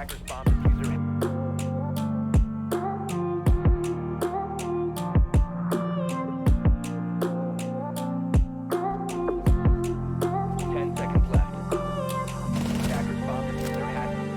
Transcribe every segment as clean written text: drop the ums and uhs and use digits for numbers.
Attackers bomb diffuser in. 10 seconds left. Attackers bomb diffuser active.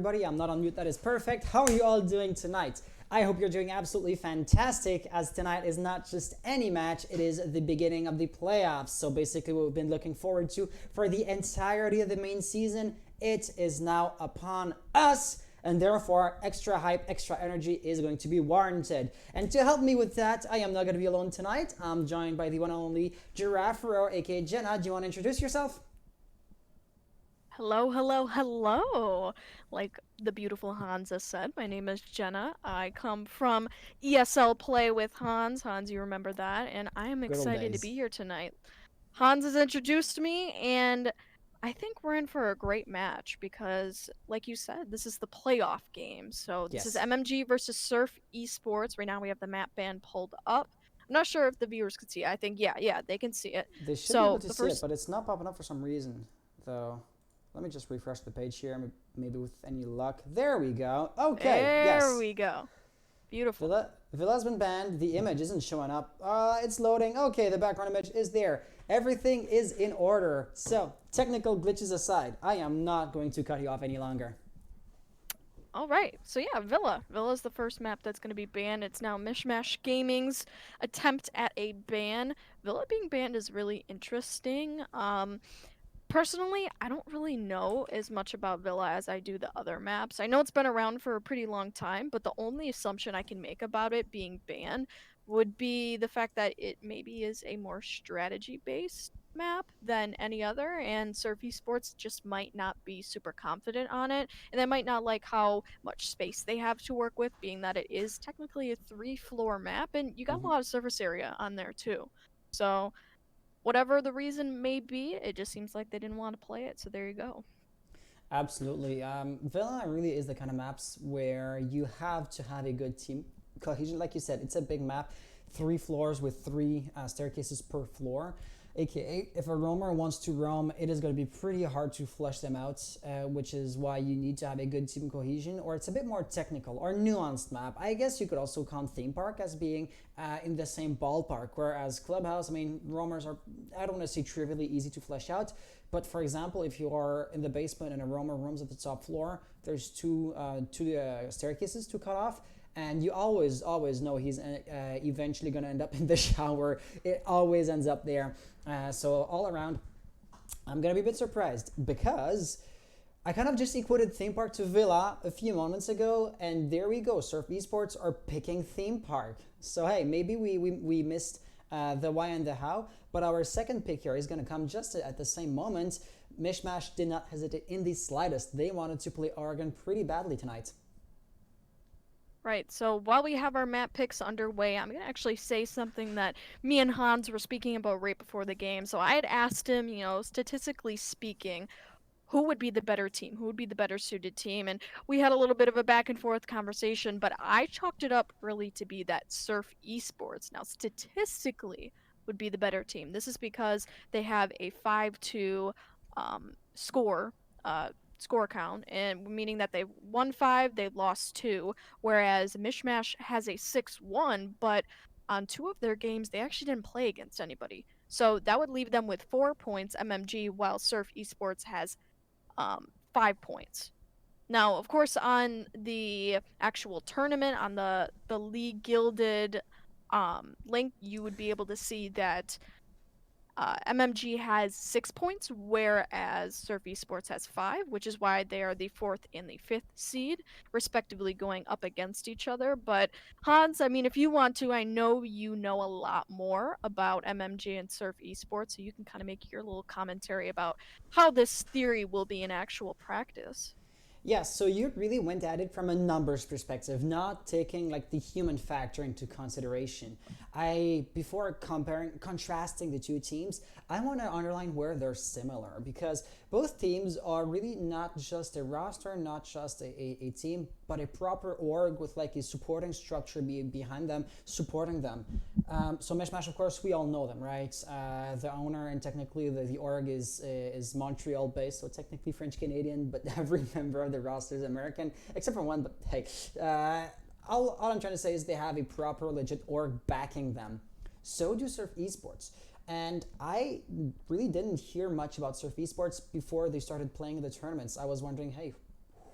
everybody. I'm not on mute. That is perfect. How are you all doing tonight? I hope you're doing absolutely fantastic, as tonight is not just any match, it is the beginning of the playoffs. So basically what we've been looking forward to for the entirety of the main season, it is now upon us. And therefore, extra hype, extra energy is going to be warranted. And to help me with that, I am not going to be alone tonight. I'm joined by the one and only Giraffe, aka Jenna. Do you want to introduce yourself? Hello, hello, hello. Like the beautiful Hansa said, my name is Jenna. I come from ESL Play with Hans. Hans, you remember that? And I am Good old excited to days. be here tonight. Hans has introduced me, and I think we're in for a great match because, like you said, this is the playoff game. So this is Yes. MMG versus Surf Esports. Right now we have the map band pulled up. I'm not sure if the viewers can see it. I think, yeah, they can see it. They should be able So to the see it, first, but it's not popping up for some reason, though. Let me just refresh the page here, maybe with any luck. There we go. Okay, there yes. we go. Beautiful. Villa's been banned. The image isn't showing up. It's loading. Okay, the background image is there. Everything is in order. So, technical glitches aside, I am not going to cut you off any longer. All right. So yeah, Villa. Villa's the first map that's going to be banned. It's now MishMash Gaming's attempt at a ban. Villa being banned is really interesting. Personally, I don't really know as much about Villa as I do the other maps. I know it's been around for a pretty long time, but the only assumption I can make about it being banned would be the fact that it maybe is a more strategy based map than any other, and Surf Esports just might not be super confident on it, and they might not like how much space they have to work with, being that it is technically a three-floor map, and you got a Mm-hmm. lot of surface area on there too. So whatever the reason may be, it just seems like they didn't want to play it. So there you go. Absolutely. Villa really is the kind of maps where you have to have a good team cohesion. Like you said, it's a big map, 3 floors with 3 staircases per floor. AKA, if a roamer wants to roam, it is going to be pretty hard to flush them out, which is why you need to have a good team cohesion, or it's a bit more technical or nuanced map. I guess you could also count Theme Park as being in the same ballpark, whereas Clubhouse, I mean, roamers are, I don't want to say trivially easy to flesh out, but for example, if you are in the basement and a roamer roams at the top floor, there's two staircases to cut off, and you always know he's eventually going to end up in the shower. It always ends up there. So all around, I'm going to be a bit surprised because I kind of just equated theme park to villa a few moments ago, and there we go. Surf Esports are picking theme park. So hey, maybe we missed the why and the how, but our second pick here is going to come just at the same moment. MishMash did not hesitate in the slightest. They wanted to play Oregon pretty badly tonight. Right, so while we have our map picks underway, I'm going to actually say something that me and Hans were speaking about right before the game. So I had asked him, statistically speaking, who would be the better team? Who would be the better suited team? And we had a little bit of a back and forth conversation, but I chalked it up really to be that Surf Esports. Now, statistically, would be the better team. This is because they have a 5-2 score. Score count, and meaning that they won 5, they lost 2, whereas Mishmash has a 6-1, but on 2 of their games they actually didn't play against anybody. So that would leave them with 4 points MMG, while Surf Esports has 5 points. Now, of course, on the actual tournament, on the League Gilded link, you would be able to see that MMG has 6 points, whereas Surf Esports has 5, which is why they are the fourth and the fifth seed, respectively, going up against each other. But Hans, I mean, if you want to, I know you know a lot more about MMG and Surf Esports, so you can kind of make your little commentary about how this theory will be in actual practice. Yes, so you really went at it from a numbers perspective, not taking like the human factor into consideration. Before contrasting the two teams, I want to underline where they're similar because both teams are really not just a roster, not just a team, but a proper org with like a supporting structure behind them, supporting them. So Mishmash, of course, we all know them, right? The owner and technically the org is Montreal based, so technically French Canadian, but every member of the roster is American, except for one. But hey, all I'm trying to say is they have a proper, legit org backing them. So do Surf Esports. And I really didn't hear much about Surf Esports before they started playing the tournaments. I was wondering, hey,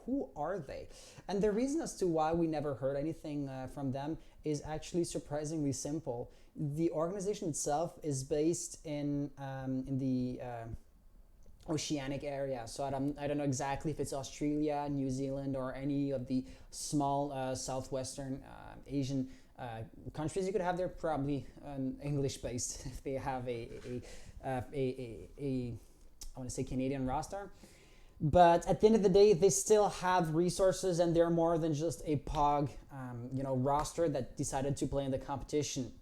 who are they? And the reason as to why we never heard anything from them is actually surprisingly simple. The organization itself is based in the oceanic area. So I don't know exactly if it's Australia, New Zealand, or any of the small southwestern Asian countries you could have. They're probably English based if they have a I want to say Canadian roster. But at the end of the day, they still have resources, and they're more than just a POG, roster that decided to play in the competition.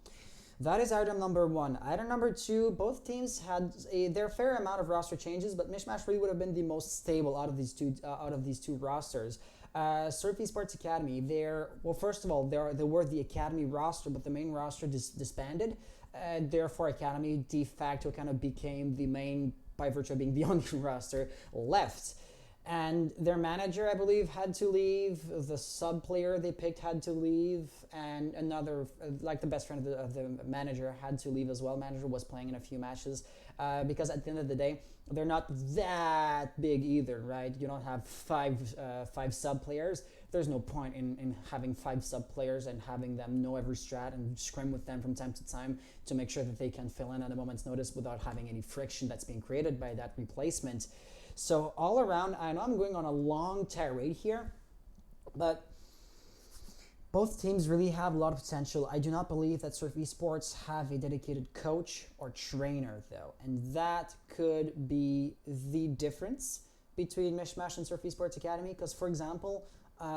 That is item number one. Item number two, both teams had their fair amount of roster changes, but MishMash really would have been the most stable out of these two rosters. Surf Esports Academy, first of all, they were the Academy roster, but the main roster disbanded. Therefore, Academy de facto kind of became the main by virtue of being the only roster left. And their manager, I believe, had to leave. The sub player they picked had to leave, and another, like the best friend of the manager, had to leave as well. Manager was playing in a few matches because at the end of the day, they're not that big either, right? You don't have five sub players. There's no point in having five sub players and having them know every strat and scrim with them from time to time to make sure that they can fill in at a moment's notice without having any friction that's being created by that replacement. So all around, I know I'm going on a long tirade here, but both teams really have a lot of potential. I do not believe that Surf Esports have a dedicated coach or trainer, though, and that could be the difference between MishMash and Surf Esports Academy. Because, for example,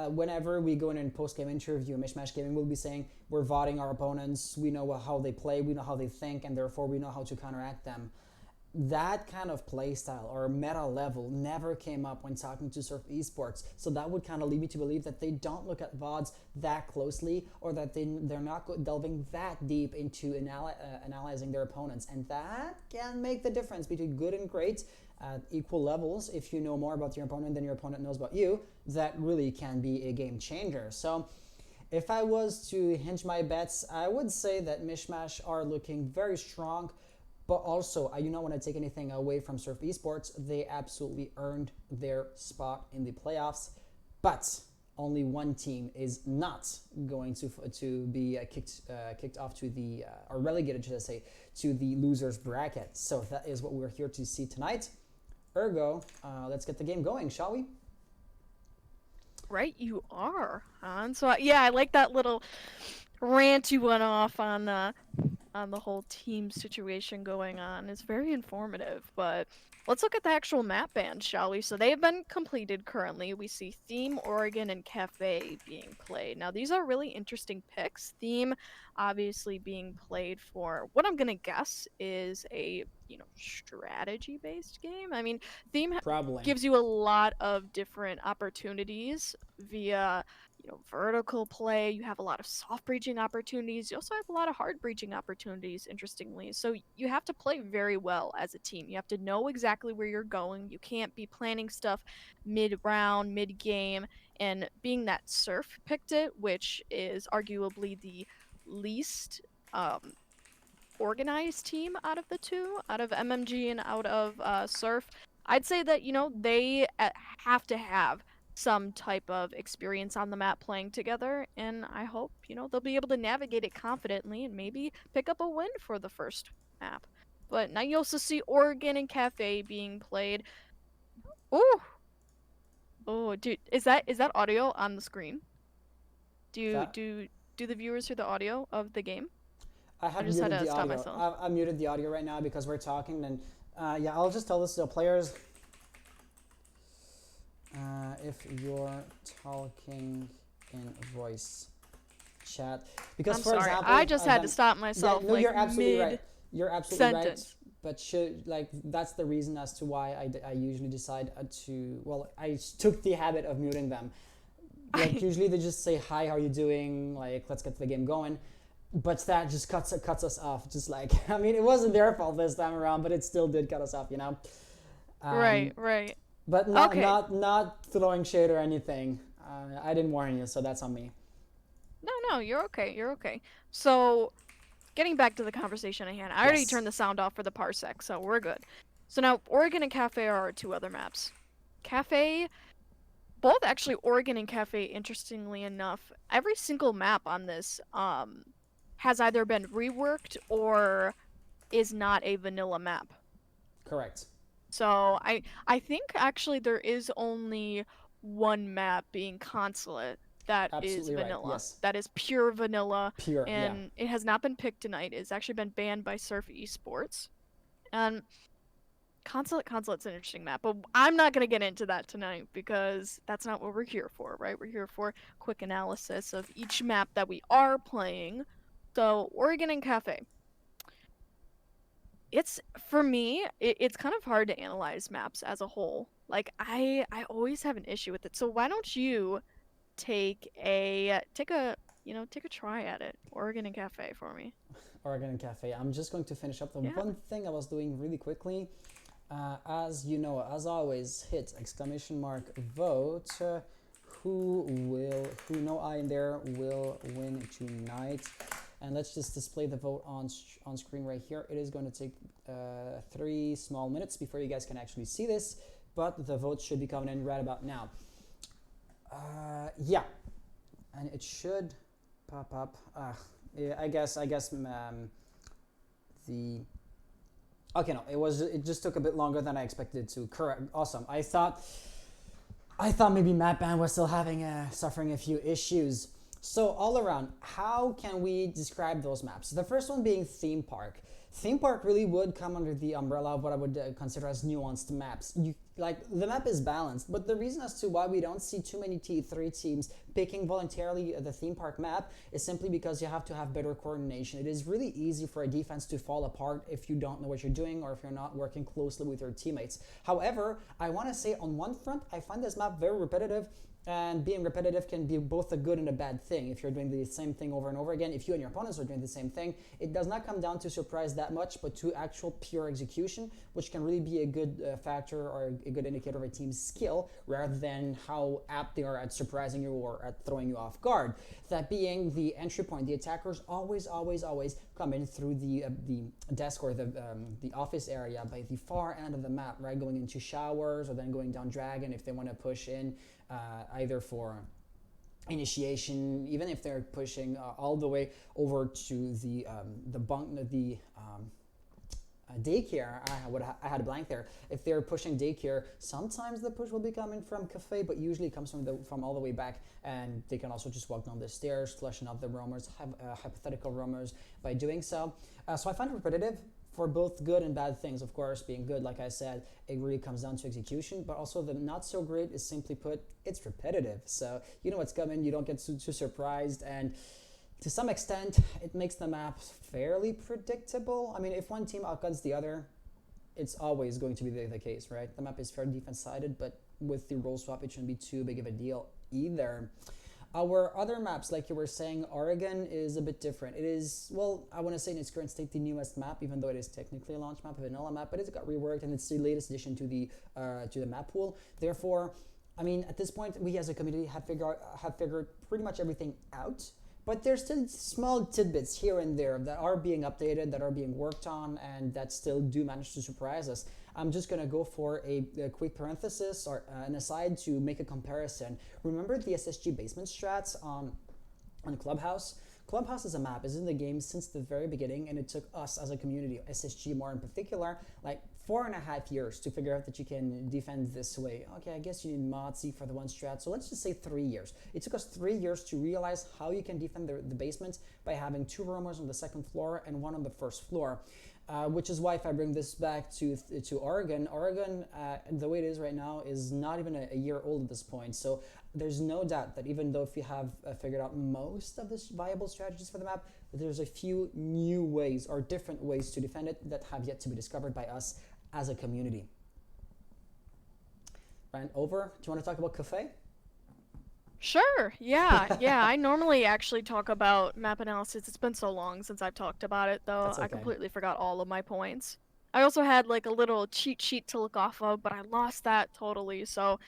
whenever we go in and post-game interview, MishMash Gaming will be saying we're voting our opponents, we know how they play, we know how they think, and therefore we know how to counteract them. That kind of play style or meta level never came up when talking to Surf Esports. So that would kind of lead me to believe that they don't look at VODs that closely, or that they're not delving that deep into analyzing their opponents. And that can make the difference between good and great at equal levels. If you know more about your opponent than your opponent knows about you, that really can be a game changer. So if I was to hinge my bets, I would say that MishMash are looking very strong. But also, I do not want to take anything away from Surf Esports. They absolutely earned their spot in the playoffs. But only one team is not going to be kicked off to the or relegated, should I say, to the losers bracket. So that is what we're here to see tonight. Ergo, let's get the game going, shall we? Right, you are, Han. So yeah, I like that little rant you went off on the whole team situation going on. It's very informative, but let's look at the actual map bans, shall we? So they have been completed currently. We see Theme, Oregon, and Cafe being played. Now, these are really interesting picks. Theme obviously being played for what I'm gonna guess is a, strategy-based game. I mean, Theme Probably. gives you a lot of different opportunities via vertical play. You have a lot of soft breaching opportunities. You also have a lot of hard breaching opportunities, interestingly. So you have to play very well as a team. You have to know exactly where you're going. You can't be planning stuff mid-round, mid-game. And being that Surf picked it, which is arguably the least organized team out of the two, out of MMG and out of Surf, I'd say that, they have to have some type of experience on the map playing together, and I hope, they'll be able to navigate it confidently and maybe pick up a win for the first map. But now you also see Oregon and Cafe being played. Ooh! Oh, dude, is that audio on the screen? Do the viewers hear the audio of the game? I have just had muted to the stop audio. myself. I muted the audio right now because we're talking. And yeah, I'll just tell this to the players. If you're talking in voice chat, because I'm for sorry, example, I just had to stop myself. Yeah, no, like, you're absolutely right. You're absolutely sentence. right. But that's the reason as to why I usually decide I took the habit of muting them. Like usually they just say hi, how are you doing? Like let's get the game going. But that just cuts us off. Just like I mean, it wasn't their fault this time around, but it still did cut us off, Right. But not Okay. not throwing shade or anything. I didn't warn you, so that's on me. No, you're okay. So, getting back to the conversation at hand, I already Yes. turned the sound off for the parsec, so we're good. So now, Oregon and Cafe are our two other maps. Cafe, both actually Oregon and Cafe, interestingly enough, every single map on this has either been reworked or is not a vanilla map. Correct. So I think actually there is only one map being Consulate that is Absolutely right. vanilla. Yes. That is pure vanilla, Pure. Yeah. and it has not been picked tonight. It's actually been banned by Surf Esports. And Consulate's an interesting map, but I'm not gonna get into that tonight because that's not what we're here for, right? We're here for quick analysis of each map that we are playing. So Oregon and Cafe. It's for me, it's kind of hard to analyze maps as a whole. Like I always have an issue with it. So why don't you take a try at it, Oregon and Cafe for me? Oregon Cafe. I'm just going to finish up the Yeah. one thing I was doing really quickly. As you know, as always, hit exclamation mark vote. Who know I in there will win tonight. And let's just display the vote on screen right here. It is going to take 3 small minutes before you guys can actually see this, but the vote should be coming in right about now. Yeah, and it should pop up. Yeah, I guess the okay, no, it just took a bit longer than I expected it to. Correct. Awesome. I thought maybe Map Band was still suffering a few issues. So all around, how can we describe those maps? The first one being theme park. Theme park really would come under the umbrella of what I would consider as nuanced maps. The map is balanced, but the reason as to why we don't see too many T3 teams picking voluntarily the theme park map is simply because you have to have better coordination. It is really easy for a defense to fall apart if you don't know what you're doing or if you're not working closely with your teammates. However, I want to say on one front, I find this map very repetitive. And being repetitive can be both a good and a bad thing. If you're doing the same thing over and over again, if you and your opponents are doing the same thing, it does not come down to surprise that much, but to actual pure execution, which can really be a good factor or a good indicator of a team's skill, rather than how apt they are at surprising you or at throwing you off guard. That being the entry point, the attackers always come in through the desk or the office area by the far end of the map, right? Going into showers or then going down Dragon if they want to push in. Either for initiation, even if they're pushing all the way over to the daycare. I had a blank there. If they're pushing daycare, sometimes the push will be coming from cafe, but usually it comes from all the way back, and they can also just walk down the stairs, flushing up the roamers, hypothetical roamers by doing so. So I find it repetitive. For both good and bad things, of course. Being good, like I said, it really comes down to execution, but also the not so great is simply put, it's repetitive. So you know what's coming, you don't get too surprised, and to some extent, it makes the map fairly predictable. I mean, if one team outguns the other, it's always going to be the case, right? The map is fair defense-sided, but with the role swap, it shouldn't be too big of a deal either. Our other maps, like you were saying, Oregon is a bit different. It is, well, I want to say in its current state, the newest map, even though it is technically a launch map, a vanilla map, but it's got reworked and it's the latest addition to the map pool. Therefore, I mean, at this point, we as a community have figured pretty much everything out. But there's still small tidbits here and there that are being updated, that are being worked on, and that still do manage to surprise us. I'm just going to go for a quick parenthesis or an aside to make a comparison. Remember the SSG basement strats on Clubhouse? Clubhouse is a map, is in the game since the very beginning, and it took us as a community, SSG more in particular, like 4.5 years to figure out that you can defend this way. Okay, I guess you need Modsy for the one strat, so let's just say 3 years. It took us 3 years to realize how you can defend the basement by having 2 roamers on the second floor and 1 on the first floor. Which is why if I bring this back to Oregon, the way it is right now is not even a year old at this point. So there's no doubt that even though if you have figured out most of the viable strategies for the map, there's a few new ways or different ways to defend it that have yet to be discovered by us as a community. Ryan, over. Do you want to talk about Cafe? Sure. Yeah. I normally actually talk about map analysis. It's been so long since I've talked about it, though. That's okay. I completely forgot all of my points. I also had like a little cheat sheet to look off of, but I lost that totally. So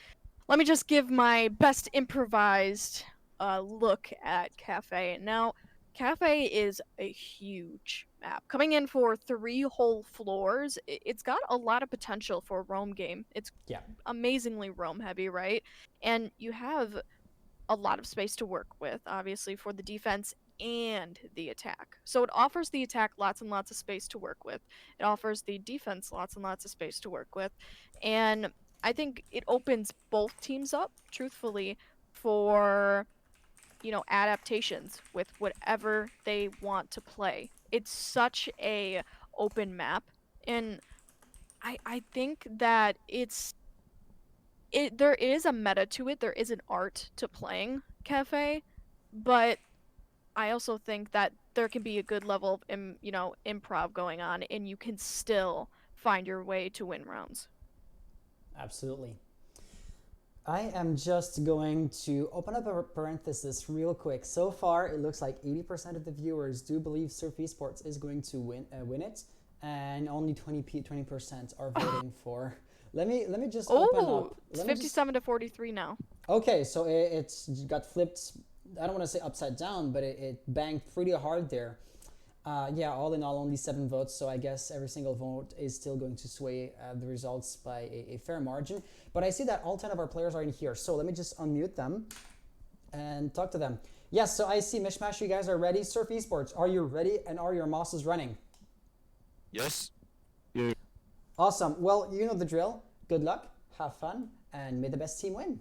let me just give my best improvised look at Cafe. Now, Cafe is a huge map. Coming in for 3 whole floors, it's got a lot of potential for a roam game. It's Yeah. amazingly roam heavy, right? And you have a lot of space to work with, obviously, for the defense and the attack. So it offers the attack lots and lots of space to work with. It offers the defense lots and lots of space to work with. And I think it opens both teams up, truthfully, for adaptations with whatever they want to play. It's such a open map, and I think that there is a meta to it. There is an art to playing Cafe, but I also think that there can be a good level of improv going on, and you can still find your way to win rounds. Absolutely. I am just going to open up a parenthesis real quick. So far, it looks like 80% of the viewers do believe Surf Esports is going to win it, and only 20% are voting for. Let me just open Oh, up. it's Let me just 57 to 43 now. Okay, so it's got flipped. I don't want to say upside down, but it banged pretty hard there. Yeah, all in all, only 7 votes, so I guess every single vote is still going to sway the results by a fair margin. But I see that all 10 of our players are in here, so let me just unmute them and talk to them. Yes, so I see MishMash, you guys are ready. Surf Esports, are you ready, and are your mosses running? Yes. Awesome. Well, you know the drill. Good luck, have fun, and may the best team win.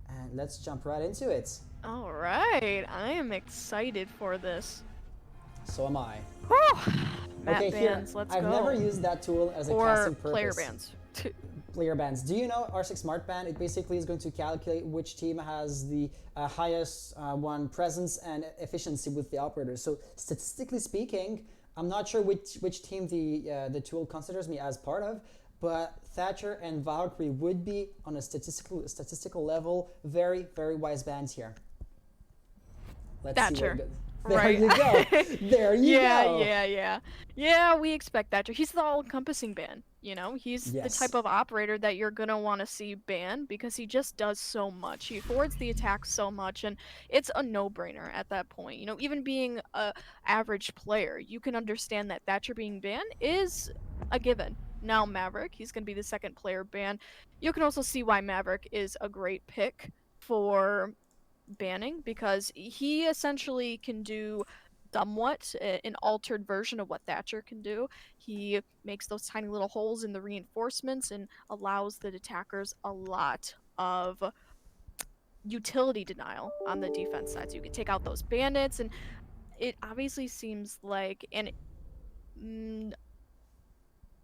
And let's jump right into it. All right, I am excited for this. So am I. Whew. Map Okay, bans, here, let's I've go. never used that tool as a or casting purpose. player bans. Player bans. Do you know R6 Smart Ban? It basically is going to calculate which team has the highest presence and efficiency with the operators. So statistically speaking, I'm not sure which team the tool considers me as part of, but Thatcher and Valkyrie would be on a statistical level very, very wise bans here. Let's see where it Thatcher. goes. There Right. you go. There you go. Yeah, we expect Thatcher. He's the all-encompassing ban, He's the Yes. type of operator that you're going to want to see banned because he just does so much. He forwards the attack so much, and it's a no-brainer at that point. Even being a average player, you can understand that Thatcher being banned is a given. Now Maverick, he's going to be the second player banned. You can also see why Maverick is a great pick for banning because he essentially can do somewhat an altered version of what Thatcher can do. He makes those tiny little holes in the reinforcements and allows the attackers a lot of utility denial on the defense side. So you can take out those bandits, and it obviously seems like,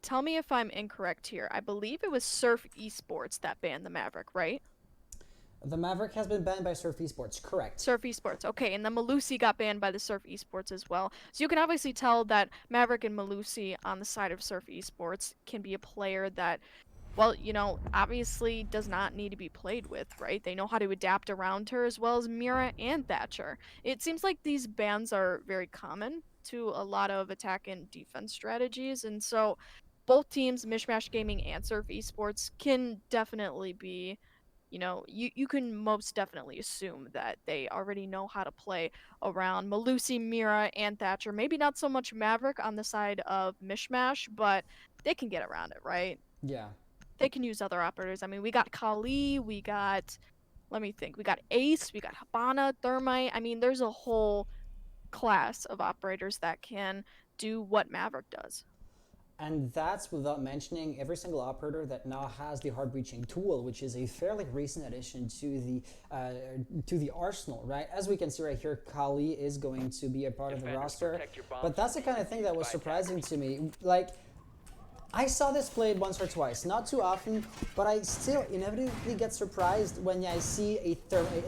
tell me if I'm incorrect here. I believe it was Surf Esports that banned the Maverick, right? The Maverick has been banned by Surf Esports, correct. Surf Esports, okay, and then Malusi got banned by the Surf Esports as well. So you can obviously tell that Maverick and Malusi on the side of Surf Esports can be a player that, well, obviously does not need to be played with, right? They know how to adapt around her as well as Mira and Thatcher. It seems like these bans are very common to a lot of attack and defense strategies, and so both teams, MishMash Gaming and Surf Esports, can definitely be you can most definitely assume that they already know how to play around Malusi, Mira, and Thatcher. Maybe not so much Maverick on the side of MishMash, but they can get around it, right? Yeah. They can use other operators. I mean, we got Kali, we got Ace, we got Habana, Thermite. I mean, there's a whole class of operators that can do what Maverick does. And that's without mentioning every single operator that now has the hard breaching tool, which is a fairly recent addition to the arsenal, right? As we can see right here, Kali is going to be a part of the Defenders, roster, protect your bombs but that's the kind of thing that was surprising to me. Like, I saw this played once or twice, not too often, but I still inevitably get surprised when I see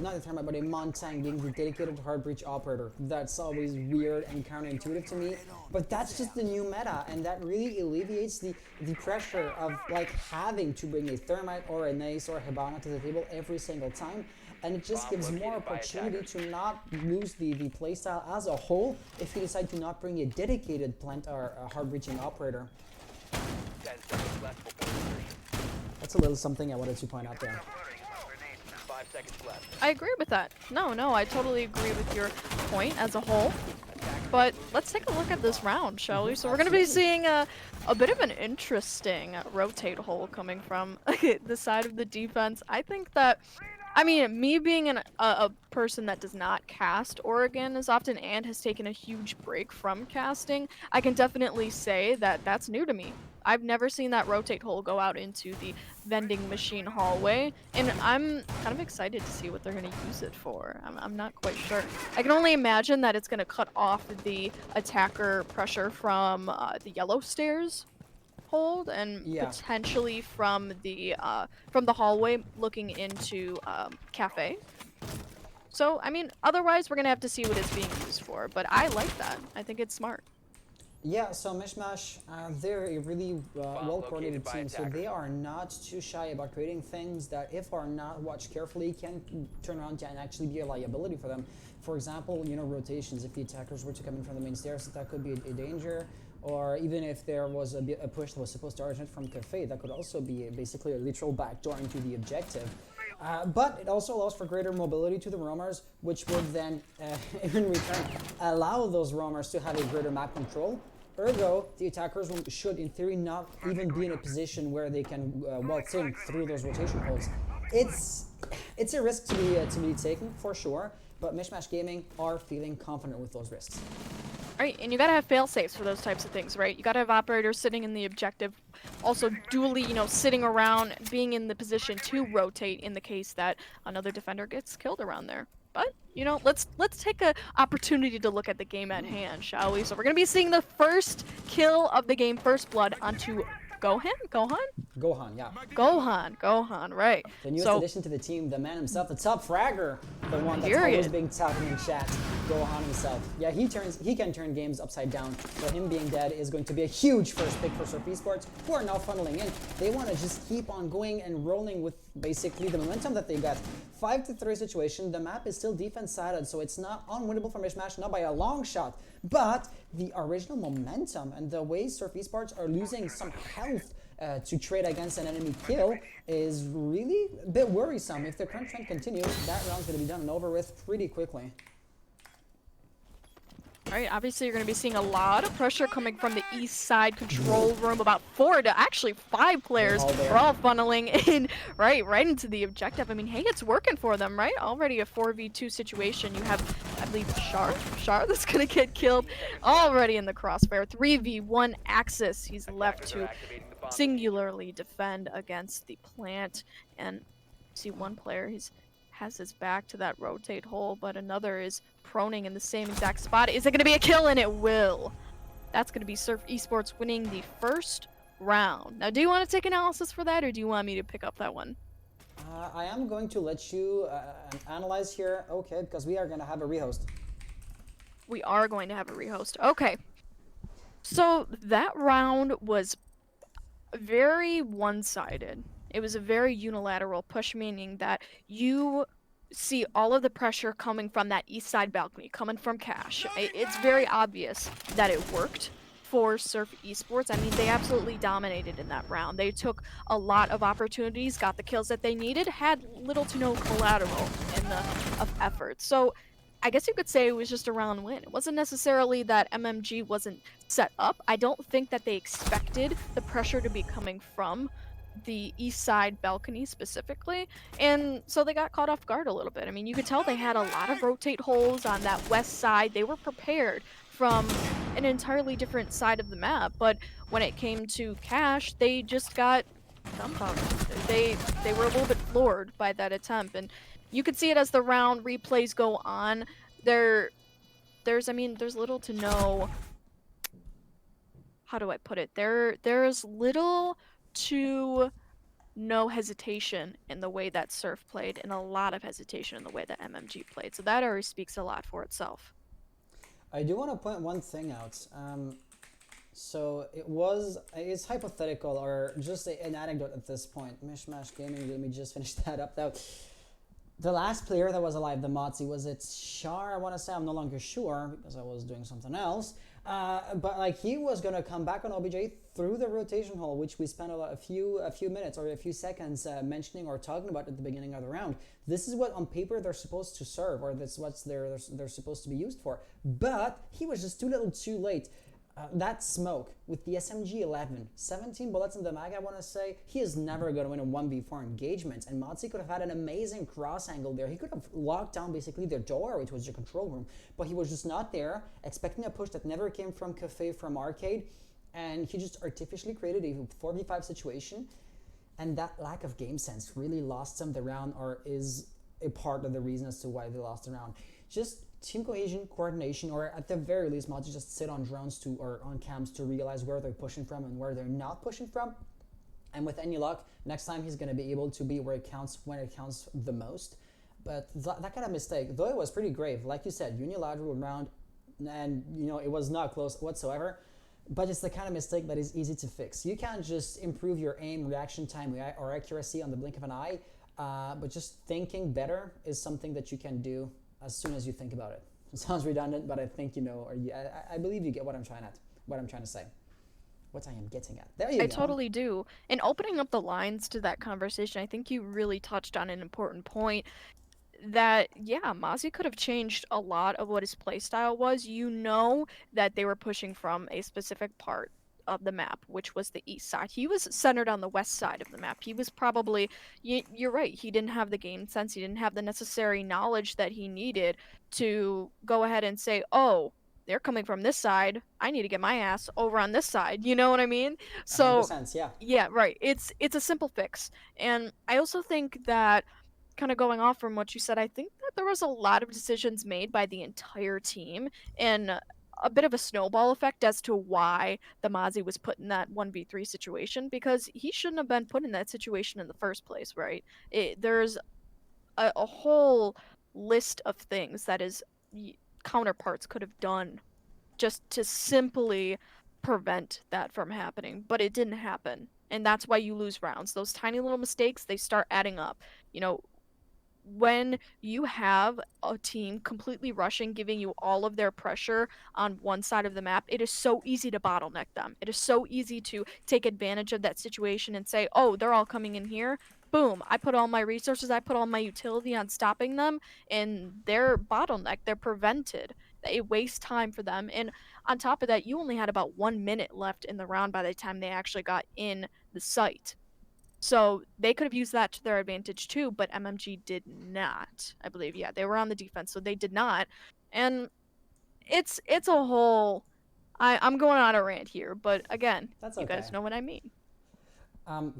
not a Thermite, but a Montang being the dedicated hard breach operator. That's always weird and counterintuitive to me, but that's just the new meta, and that really alleviates the pressure of like having to bring a Thermite or an Ace or a Hibana to the table every single time. And it just gives more opportunity to not lose the playstyle as a whole if you decide to not bring a dedicated plant or a hard breaching operator. 10 seconds left before insertion. That's a little something I wanted to point out there. 5 5 seconds left. I agree with that. No, I totally agree with your point as a whole. But let's take a look at this round, shall we? So we're going to be seeing a bit of an interesting rotate hole coming from the side of the defense. I think that, I mean, me being a person that does not cast Oregon as often and has taken a huge break from casting, I can definitely say that that's new to me. I've never seen that rotate hole go out into the vending machine hallway, and I'm kind of excited to see what they're going to use it for. I'm not quite sure. I can only imagine that it's going to cut off the attacker pressure from the yellow stairs hold and potentially from the hallway looking into cafe. So I mean, otherwise we're gonna have to see what it's being used for. But I like that. I think it's smart. Yeah, so MishMash, they're a really well-coordinated team, so they are not too shy about creating things that, if are not watched carefully, can turn around and actually be a liability for them. For example, you know, rotations. If the attackers were to come in from the main stairs, that could be a danger. Or even if there was a push that was supposed to originate from Cafe, that could also be basically a literal backdoor into the objective. But it also allows for greater mobility to the roamers, which would then, in return, allow those roamers to have a greater map control. Ergo, the attackers should, in theory, not even be in a position where they can waltz in through those rotation holes. It's a risk to be taken, for sure, but MishMash Gaming are feeling confident with those risks. Right, and you gotta have fail-safes for those types of things, right? You gotta have operators sitting in the objective, also dually, you know, sitting around, being in the position to rotate in the case that another defender gets killed around there. But, you know, let's take an opportunity to look at the game at hand, shall we? So we're gonna be seeing the first kill of the game, first blood, onto Gohan, yeah. Gohan, right. The newest addition to the team, the man himself, the top fragger, the one that's always being touted in chat, Gohan himself. Yeah, he can turn games upside down, so him being dead is going to be a huge first pick for Surf Esports, who are now funneling in. They want to just keep on going and rolling with basically the momentum that they got. 5-3 situation, the map is still defense-sided, so it's not unwinnable for MishMash, not by a long shot, but the original momentum and the way Surf Esports are losing some health to trade against an enemy kill is really a bit worrisome. If the current trend continues, that round's going to be done and over with pretty quickly. Alright, obviously you're going to be seeing a lot of pressure coming from the east side control room. About 4 to actually 5 players are all funneling in right into the objective. I mean, hey, it's working for them, right? Already a 4v2 situation. You have, I believe, Shar that's going to get killed already in the crossfire. 3v1 Axis. He's left to singularly defend against the plant. And see one player, has his back to that rotate hole, but another is proning in the same exact spot. Is it going to be a kill? And it will. That's going to be Surf Esports winning the first round. Now, do you want to take analysis for that, or do you want me to pick up that one? I am going to let you analyze here, okay, because we are going to have a rehost. We are going to have a rehost. Okay. So that round was very one-sided. It was a very unilateral push, meaning that you see all of the pressure coming from that east side balcony, coming from Cash. It's very obvious that it worked for Surf Esports. I mean, they absolutely dominated in that round. They took a lot of opportunities, got the kills that they needed, had little to no collateral in the effort. So I guess you could say it was just a round win. It wasn't necessarily that MMG wasn't set up. I don't think that they expected the pressure to be coming from the east side balcony specifically, and so they got caught off guard a little bit. I mean, you could tell they had a lot of rotate holes on that west side. They were prepared from an entirely different side of the map, but when it came to Cash, they just got dumbfounded. They were a little bit floored by that attempt, and you could see it as the round replays go on. There's little to no, how do I put it? There's little to no hesitation in the way that Surf played, and a lot of hesitation in the way that MMG played. So that already speaks a lot for itself. I do want to point one thing out. So it's hypothetical or just an anecdote at this point. MishMash Gaming, let me just finish that up. Now, the last player that was alive, the Motzi, was it Shar? I want to say, I'm no longer sure because I was doing something else. But like he was gonna come back on OBJ through the rotation hole, which we spent a few minutes or a few seconds mentioning or talking about at the beginning of the round. This is what on paper they're supposed to serve, or that's what they're supposed to be used for. But he was just too little, too late. That smoke with the SMG 11, 17 bullets in the mag, I want to say, he is never going to win a 1v4 engagement. And Mozzie could have had an amazing cross angle there. He could have locked down basically their door, which was the control room. But he was just not there, expecting a push that never came from Cafe, from Arcade. And he just artificially created a 4v5 situation. And that lack of game sense really lost them the round, or is a part of the reason as to why they lost the round. Just team cohesion, coordination, or at the very least, Mods just sit on drones to or on cams to realize where they're pushing from and where they're not pushing from. And with any luck, next time he's going to be able to be where it counts when it counts the most. But that kind of mistake, though it was pretty grave, like you said, unilateral round, and it was not close whatsoever. But it's the kind of mistake that is easy to fix. You can't just improve your aim, reaction time, or accuracy on the blink of an eye. But just thinking better is something that you can do as soon as you think about it. It sounds redundant, but I think I believe you get what I'm trying to say. What I am getting at. There you go. I totally do. And opening up the lines to that conversation, I think you really touched on an important point. That, yeah, Mozzie could have changed a lot of what his playstyle was. That they were pushing from a specific part of the map, which was the east side. He was centered on the west side of the map. He was probably, you're right, he didn't have the game sense, he didn't have the necessary knowledge that he needed to go ahead and say, oh, they're coming from this side, I need to get my ass over on this side, you know what I mean? So 100%, yeah. yeah, right, it's a simple fix. And I also think that, kind of going off from what you said, I think that there was a lot of decisions made by the entire team, and a bit of a snowball effect as to why the Mozzie was put in that 1v3 situation, because he shouldn't have been put in that situation in the first place, right? There's a whole list of things that his counterparts could have done just to simply prevent that from happening, but it didn't happen. And that's why you lose rounds. Those tiny little mistakes, they start adding up. When you have a team completely rushing, giving you all of their pressure on one side of the map, it is so easy to bottleneck them. It is so easy to take advantage of that situation and say, oh, they're all coming in here. Boom, I put all my resources, I put all my utility on stopping them, and they're bottlenecked, they're prevented. It wastes time for them. And on top of that, you only had about 1 minute left in the round by the time they actually got in the site. So they could have used that to their advantage too, but MMG did not. I believe, yeah, they were on the defense, so they did not. And it's a whole. I'm going on a rant here, but again, That's you okay. guys know what I mean.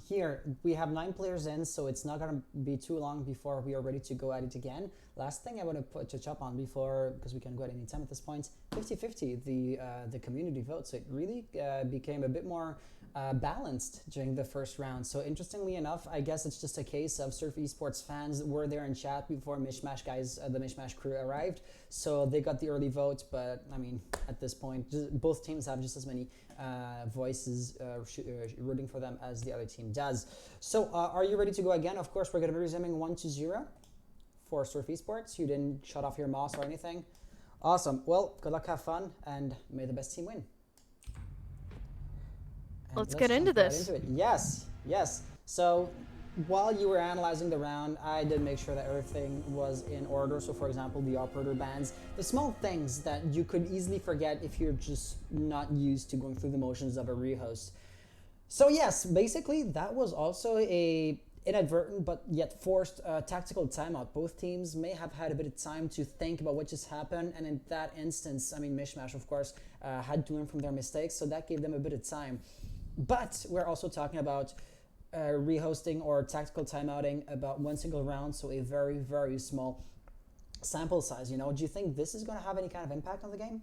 Here, we have 9 players in, so it's not going to be too long before we are ready to go at it again. Last thing I want to touch up on before, because we can go at any time at this point, 50-50, the community vote. So it really became a bit more balanced during the first round. So interestingly enough, I guess it's just a case of Surf Esports fans were there in chat before MishMash guys, the MishMash crew arrived. So they got the early vote, but I mean, at this point, both teams have just as many voices rooting for them as the other team does. So are you ready to go again? Of course, we're going to be resuming 1-0 for Surf Esports. You didn't shut off your mouse or anything. Awesome. Well, good luck, have fun, and may the best team win. And Let's get into jump right this. into it. Yes, yes. So while you were analyzing the round, I did make sure that everything was in order. So for example, the operator bans, the small things that you could easily forget if you're just not used to going through the motions of a rehost. So yes, basically that was also a inadvertent but yet forced tactical timeout. Both teams may have had a bit of time to think about what just happened, and in that instance, I mean, MishMash of course had to learn from their mistakes, so that gave them a bit of time. But we're also talking about rehosting or tactical timeouting about one single round, so a very, very small sample size. Do you think this is going to have any kind of impact on the game?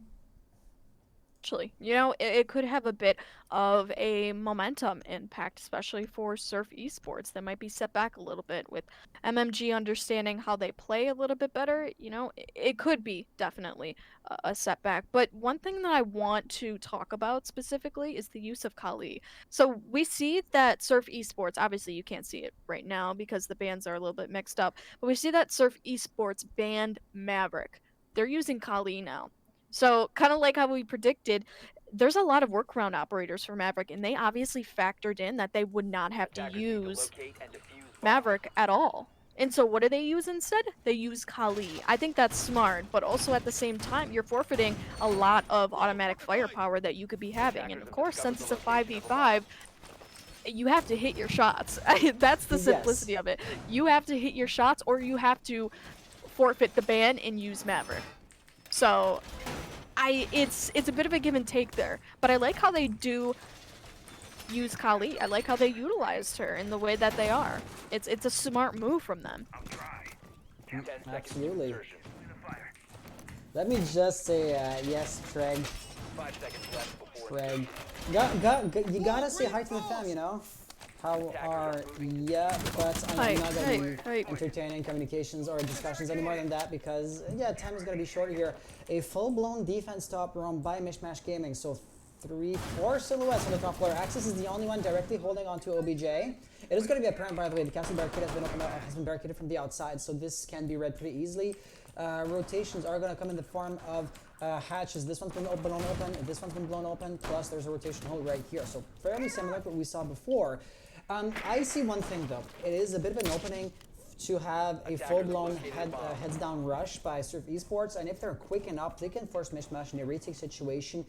Actually, it could have a bit of a momentum impact, especially for Surf Esports. That might be set back a little bit with MMG understanding how they play a little bit better. It could be definitely a setback. But one thing that I want to talk about specifically is the use of Kali. So we see that Surf Esports, obviously you can't see it right now because the bans are a little bit mixed up, but we see that Surf Esports banned Maverick. They're using Kali now. So, kind of like how we predicted, there's a lot of workaround operators for Maverick, and they obviously factored in that they would not have to Attackers need to use locate and defuse bombs. Maverick at all. And so, what do they use instead? They use Kali. I think that's smart, but also at the same time, you're forfeiting a lot of automatic firepower that you could be having. And of course, since it's a 5v5, you have to hit your shots. That's the simplicity of it. You have to hit your shots, or you have to forfeit the ban and use Maverick. So, it's a bit of a give and take there. But I like how they do use Kali. I like how they utilized her in the way that they are. It's a smart move from them. 10 seconds to Absolutely. insertion. Let me just say yes, Craig. 5 seconds left before Craig. You gotta say hi to the fam, you know? How are ya? But I'm Hi, not gonna be hi. entertaining communications or discussions any more than that because, yeah, time is gonna be short here. A full-blown defense top run by MishMash Gaming. So 4 silhouettes on the top floor. Axis is the only one directly holding onto OBJ. It is going to be apparent, by the way, the castle barricade has been barricaded from the outside, so this can be read pretty easily. Rotations are going to come in the form of hatches. This one's been blown open, this one's been blown open, plus there's a rotation hole right here. So fairly similar to what we saw before. I see one thing though. It is a bit of an opening to have a full-blown heads-down rush by Surf Esports, and if they're quick enough, they can force MishMash in a retake situation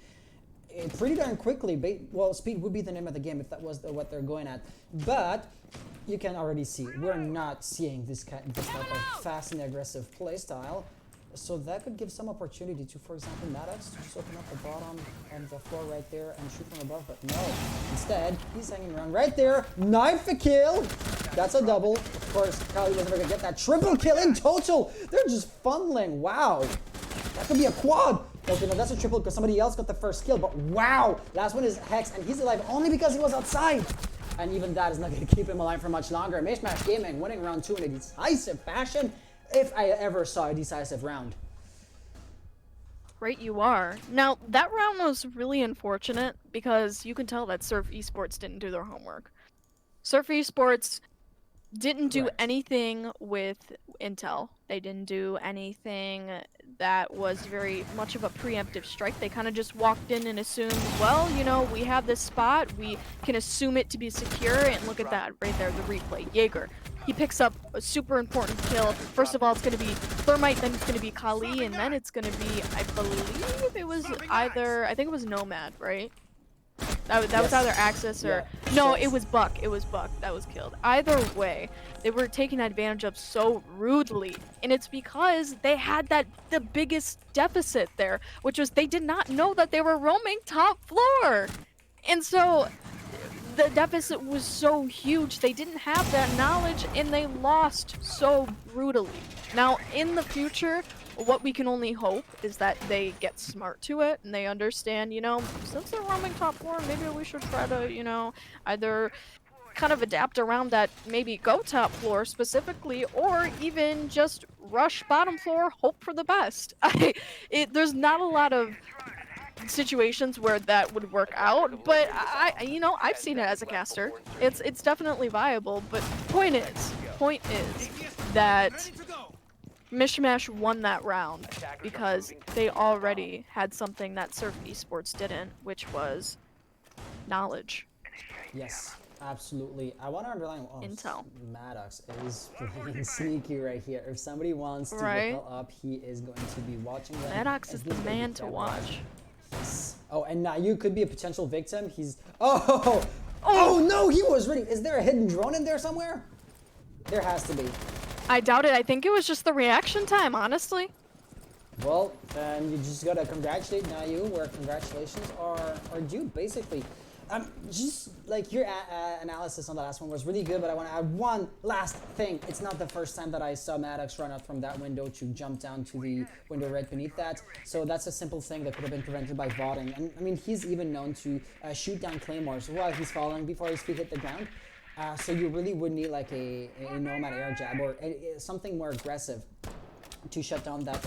pretty darn quickly. Well, speed would be the name of the game if that was what they're going at. But you can already see we're not seeing this type of fast and aggressive playstyle. So that could give some opportunity to, for example, Maddox to just open up the bottom of the floor right there and shoot from above. But no, instead he's hanging around right there. Knife a kill. That's a double. Of course, Kali was never gonna get that triple kill in total. They're just funneling. Wow, that could be a quad. Okay, no, that's a triple because somebody else got the first kill, but wow! Last one is Hex, and he's alive only because he was outside! And even that is not going to keep him alive for much longer. MishMash Gaming winning round 2 in a decisive fashion, if I ever saw a decisive round. Right, you are. Now, that round was really unfortunate because you can tell that Surf Esports didn't do their homework. Surf Esports didn't do Correct. anything with intel. They didn't do anything that was very much of a preemptive strike. They kind of just walked in and assumed, well, you know, we have this spot, we can assume it to be secure, and look at that right there, the replay. Jaeger, he picks up a super important kill. First of all, it's going to be Thermite, then it's going to be Kali, and then it's going to be, I believe it was either, I think it was Nomad, right? That was either Axis or... Yeah. No, Yes. it was Buck. It was Buck that was killed. Either way, they were taken advantage of so rudely. And it's because they had the biggest deficit there, which was they did not know that they were roaming top floor. And so the deficit was so huge, they didn't have that knowledge, and they lost so brutally. Now, in the future, what we can only hope is that they get smart to it and they understand, you know, since they're roaming top floor, maybe we should try to, you know, either kind of adapt around that, maybe go top floor specifically, or even just rush bottom floor, hope for the best. There's not a lot of situations where that would work out, but you know, I've seen it as a caster. It's definitely viable, but point is that MishMash won that round because they already had something that Surf Esports didn't, which was knowledge. Yes, absolutely. I want to underline Intel. Maddox is playing sneaky right here. If somebody wants to Right. rappel up, he is going to be watching them. Maddox and is the he's going man be to cameras. watch. Yes. Oh, and now you could be a potential victim. He's... Oh no, he was ready. Is there a hidden drone in there somewhere? There has to be. I doubt it. I think it was just the reaction time, honestly. Well, then you just gotta congratulate Nayu, where congratulations are due, basically. Just like your analysis on the last one was really good, but I want to add one last thing. It's not the first time that I saw Maddox run out from that window to jump down to the window right beneath that. So that's a simple thing that could have been prevented by vodding. And I mean, he's even known to shoot down claymores while he's falling before his feet hit the ground. So you really would need like a nomad air jab or something more aggressive to shut down that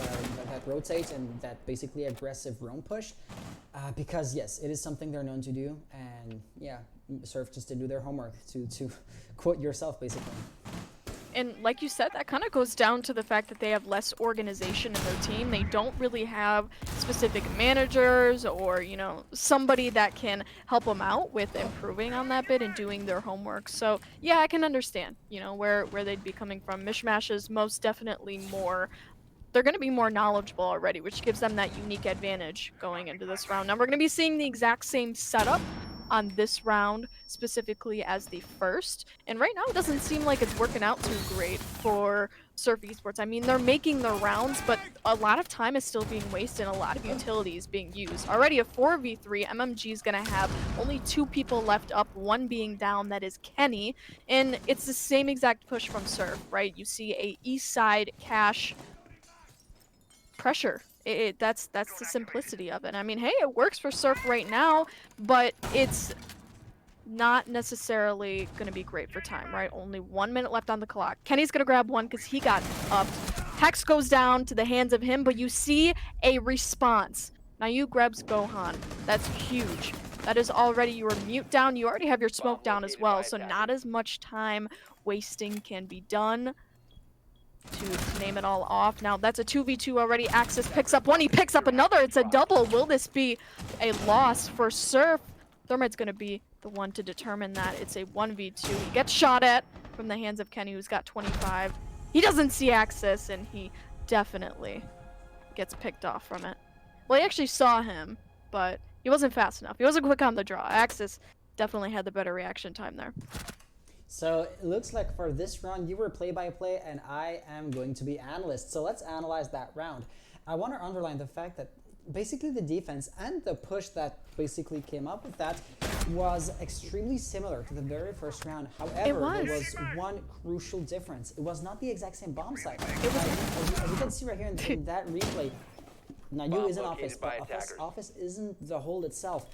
rotate and that basically aggressive roam push. Because yes, it is something they're known to do, and yeah, Surf just didn't do their homework, to quote yourself basically. And like you said, that kind of goes down to the fact that they have less organization in their team. They don't really have specific managers or, you know, somebody that can help them out with improving on that bit and doing their homework. So yeah, I can understand, you know, where they'd be coming from. MishMash is most definitely more, they're going to be more knowledgeable already, which gives them that unique advantage going into this round. Now we're going to be seeing the exact same setup on this round specifically as the first, and right now it doesn't seem like it's working out too great for Surf Esports. I mean, they're making their rounds, but a lot of time is still being wasted and a lot of utilities being used. Already a 4v3, MMG is gonna have only 2 people left up, one being down, that is Kenny, and it's the same exact push from Surf, right? You see a east side cash pressure. That's the simplicity of it. I mean, hey, it works for Surf right now, but it's not necessarily going to be great for time, right? Only 1 minute left on the clock. Kenny's going to grab one because he got up. Hex goes down to the hands of him, but you see a response. Now you grabs Gohan. That's huge. That is already your mute down. You already have your smoke down as well, so not as much time wasting can be done. To name it all off. Now that's a 2v2 already. Axis picks up one, he picks up another. It's a double. Will this be a loss for Surf? Thermite's going to be the one to determine that. It's a 1v2. He gets shot at from the hands of Kenny, who's got 25. He doesn't see Axis, and he definitely gets picked off from it. Well, he actually saw him, but he wasn't fast enough. He wasn't quick on the draw. Axis definitely had the better reaction time there. So it looks like for this round you were play-by-play and I am going to be analyst. So let's analyze that round. I want to underline the fact that basically the defense and the push that basically came up with that was extremely similar to the very first round. However, there was one crucial difference. It was not the exact same bomb site. As you can see right here in that replay, Nayu is in office, but office isn't the hold itself.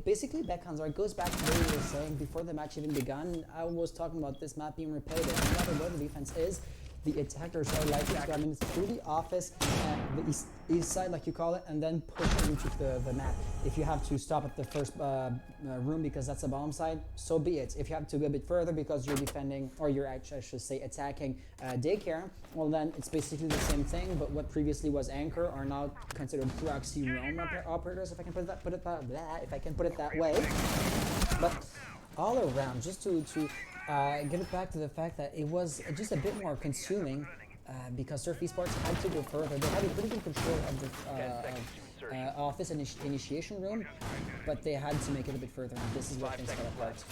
Basically, Beckhan's, it goes back to what we were saying before the match even begun. I was talking about this map being repetitive. No matter what the defense is, the attackers are likely to grab in through the office, the east side, like you call it, and then push into the map. If you have to stop at the first room because that's a bomb side, so be it. If you have to go a bit further because you're defending, or you're actually, I should say, attacking daycare, well then it's basically the same thing, but what previously was anchor are now considered proxy roam operators, if I can put it that way. But all around, just to get it back to the fact that it was just a bit more consuming because Surf Esports had to go further. They had a pretty good control of the office initiation room, but they had to make it a bit further, and this is what things fell apart.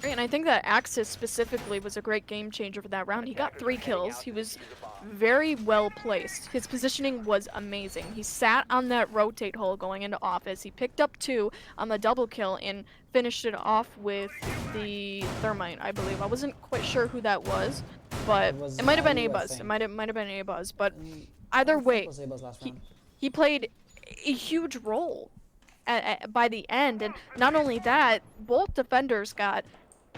And I think that Axis specifically was a great game changer for that round. He got 3 kills. He was very well placed. His positioning was amazing. He sat on that rotate hole going into office. He picked up 2 on the double kill and finished it off with the Thermite, I believe. I wasn't quite sure who that was, but it might have been A-Buzz. It might have been A-Buzz, but either way, he played a huge role by the end. And not only that, both defenders got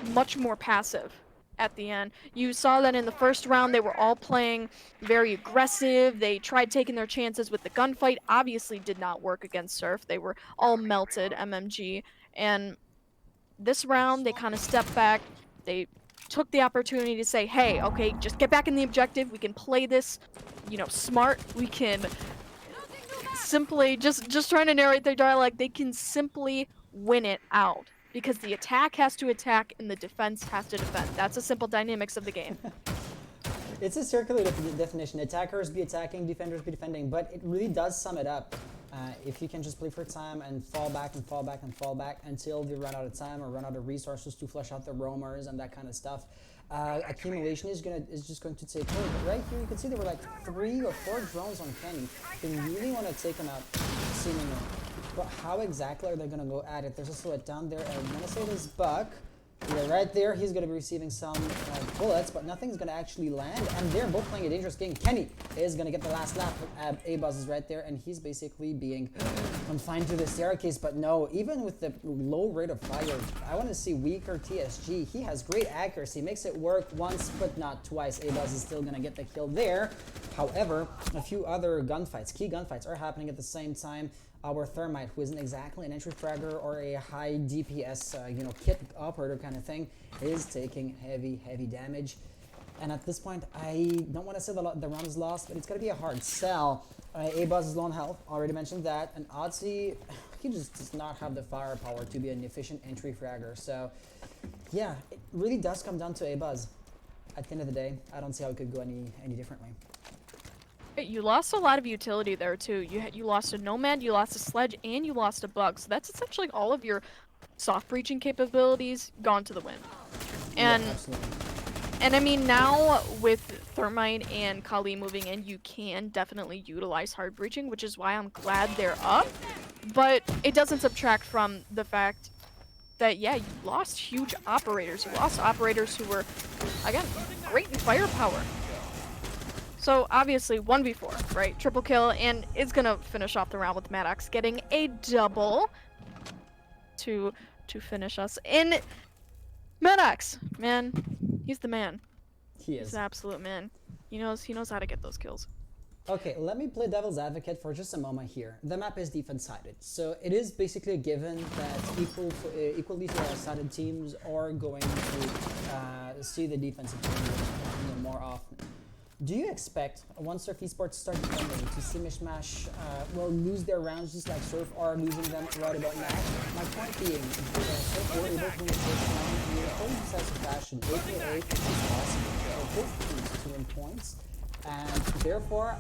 much more passive at the end. You saw that in the first round, they were all playing very aggressive. They tried taking their chances with the gunfight. Obviously did not work against Surf. They were all melted, MMG. And this round, they kind of stepped back. They took the opportunity to say, hey, okay, just get back in the objective. We can play this, you know, smart. We can simply, just trying to narrate their dialogue, they can simply win it out. Because the attack has to attack and the defense has to defend. That's the simple dynamics of the game. It's a circular definition. Attackers be attacking, defenders be defending, but it really does sum it up. If you can just play for time and fall back and fall back and fall back until they run out of time or run out of resources to flush out the roamers and that kind of stuff, accumulation is just going to take over. But right here you can see there were like 3 or 4 drones on Kenny. They really want to take him out, seemingly. But how exactly are they going to go at it? There's a silhouette down there. I'm going to say this Buck. Yeah, right there, he's going to be receiving some bullets, but nothing's going to actually land. And they're both playing a dangerous game. Kenny is going to get the last lap. A-Buzz is right there, and he's basically being confined to the staircase. But no, even with the low rate of fire, I want to see weaker TSG. He has great accuracy, makes it work once, but not twice. A-Buzz is still going to get the kill there. However, a few other gunfights, key gunfights, are happening at the same time. Our Thermite, who isn't exactly an entry fragger or a high DPS, kit operator kind of thing, is taking heavy damage. And at this point, I don't want to say the round is lost, but it's going to be a hard sell. A-Buzz is low on health, already mentioned that. And Odyssey, he just does not have the firepower to be an efficient entry fragger. So, yeah, it really does come down to A-Buzz. At the end of the day, I don't see how it could go any differently. You lost a lot of utility there too. You lost a Nomad, you lost a Sledge, and you lost a Bug. So that's essentially all of your soft breaching capabilities gone to the wind. And Yeah, absolutely. And I mean, now with Thermite and Kali moving in, you can definitely utilize hard breaching, which is why I'm glad they're up. But it doesn't subtract from the fact that, yeah, you lost huge operators. You lost operators who were, again, great in firepower. So obviously 1v4, right? Triple kill, and it's gonna finish off the round with Maddox getting a double to finish us. And Maddox, man, he's the man. He He's is. the absolute man. He knows how to get those kills. Okay, let me play devil's advocate for just a moment here. The map is defense-sided, so it is basically a given that equally sided teams are going to see the defensive team more often. Do you expect, once Surf Esports start defending, to see MishMash lose their rounds just like Surf are losing them right about now? My point being, Surf were able to win the first round in a whole decisive fashion, aka it's possible for both teams to win points, and therefore,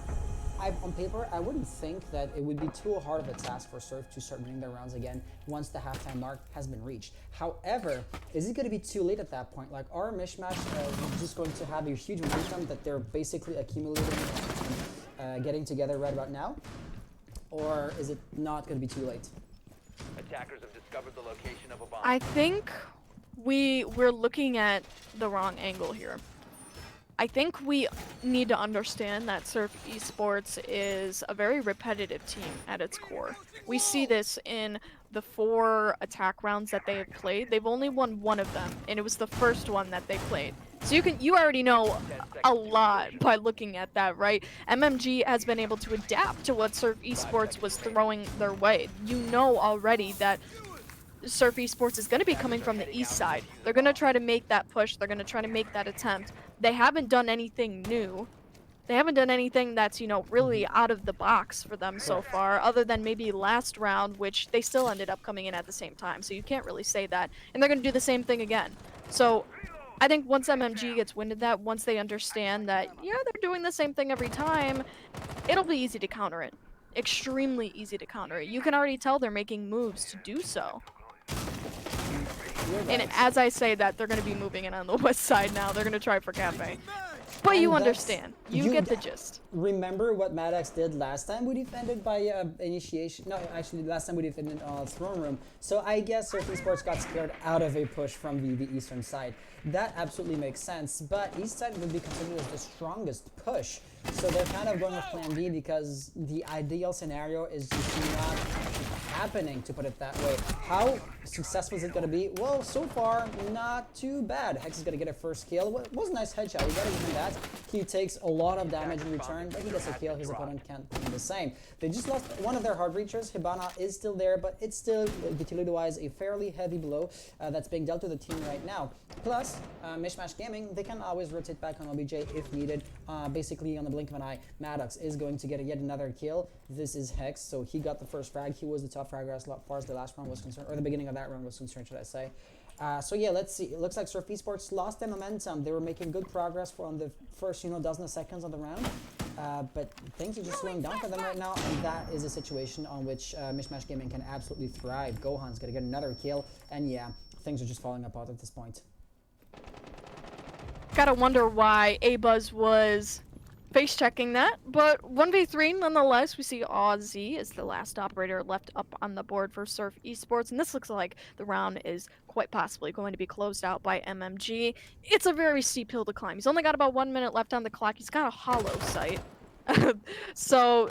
on paper, I wouldn't think that it would be too hard of a task for Surf to start winning their rounds again once the halftime mark has been reached. However, is it going to be too late at that point? Like, are MishMash just going to have a huge momentum that they're basically accumulating and getting together right about now? Or is it not going to be too late? Attackers have discovered the location of a bomb. I think we're looking at the wrong angle here. I think we need to understand that Surf Esports is a very repetitive team at its core. We see this in the 4 attack rounds that they have played. They've only won one of them, and it was the first one that they played. So you already know a lot by looking at that, right? MMG has been able to adapt to what Surf Esports was throwing their way. You know already that Surf Esports is going to be coming from the east side. They're going to try to make that push. They're going to try to make that attempt. They haven't done anything new. They haven't done anything that's, really out of the box for them so far, other than maybe last round, which they still ended up coming in at the same time. So you can't really say that. And they're going to do the same thing again. So I think once MMG gets wind of that, once they understand that, yeah, they're doing the same thing every time, it'll be easy to counter it. Extremely easy to counter it. You can already tell they're making moves to do so. And as I say that, they're going to be moving in on the west side now. They're going to try for Cafe. But you understand. You get the gist. Remember what Maddox did last time we defended by initiation? No, actually, last time we defended Throne Room. So I guess Surf Esports got scared out of a push from the eastern side. That absolutely makes sense, but east side would be considered as the strongest push. So they're kind of going with plan B because the ideal scenario is just not happening, to put it that way. How successful is it going to be? Well, so far, not too bad. Hex is going to get a first kill. It was a nice headshot. We got to give him that. He takes a lot of damage in return, but he gets a kill. His opponent can't do the same. They just lost one of their hard reachers. Hibana is still there, but it's still, utility-wise, a fairly heavy blow that's being dealt to the team right now. Plus, MishMash Gaming, they can always rotate back on OBJ if needed. Basically, on the blink of an eye, Maddox is going to get yet another kill. This is Hex, so he got the first frag. He was the top fragger as far as the last round was concerned, or the beginning of that round was concerned, should I say. So yeah, let's see. It looks like Surf Esports lost their momentum. They were making good progress on the first, dozen of seconds of the round. But things are just slowing down for them right now, and that is a situation on which MishMash Gaming can absolutely thrive. Gohan's gonna get another kill, and yeah, things are just falling apart at this point. Gotta wonder why A-Buzz was face checking that, but 1v3 nonetheless. We see Aussie is the last operator left up on the board for Surf Esports, and this looks like the round is quite possibly going to be closed out by MMG. It's a very steep hill to climb. He's only got about 1 minute left on the clock. He's got a hollow sight. So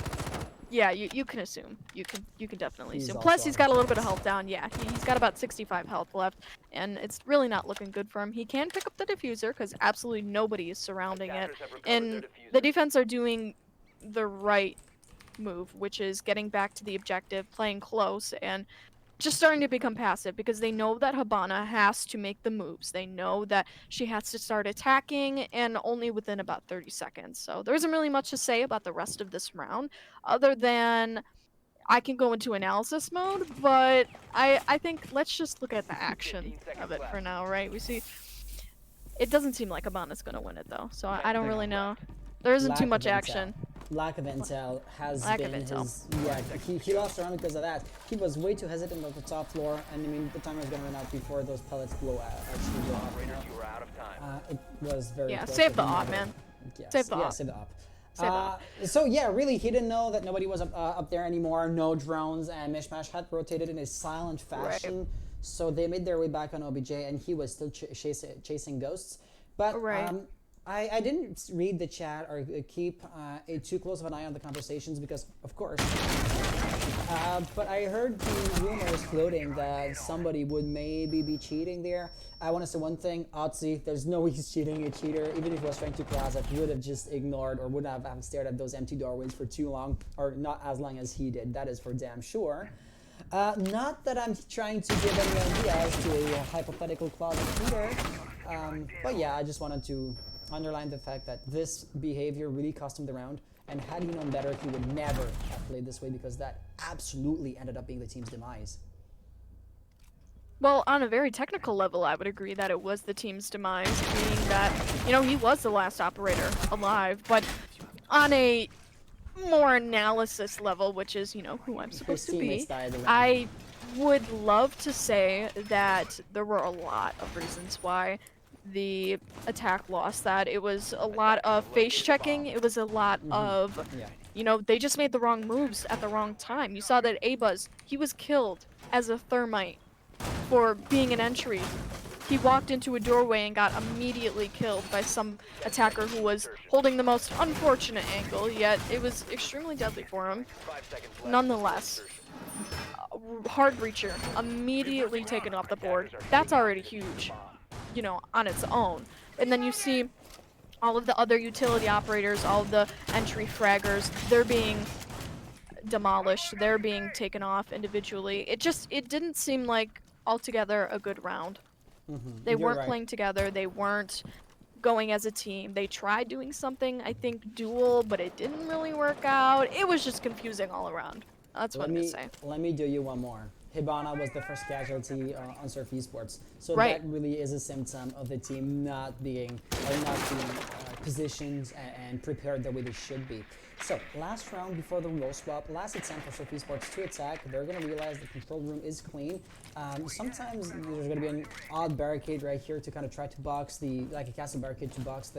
yeah, you can assume. You can definitely assume. Plus, he's got a little bit of health down. Yeah, he's got about 65 health left, and it's really not looking good for him. He can pick up the diffuser because absolutely nobody is surrounding it, and the defense are doing the right move, which is getting back to the objective, playing close, and just starting to become passive because they know that Hibana has to make the moves. They know that she has to start attacking, and only within about 30 seconds. So there isn't really much to say about the rest of this round, other than I can go into analysis mode, but I think let's just look at the action 15 seconds of it for left. now, right? We see it doesn't seem like Hibana's gonna win it though, so I don't 10 really seconds know. left. There isn't Lack too of much intel. action. Lack of intel has Lack of been intel. his. Yeah, he lost around because of that. He was way too hesitant at the top floor, and I mean the timer was gonna run out before those pellets actually blow up. You know? Operators, you are out of time. It was very. Yeah, close, save but the he op, never- man. Yes, Save the yeah, op. save the op. Save the op. So yeah, really, he didn't know that nobody was up there anymore. No drones, and MishMash had rotated in a silent fashion. So they made their way back on OBJ, and he was still chasing ghosts. But Right. I didn't read the chat or keep too close of an eye on the conversations because, of course. But I heard the rumors floating that somebody would maybe be cheating there. I want to say one thing, Otzi, there's no way he's cheating. A cheater, even if he was trying to cross it, would have just ignored or would have stared at those empty doorways for too long, or not as long as he did. That is for damn sure. Not that I'm trying to give any ideas to a hypothetical closet cheater, but yeah, I just wanted to underline the fact that this behavior really cost him the round, and had he known better, he would never have played this way because that absolutely ended up being the team's demise. Well, on a very technical level, I would agree that it was the team's demise, being that, you know, he was the last operator alive, but on a more analysis level, which is, you know, who I'm supposed to be, teammates died around. I would love to say that there were a lot of reasons why the attack lost that. It was a lot of face checking, it was a lot of, Yeah. you know, they just made the wrong moves at the wrong time. You saw that Abuz, he was killed as a thermite for being an entry. He walked into a doorway and got immediately killed by some attacker who was holding the most unfortunate angle, yet it was extremely deadly for him. 5 seconds left. Nonetheless, hard breacher immediately taken off the board. That's already huge, you know, on its own. And then you see all of the other utility operators, all of the entry fraggers, they're being demolished, they're being taken off individually. It didn't seem like altogether a good round. They You're weren't right. playing together, they weren't going as a team. They tried doing something, I think, dual, but it didn't really work out. It was just confusing all around. That's what I'm gonna say. Let me do you one more. Hibana was the first casualty on Surf Esports, so Right. that really is a symptom of the team not being positioned and prepared the way they should be. So last round before the role swap, last attempt for Surf Esports to attack. They're gonna realize the control room is clean. Sometimes there's gonna be an odd barricade right here to kind of try to box like a castle barricade to box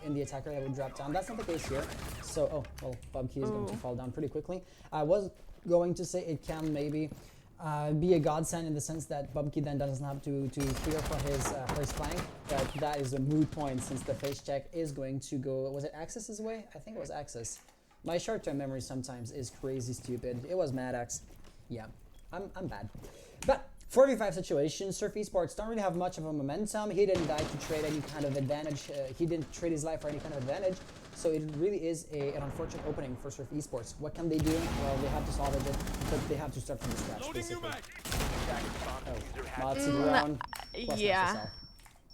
in the attacker that would drop down. That's not the case here. So Bubkey is going to fall down pretty quickly. I was going to say it can maybe be a godsend in the sense that Bubkey then doesn't have to clear for his flank, but that is a moot point since the face check is going to go. Was it Axis's way? I think it was Axis. My short-term memory sometimes is crazy stupid. It was Maddox. Yeah, I'm bad. But 4v5 situation, Surf Esports don't really have much of a momentum. He didn't die to trade any kind of advantage. He didn't trade his life for any kind of advantage. So it really is an unfortunate opening for Surf Esports. What can they do? Well, they have to salvage it, but they have to start from the scratch, basically. Motzi around. Yeah.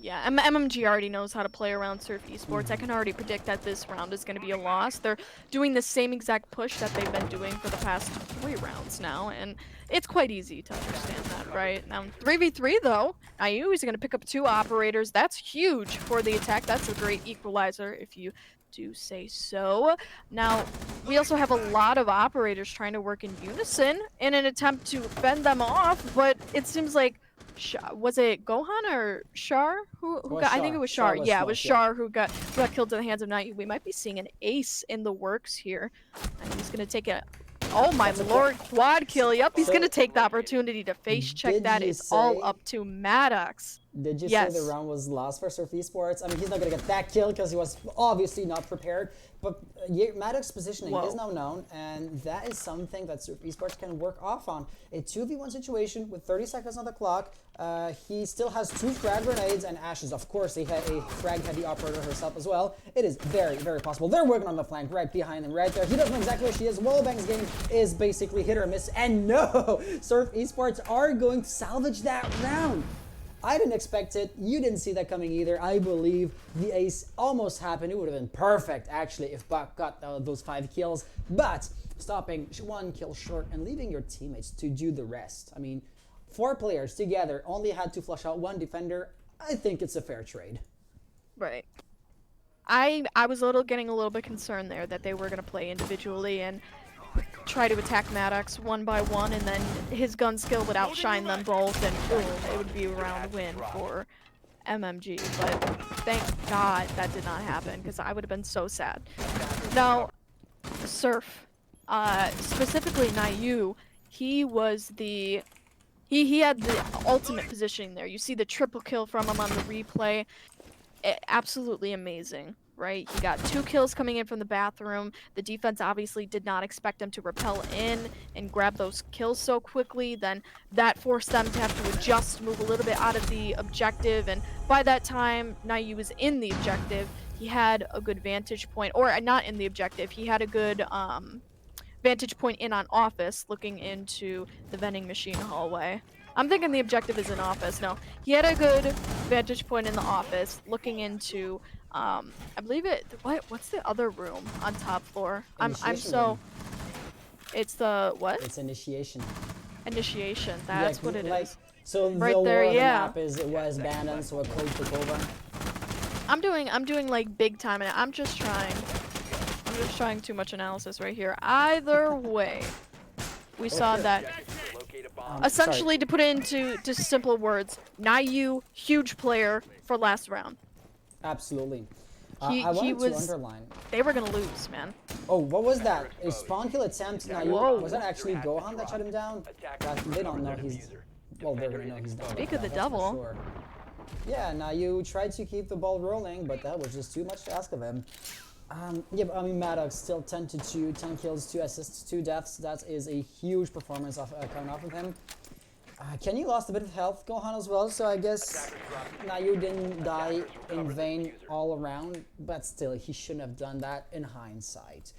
Yeah, MMG already knows how to play around Surf Esports. I can already predict that this round is going to be a loss. They're doing the same exact push that they've been doing for the past 3 rounds now, and it's quite easy to understand that, right? Now, 3v3 though, IU is going to pick up 2 operators. That's huge for the attack. That's a great equalizer if you do say so. Now, we also have a lot of operators trying to work in unison in an attempt to fend them off, but it seems like was it Gohan or Shar who got? I think it was Shar. Yeah, it was Shar who got killed at the hands of Night. We might be seeing an ace in the works here, and he's gonna take it. Oh my lord, quad kill. Yep, he's gonna take the opportunity to face check. That is all up to Maddox. Did you Yes. say the round was lost for Surf Esports? I mean, he's not going to get that kill because he was obviously not prepared. But Maddox's positioning is now known, and that is something that Surf Esports can work off on. A 2v1 situation with 30 seconds on the clock. He still has 2 frag grenades and ashes. Of course, he had a frag-heavy operator herself as well. It is very, very possible. They're working on the flank right behind him, right there. He doesn't know exactly where she is. Wallbang's game is basically hit or miss. And no! Surf Esports are going to salvage that round. I didn't expect it. You didn't see that coming either. I believe the ace almost happened. It would have been perfect, actually, if Buck got those 5 kills. But stopping 1 kill short and leaving your teammates to do the rest. I mean, 4 players together only had to flush out 1 defender. I think it's a fair trade. Right. I was getting a little bit concerned there that they were going to play individually and try to attack Maddox one by one, and then his gun skill would outshine them both, and boom, it would be a round win for MMG. But thank God that did not happen, because I would have been so sad. Now, Surf, specifically Nayu, he was the... He had the ultimate positioning there. You see the triple kill from him on the replay. Absolutely amazing. Right? He got 2 kills coming in from the bathroom. The defense obviously did not expect him to rappel in and grab those kills so quickly. Then that forced them to have to adjust, move a little bit out of the objective. And by that time, Nayu was in the objective. He had a good vantage point, or not in the objective. He had a good vantage point in on office, looking into the vending machine hallway. I'm thinking the objective is in office. No, he had a good vantage point in the office, looking into, I believe it. What's the other room on top floor? I'm so. Room. It's the what? It's initiation. Initiation. That's what it is. So Right the there, war of the yeah. map is it was abandoned, so a code took over. I'm doing like big time, and I'm just trying too much analysis right here. Either way, we saw that. Essentially, to put it into just simple words, Nayu, huge player for last round. Absolutely. He I wanted was. to underline. They were gonna lose, man. Oh, what was that? A spawn kill attempt. Nayu. Whoa. Was that actually Gohan that shut him down? They don't know he's. Well, they're gonna know he's done. Speak of the That's for devil. sure. Yeah, Nayu tried to keep the ball rolling, but that was just too much to ask of him. Yeah, but I mean, Maddox still 10 to 2, 10 kills, 2 assists, 2 deaths. That is a huge performance coming off of him. Kenny lost a bit of health, Gohan as well, so I guess Nayu didn't die in vain all around, but still, he shouldn't have done that in hindsight.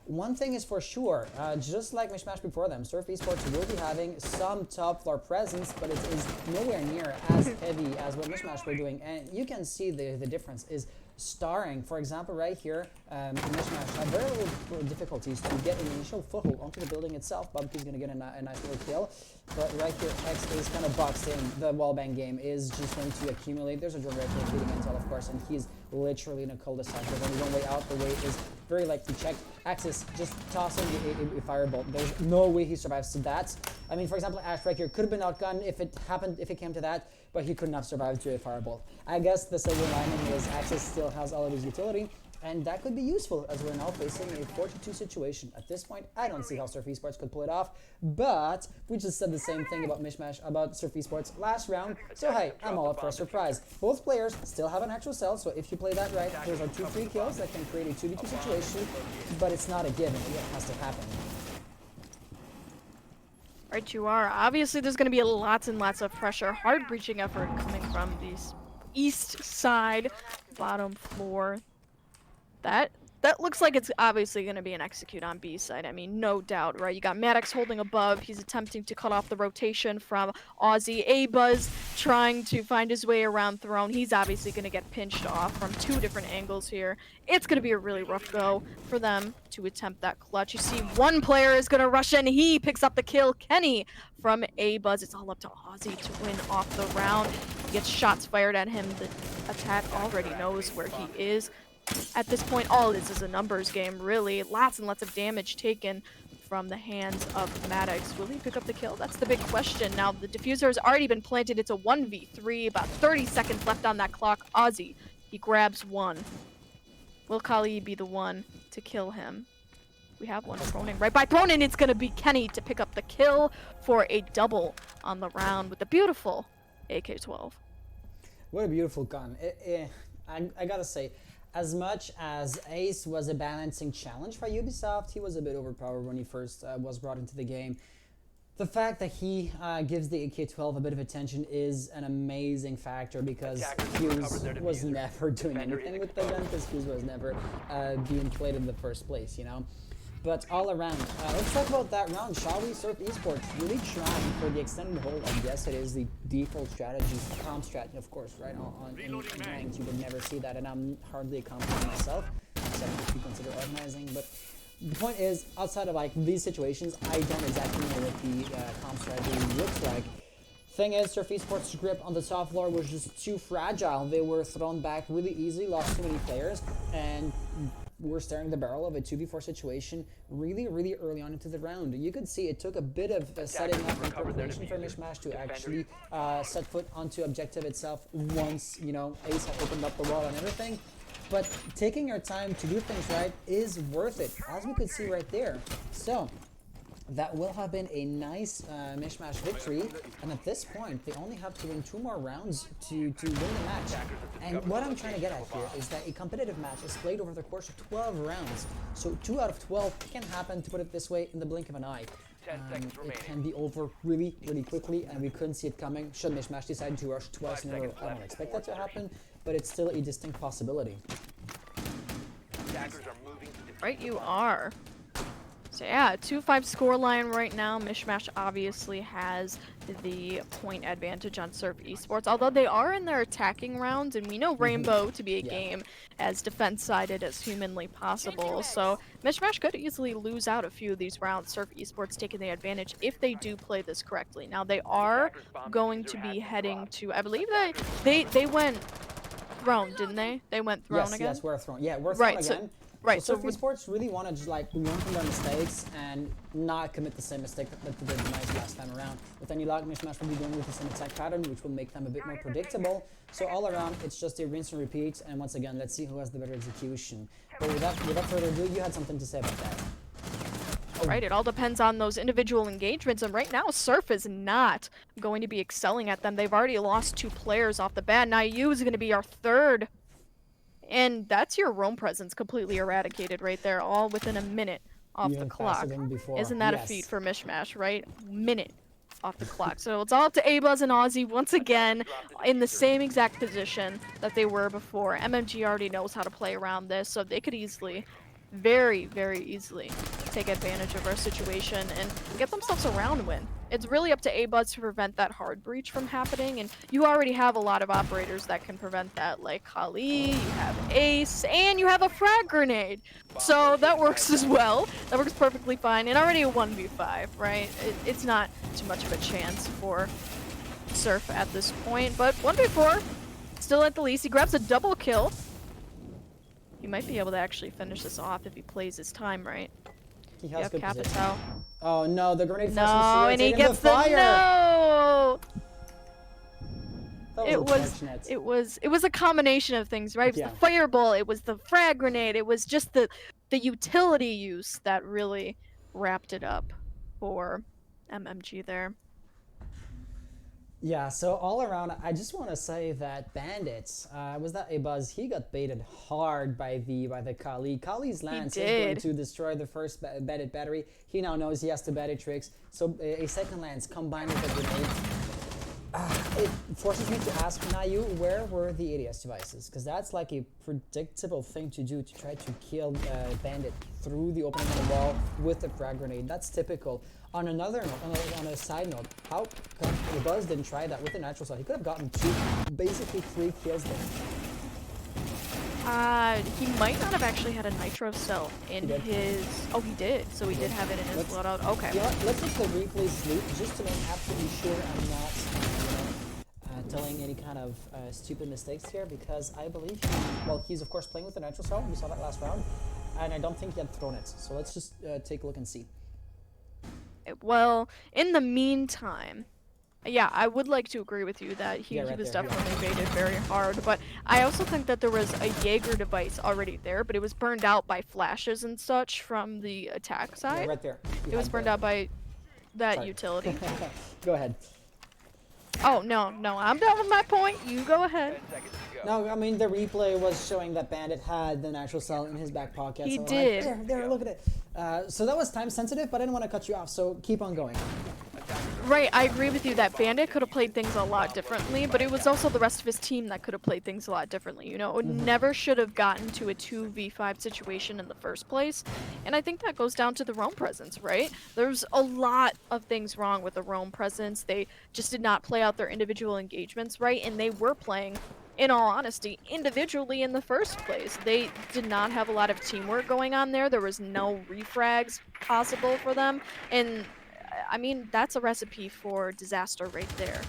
One thing is for sure, just like MishMash before them, Surf Esports will be having some top floor presence, but it is nowhere near as heavy as what MishMash were doing, and you can see the difference is starring. For example, right here, MishMash had very little difficulties to get an initial foothold onto the building itself. Bubky's going to get a nice little kill, but right here, X is kind of boxed in. The wallbang game is just going to accumulate. There's a drone right here feeding intel, of course, and he's literally in a cul-de-sac. There's only one way out. The way is very likely checked. Axis just tossing a firebolt. There's no way he survives to that. I mean, for example, Ash right here could have been outgunned if it came to that, but he couldn't have survived to a firebolt. I guess the silver lining is Axis still has all of his utility, and that could be useful as we're now facing a 4-2 situation. At this point, I don't see how Surf Esports could pull it off, but we just said the same thing about MishMash, about Surf Esports last round, so hey, I'm all up for a surprise. Both players still have an actual cell, so if you play that right, those are 2 free kills that can create a 2v2 situation, but it's not a given, it has to happen. Right, you are. Obviously, there's going to be lots and lots of pressure. Hard breaching effort coming from the east side, bottom floor. That looks like it's obviously going to be an execute on B side. I mean, no doubt, right? You got Maddox holding above. He's attempting to cut off the rotation from Aussie. A-Buzz trying to find his way around Throne. He's obviously going to get pinched off from 2 different angles here. It's going to be a really rough go for them to attempt that clutch. You see one player is going to rush in. He picks up the kill. Kenny from A-Buzz. It's all up to Aussie to win off the round. He gets shots fired at him. The attack already knows where he is. At this point, all it is a numbers game, really. Lots and lots of damage taken from the hands of Maddox. Will he pick up the kill? That's the big question. Now, the diffuser has already been planted. It's a 1v3, about 30 seconds left on that clock. Aussie, he grabs one. Will Kali be the one to kill him? We have one proning right by Pronin. It's going to be Kenny to pick up the kill for a double on the round with the beautiful AK-12. What a beautiful gun. I gotta say, as much as Ace was a balancing challenge for Ubisoft, he was a bit overpowered when he first was brought into the game. The fact that he gives the AK-12 a bit of attention is an amazing factor, because Fuse was never doing anything with the gun, because Fuse was never being played in the first place, you know? But all around, let's talk about that round, shall we? Surf Esports really trying for the extended hold. I guess it is the default strategy, comp strategy, of course, right? In games, you would never see that, and I'm hardly a comp myself, except if you consider organizing. But the point is, outside of like these situations, I don't exactly know what the comp strategy looks like. Thing is, Surf Esports' grip on the top floor was just too fragile. They were thrown back really easily, lost too many players, and we're staring the barrel of a 2v4 situation really early on into the round. You could see it took a bit of setting up and preparation for MishMash to actually set foot onto objective itself once, you know, Ace had opened up the wall and everything. But taking your time to do things right is worth it, as we could see right there. So that will have been a nice MishMash victory, and at this point they only have to win 2 more rounds to win the match. And what I'm trying to get at here is that a competitive match is played over the course of 12 rounds, so 2 out of 12 can happen, to put it this way, in the blink of an eye. It can be over really quickly, and we couldn't see it coming should MishMash decide to rush twice in a row. I don't expect that to happen, but it's still a distinct possibility. Right, you are. So yeah, 2-5 scoreline right now. MishMash obviously has the point advantage on Surf Esports, although they are in their attacking rounds, and we know Rainbow to be a game as defense-sided as humanly possible. So MishMash could easily lose out a few of these rounds. Surf Esports taking the advantage if they do play this correctly. Now they are going to be heading to, I believe they went throne, didn't they? They went throne again? Yes, we're throne. Yeah, we're throne again. Right, so Surf Esports really want to just like learn from their mistakes and not commit the same mistake that they did last time around. With any luck, MishMash will be going with the same attack pattern, which will make them a bit more predictable. So all around, it's just a rinse and repeat. And once again, let's see who has the better execution. But without further ado, you had something to say about that. Right, it all depends on those individual engagements, and right now Surf is not going to be excelling at them. They've already lost 2 players off the bat. Now you is going to be our 3rd. And that's your roam presence completely eradicated right there, all within a minute off the clock. Isn't that a feat for MishMash, right? Minute off the clock. So it's all up to Abuzz and Aussie once again in the same exact position that they were before. MMG already knows how to play around this, so they could easily, very easily take advantage of our situation and get themselves a round win. It's really up to Abuzz to prevent that hard breach from happening, and you already have a lot of operators that can prevent that, like Kali, you have Ace, and you have a frag grenade. So that works as well. That works perfectly fine, and already a 1v5, right? It's not too much of a chance for Surf at this point, but 1v4, still at the least. He grabs a double kill. He might be able to actually finish this off if he plays his time right. He has good Capitao. position. Oh no, the grenade No, and he gets the fire. no. It was a combination of things, right? It was the fireball, it was the frag grenade, it was just the utility use that really wrapped it up for MMG there. Yeah, so all around, I just want to say that Bandits, was that Abuzz? He got baited hard by the Kali. Kali's lance is going to destroy the first Bandit battery. He now knows he has to Bandit tricks. So a second lance combined with a grenade. It forces me to ask Nayu, where were the ADS devices? Because that's like a predictable thing to do, to try to kill Bandit through the opening of the wall with a frag grenade. That's typical. On another note, on a side note, how come Abuzz didn't try that with a natural shot? He could have gotten 2, basically 3 kills there. He might not have actually had a nitro cell in his... Oh, he did. So he did have it in his loadout. Okay. You know what? Let's let the replay sleep just to make absolutely sure I'm not telling any kind of stupid mistakes here, because I believe he's of course playing with the nitro cell. We saw that last round, and I don't think he had thrown it. So let's just take a look and see. Well, in the meantime, yeah, I would like to agree with you that he was definitely baited very hard, but I also think that there was a Jaeger device already there, but it was burned out by flashes and such from the attack side. Yeah, right there. It was burned out by that utility. Go ahead. Oh, no, I'm done with my point. You go 10 ahead. seconds to go. No, I mean the replay was showing that Bandit had the natural cell in his back pocket. He so did. Like, there, look at it. So that was time sensitive, but I didn't want to cut you off, so keep on going. Right, I agree with you that Bandit could have played things a lot differently, but it was also the rest of his team that could have played things a lot differently. You know, it never should have gotten to a 2v5 situation in the first place, and I think that goes down to the roam presence, right? There's a lot of things wrong with the roam presence. They just did not play out their individual engagements right, and they were playing, in all honesty, individually in the first place. They did not have a lot of teamwork going on there. There was no refrags possible for them, and I mean, that's a recipe for disaster right there.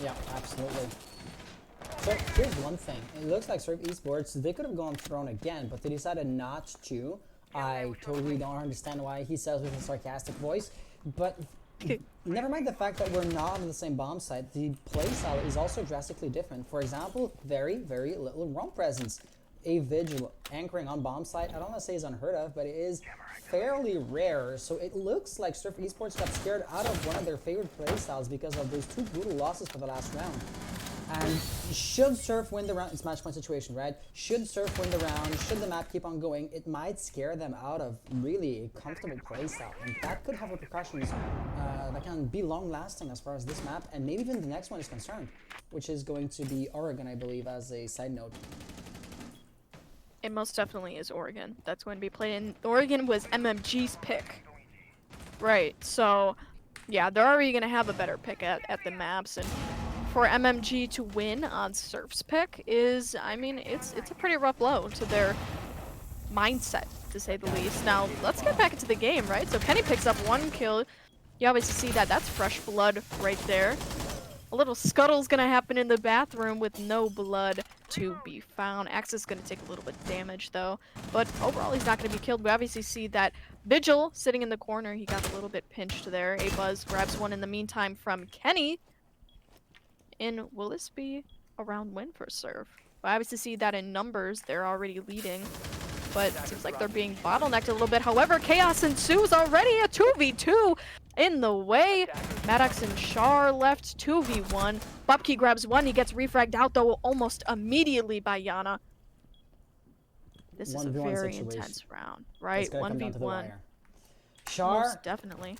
Yeah, absolutely. So here's one thing. It looks like Surf Esports, they could have gone Throne again, but they decided not to. I totally don't understand why he says with a sarcastic voice, but never mind the fact that we're not on the same bomb site, the playstyle is also drastically different. For example, very, very little roam presence. A Vigil anchoring on bomb site, I don't want to say is unheard of, but it is fairly rare. So it looks like Surf Esports got scared out of one of their favorite playstyles because of those 2 brutal losses for the last round. And should Surf win the round, it's match point situation, right? Should Surf win the round, should the map keep on going, it might scare them out of really a comfortable playstyle. And that could have repercussions that can be long lasting as far as this map, and maybe even the next one is concerned, which is going to be Oregon, I believe, as a side note. It most definitely is Oregon. That's going to be played in. Oregon was MMG's pick. Right, so yeah, they're already going to have a better pick at the maps, and for MMG to win on Surf's pick is, I mean, it's a pretty rough blow to their mindset, to say the least. Now, let's get back into the game, right? So Kenny picks up 1 kill. You obviously see that. That's fresh blood right there. A little scuttle's gonna happen in the bathroom with no blood to be found. Axe is gonna take a little bit of damage though, but overall he's not gonna be killed. We obviously see that Vigil sitting in the corner. He got a little bit pinched there. A-Buzz grabs one in the meantime from Kenny. And will this be a round win for Surf? We obviously see that in numbers they're already leading, but it seems like they're being bottlenecked a little bit. However, chaos ensues already. A 2v2 in the way. Maddox and Char left 2v1. Bubkey grabs one. He gets refragged out though almost immediately by Yana. This is a very intense round, right? 1v1. Char, most definitely.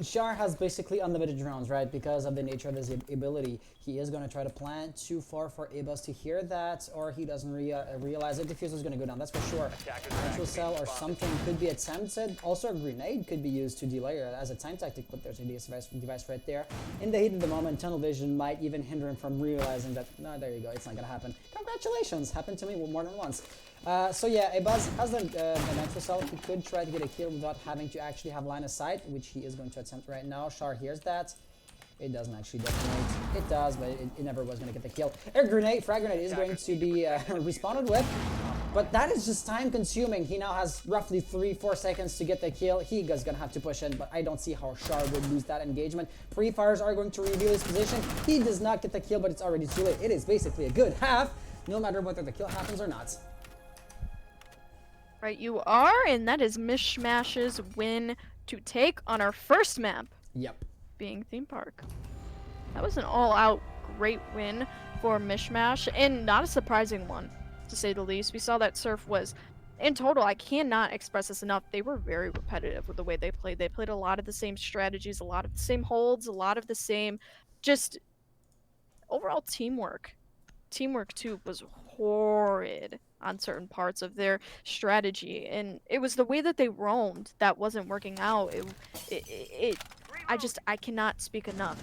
Char has basically unlimited rounds, right? Because of the nature of his ability. He is going to try to plant too far for A-Buzz to hear that, or he doesn't realize it. Diffuser is going to go down, that's for sure. Natural cell or something could be attempted. Also, a grenade could be used to delay it as a time tactic, but there's a device right there. In the heat of the moment, tunnel vision might even hinder him from realizing that, no, there you go, it's not going to happen. Congratulations, happened to me more than once. So yeah, A-Buzz has the natural cell. He could try to get a kill without having to actually have line of sight, which he is going to attempt right now. Char hears that. It doesn't actually detonate. It does, but it never was going to get the kill. Air grenade, frag grenade is going to be responded with, but that is just time consuming. He now has roughly 3-4 seconds to get the kill. He is going to have to push in, but I don't see how Char would lose that engagement. Pre-fires are going to reveal his position. He does not get the kill, but it's already too late. It is basically a good half, no matter whether the kill happens or not. Right, you are, and that is MishMash's win to take on our first map. Yep. Being Theme Park. That was an all-out great win for MishMash, and not a surprising one, to say the least. We saw that Surf was, in total, I cannot express this enough, they were very repetitive with the way they played. They played a lot of the same strategies, a lot of the same holds, a lot of the same, just overall teamwork. Teamwork, too, was horrid on certain parts of their strategy, and it was the way that they roamed that wasn't working out. I cannot speak enough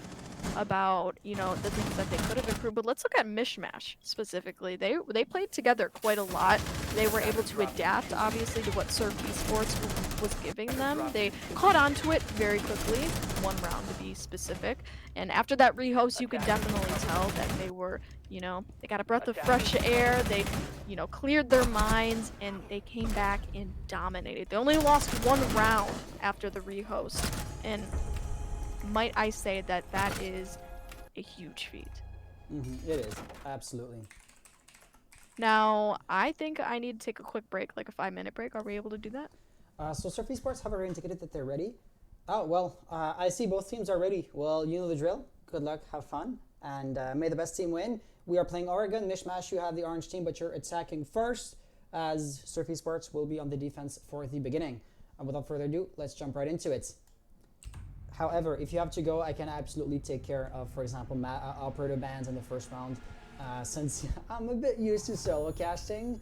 about, you know, the things that they could have improved. But let's look at MishMash specifically. They played together quite a lot. They were able to adapt, obviously, to what Surf Esports was giving them. They caught on to it very quickly, 1 round to be specific. And after that rehost, you could definitely tell that they were, you know, they got a breath of fresh air. They, you know, cleared their minds, and they came back and dominated. They only lost 1 round after the rehost. And might I say that that is a huge feat. It is, absolutely. Now, I think I need to take a quick break, like a 5-minute break. Are we able to do that? So Surf Esports have already indicated that they're ready. Oh, well, I see both teams are ready. Well, you know the drill. Good luck, have fun, and may the best team win. We are playing Oregon. MishMash, you have the orange team, but you're attacking first, as Surf Esports will be on the defense for the beginning. And without further ado, let's jump right into it. However, if you have to go, I can absolutely take care of, for example, operator bans in the first round, since I'm a bit used to solo casting.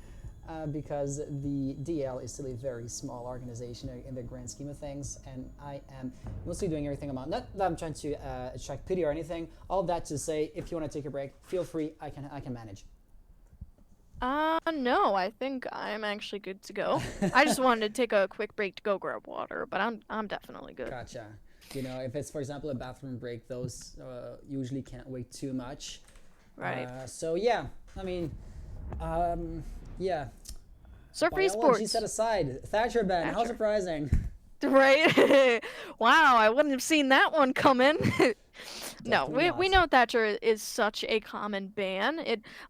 Because the DAL is still a very small organization in the grand scheme of things, and I am mostly doing everything I'm on. Not that I'm trying to attract pity or anything. All that to say, if you want to take a break, feel free. I can manage. No, I think I'm actually good to go. I just wanted to take a quick break to go grab water, but I'm definitely good. Gotcha. You know, if it's, for example, a bathroom break, those usually can't wait too much. Right. So yeah, I mean, yeah. Surf Biology Esports. set aside. Thatcher ban. How Thatcher. surprising. Right. Wow, I wouldn't have seen that one coming. No, Definitely we not. know Thatcher is such a common ban.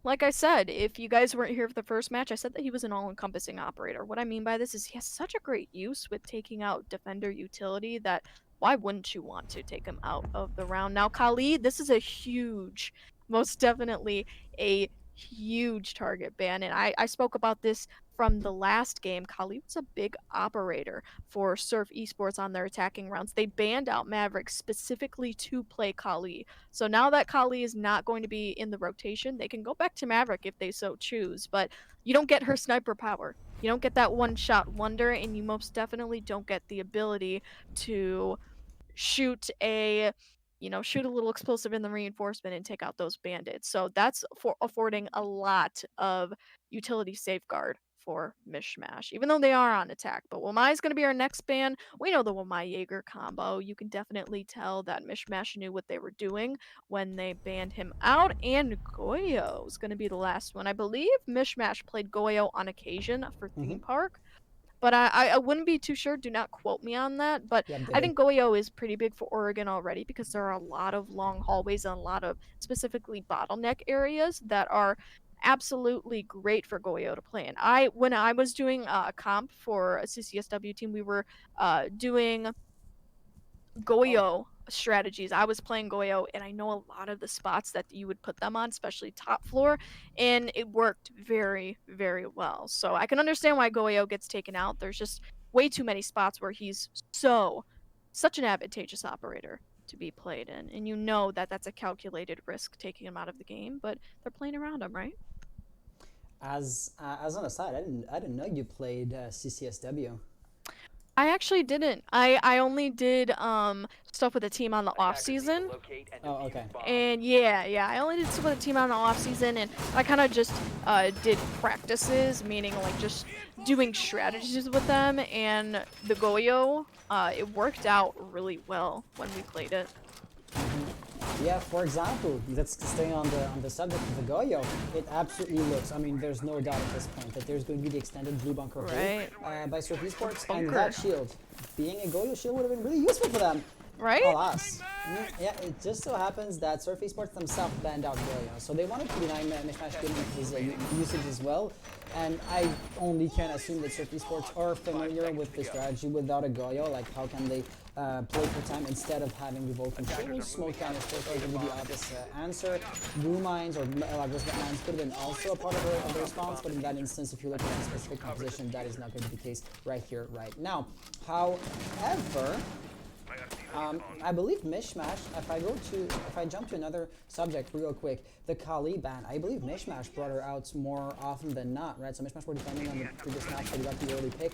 Like I said, if you guys weren't here for the first match, I said that he was an all-encompassing operator. What I mean by this is he has such a great use with taking out defender utility that why wouldn't you want to take him out of the round? Now, Khalid, this is a huge, most definitely a huge target ban, and I spoke about this from the last game. Khalid was a big operator for Surf Esports on their attacking rounds. They banned out Maverick specifically to play Kali. So now that Kali is not going to be in the rotation, they can go back to Maverick if they so choose. But you don't get her sniper power. You don't get that one-shot wonder, and you most definitely don't get the ability to shoot a shoot a little explosive in the reinforcement and take out those bandits. So that's affording a lot of utility safeguard for MishMash, even though they are on attack. But Wamai is going to be our next ban. We know the Wamai Jaeger combo. You can definitely tell that MishMash knew what they were doing when they banned him out. And Goyo is going to be the last one. I believe MishMash played Goyo on occasion for Theme Park. But I wouldn't be too sure. Do not quote me on that. But Yep, I think Goyo is pretty big for Oregon already because there are a lot of long hallways and a lot of specifically bottleneck areas that are absolutely great for Goyo to play in. When I was doing a comp for a CCSW team, we were doing Goyo strategies. I was playing Goyo, and I know a lot of the spots that you would put them on, especially top floor, and it worked very, very well. So I can understand why Goyo gets taken out. There's just way too many spots where he's such an advantageous operator to be played in, and you know that that's a calculated risk taking him out of the game, but they're playing around him, right? As an aside, I didn't know you played CCSW. I actually didn't. I only did stuff with the team on the off Attackers need to season. locate and Oh, defuse okay. bombs. And yeah, I only did stuff with the team on the off season, and I kind of just did practices, meaning like just doing strategies with them. And the Goyo, it worked out really well when we played it. Yeah, for example, let's stay on the subject of the Goyo. It absolutely looks, I mean, there's no doubt at this point that there's going to be the extended blue bunker Right. hold by Surf Esports, and Bunker. that shield, being a Goyo shield, would have been really useful for them. Right? Alas. Yeah, it just so happens that Surf Esports themselves banned out Goyo, so they wanted to deny MishMash getting his usage as well, and I only can assume that Surf Esports are familiar with the strategy without a Goyo. Like, how can they play for time instead of having revolt control? Smoke canisters are going to be the obvious answer. Blue mines or resonant mines could have been also a part of the response, but in that instance, if you look at a specific composition, that is not going to be the case right here, right now. However, I believe MishMash, if I jump to another subject real quick, the Kali ban, I believe MishMash brought her out more often than not, right? So MishMash were defending on the previous match, they got the early pick,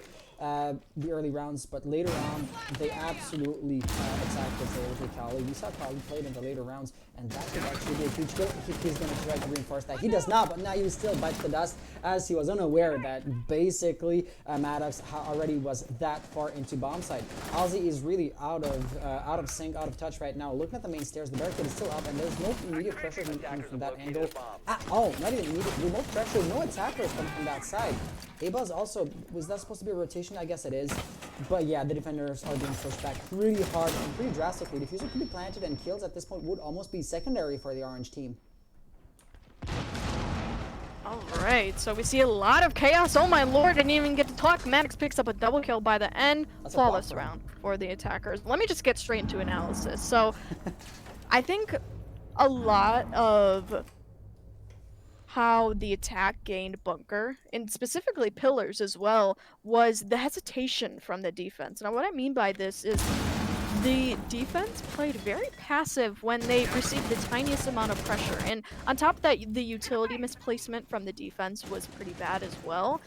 the early rounds, but later on, they absolutely attacked the tail with Kali. We saw Kali played in the later rounds, and that could actually be a huge kill if he's going to try to reinforce that. He does not, but now he still bites the dust, as he was unaware that basically Maddox already was that far into bomb site. Ozzy is really out of sync, out of touch right now. Looking at the main stairs, the barricade is still up, and there's no immediate pressure coming from that angle at all. Not even immediate remote pressure. No attackers coming from that side. Abaz also, was that supposed to be a rotation? I guess it is. But yeah, the defenders are being pushed back pretty hard and pretty drastically. Diffuser could be planted, and kills at this point would almost be secondary for the orange team. Alright, so we see a lot of chaos. Oh my lord, didn't even get to talk. Maddox picks up a double kill by the end. That's a Flawless block round for the attackers. Let me just get straight into analysis. So, I think a lot of how the attack gained bunker, and specifically pillars as well, was the hesitation from the defense. Now what I mean by this is the defense played very passive when they received the tiniest amount of pressure, and on top of that, the utility misplacement from the defense was pretty bad as well.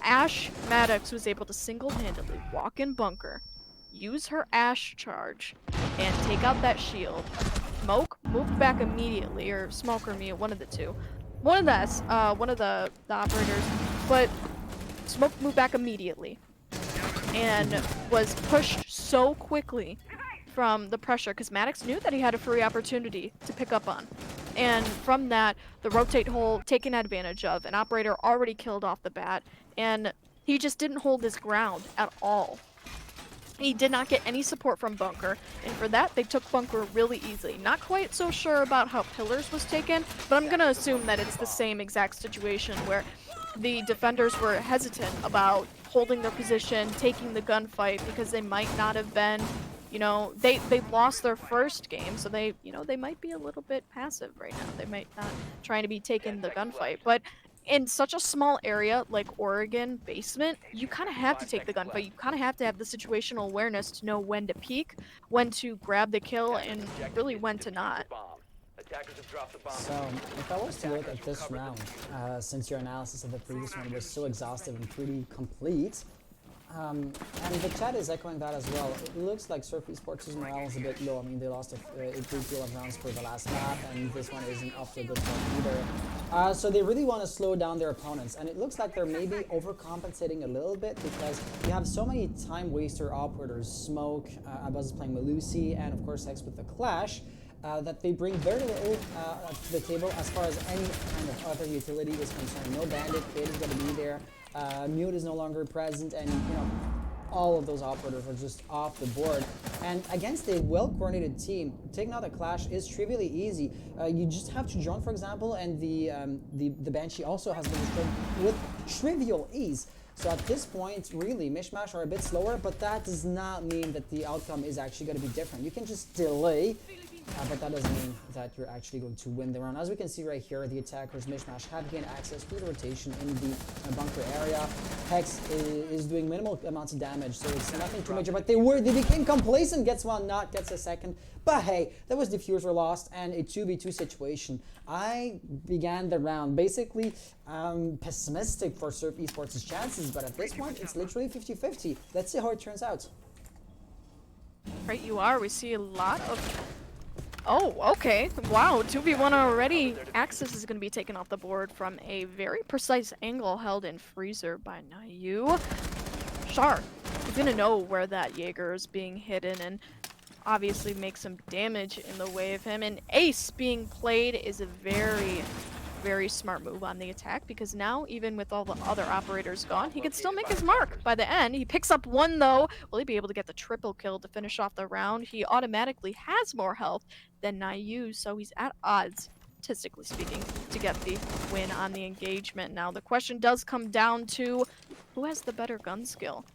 Ashe Maddox was able to single-handedly walk in bunker, use her Ashe charge, and take out that shield. Smoke moved back immediately, or Smoke or me, one of the two. One of the operators, but Smoke moved back immediately and was pushed so quickly from the pressure because Maddox knew that he had a free opportunity to pick up on. And from that, the rotate hole taken advantage of, an operator already killed off the bat, and he just didn't hold his ground at all. He did not get any support from bunker, and for that, they took bunker really easily. Not quite so sure about how pillars was taken, but I'm gonna assume that it's the same exact situation where the defenders were hesitant about holding their position, taking the gunfight, because they might not have been, you know, they lost their first game, so they, you know, they might be a little bit passive right now. They might not trying to be taking the gunfight, but in such a small area like Oregon basement, you kind of have to take the gunfight. You kind of have to have the situational awareness to know when to peek, when to grab the kill, and really when to not. So, if I was to look at this round, since your analysis of the previous one was so exhaustive and pretty complete, and the chat is echoing that as well, it looks like Surf Esports' morale is a bit low. I mean, they lost a great deal of rounds for the last map, and this one isn't off to a good start either. So they really want to slow down their opponents, and it looks like they're maybe overcompensating a little bit because you have so many time waster operators, Smoke, Abuz is playing Malusi, and of course Hex with the Clash, that they bring very little to the table as far as any kind of other utility is concerned. No Bandit, Kid is going to be there, Mute is no longer present, and you know, all of those operators are just off the board. And against a well-coordinated team, taking out a Clash is trivially easy. You just have to drone, for example, and the Banshee also has been destroyed with trivial ease. So at this point, really, MishMash are a bit slower, but that does not mean that the outcome is actually going to be different. You can just delay, but that doesn't mean that you're actually going to win the round. As we can see right here, the attackers, MishMash, have gained access to the rotation in the bunker area. Hex is doing minimal amounts of damage, so it's nothing too major, but they became complacent, gets one, not gets a second. But hey, that was diffuser lost and a 2v2 situation. I began the round basically pessimistic for Surf Esports' chances, but at this point, it's literally 50-50. Let's see how it turns out. Right, you are. We see a lot of... Oh, okay. Wow, 2v1 already. Access is going to be taken off the board from a very precise angle held in freezer by Nayu. Char is going to know where that Jaeger is being hidden and obviously make some damage in the way of him. And Ace being played is a very, very smart move on the attack, because now, even with all the other operators gone, he can still make his mark by the end. He picks up one, though. Will he be able to get the triple kill to finish off the round? He automatically has more health than Nayu, so he's at odds, statistically speaking, to get the win on the engagement. Now, the question does come down to who has the better gun skill,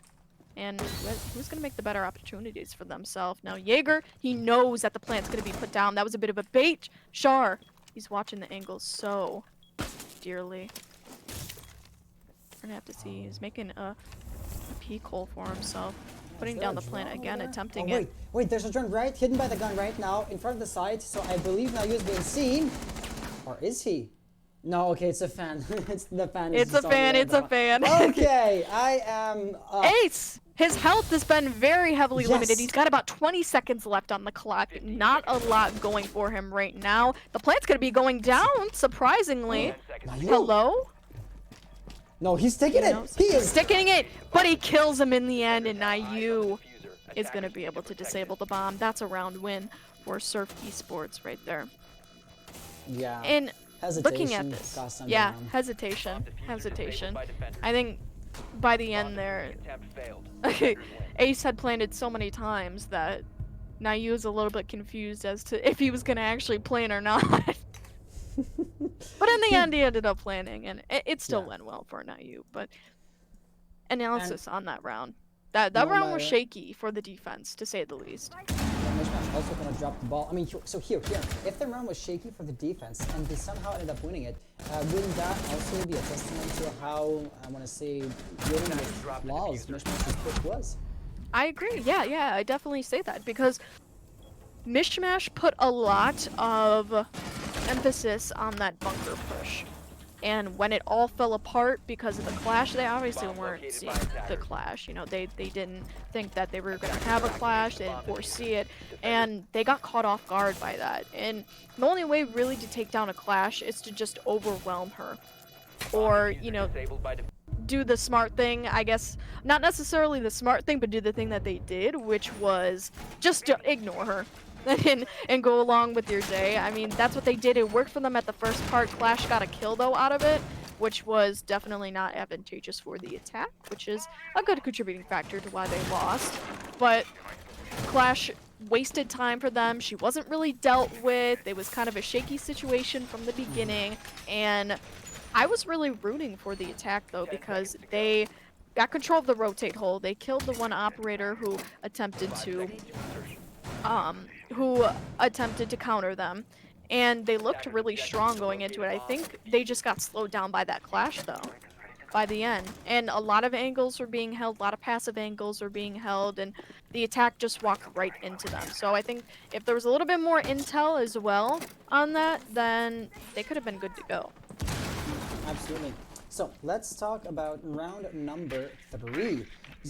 and who's going to make the better opportunities for themselves. Now, Jaeger, he knows that the plant's going to be put down. That was a bit of a bait. Char, he's watching the angle so dearly. We're going to have to see. He's making a peek hole for himself. Putting down the plant again, attempting it. Wait, there's a drone right, hidden by the gun right now, in front of the site, so I believe Nayu is being seen. Or is he? No, okay, it's a fan. It's the fan. It's a fan, it's a fan. Okay, I am... Ace! His health has been very heavily limited. He's got about 20 seconds left on the clock. Not a lot going for him right now. The plant's going to be going down, surprisingly. Hello? No, he's taking it. He is sticking it, but he kills him in the end, and Nayu is going to be able to disable the bomb. That's a round win for Surf Esports right there. Yeah. And hesitation, looking at this, yeah, hesitation. I think by the end there, Ace had planted so many times that Nayu is a little bit confused as to if he was going to actually plan or not. But in the end, he ended up landing, and it still Yeah. went well for NIU. But analysis on that round. That No round was matter- shaky for the defense, to say the least. MishMash also gonna drop the ball. I mean, so here, if the round was shaky for the defense and they somehow ended up winning it, wouldn't that also be a testament to how, I want to say, winning with flaws MishMash's push was? I agree. Yeah, I definitely say that because MishMash put a lot of emphasis on that bunker push. And when it all fell apart because of the clash, they obviously weren't seeing the clash. You know, they didn't think that they were going to have a clash, they didn't foresee it, and they got caught off guard by that. And the only way really to take down a clash is to just overwhelm her. Or, you know, do the smart thing, I guess. Not necessarily the smart thing, but do the thing that they did, which was just to ignore her. And go along with your day. I mean, that's what they did. It worked for them at the first part. Clash got a kill, though, out of it, which was definitely not advantageous for the attack, which is a good contributing factor to why they lost. But Clash wasted time for them. She wasn't really dealt with. It was kind of a shaky situation from the beginning, and I was really rooting for the attack, though, because they got control of the rotate hole. They killed the one operator who attempted to counter them, and they looked really strong going into it. I think they just got slowed down by that clash, though, by the end. And a lot of angles were being held, a lot of passive angles were being held, and the attack just walked right into them. So I think if there was a little bit more intel as well on that, then they could have been good to go. Absolutely. So let's talk about round number 3.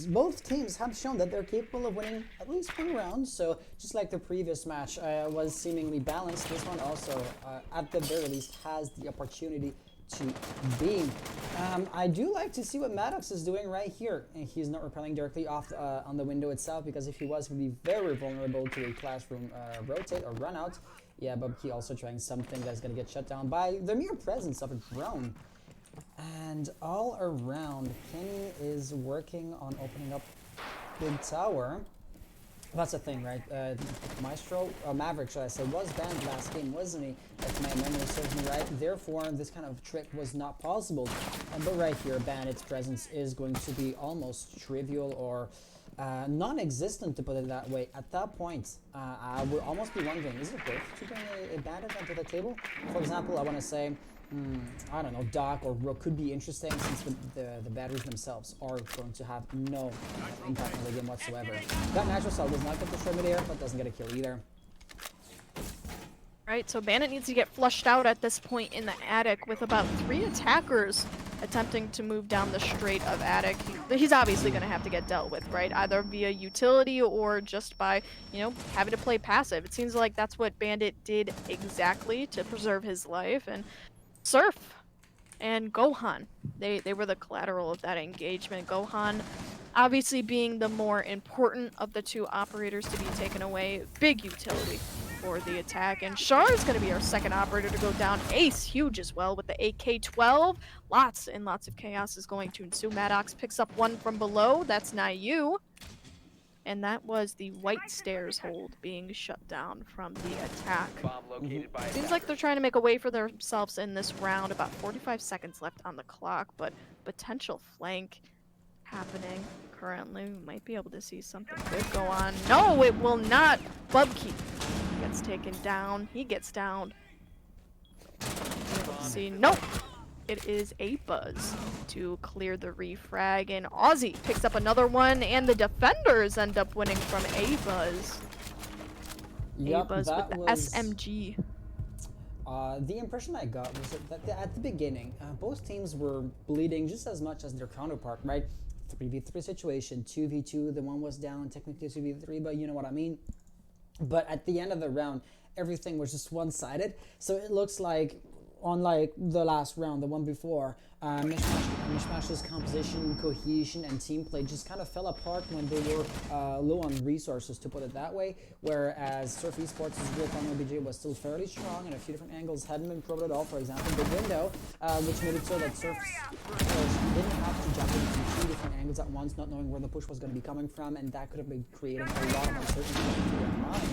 Both teams have shown that they're capable of winning at least one round, so just like the previous match was seemingly balanced, this one also, at the very least, has the opportunity to be. I do like to see what Maddox is doing right here. He's not repelling directly off on the window itself, because if he was, he'd be very vulnerable to a classroom rotate or run out. Yeah, but he also trying something that's going to get shut down by the mere presence of a drone. And all around, Kenny is working on opening up Big Tower. That's the thing, right? Maverick, should I say, was banned last game, wasn't he? If my memory serves me right. Therefore, this kind of trick was not possible. But right here, Bandit's presence is going to be almost trivial or non-existent, to put it that way. At that point, I would almost be wondering, is it worth to bring a Bandit onto the table? For example, I want to say, I don't know, Doc or Rook could be interesting, since the batteries themselves are going to have no impact on the game whatsoever. That natural cell does not get the shred midair, but doesn't get a kill either. Right, so Bandit needs to get flushed out at this point in the attic with about 3 attackers attempting to move down the straight of attic. He's obviously going to have to get dealt with, right? Either via utility or just by, you know, having to play passive. It seems like that's what Bandit did exactly to preserve his life. And Surf and Gohan, they were the collateral of that engagement. Gohan obviously being the more important of the 2 operators to be taken away. Big utility for the attack. And Char is going to be our second operator to go down. Ace, huge as well with the AK-12. Lots and lots of chaos is going to ensue. Maddox picks up one from below. That's Naiu. And that was the white stairs hold being shut down from the attack. Seems like they're trying to make a way for themselves in this round. About 45 seconds left on the clock, but potential flank happening currently. We might be able to see something good go on. No, it will not. Bubkey gets taken down. He gets down. Let's see. Nope. It is a Buzz to clear the refrag, and Aussie picks up another one, and the defenders end up winning from a Buzz. Yep, A-Buzz with the SMG. The impression I got was that at the beginning, both teams were bleeding just as much as their counterpart, right? 3v3 situation, 2v2, the one was down, technically 2v3, but you know what I mean. But at the end of the round, everything was just one-sided, so it looks like, unlike the last round, the one before, MishMash's composition, cohesion, and team play just kind of fell apart when they were low on resources, to put it that way. Whereas Surf Esports' real farm OBJ was still fairly strong, and a few different angles hadn't been probed at all. For example, the window, which made it so that Surf's players didn't have to jump into 2 different angles at once, not knowing where the push was going to be coming from, and that could have been creating a lot of uncertainty into their mind.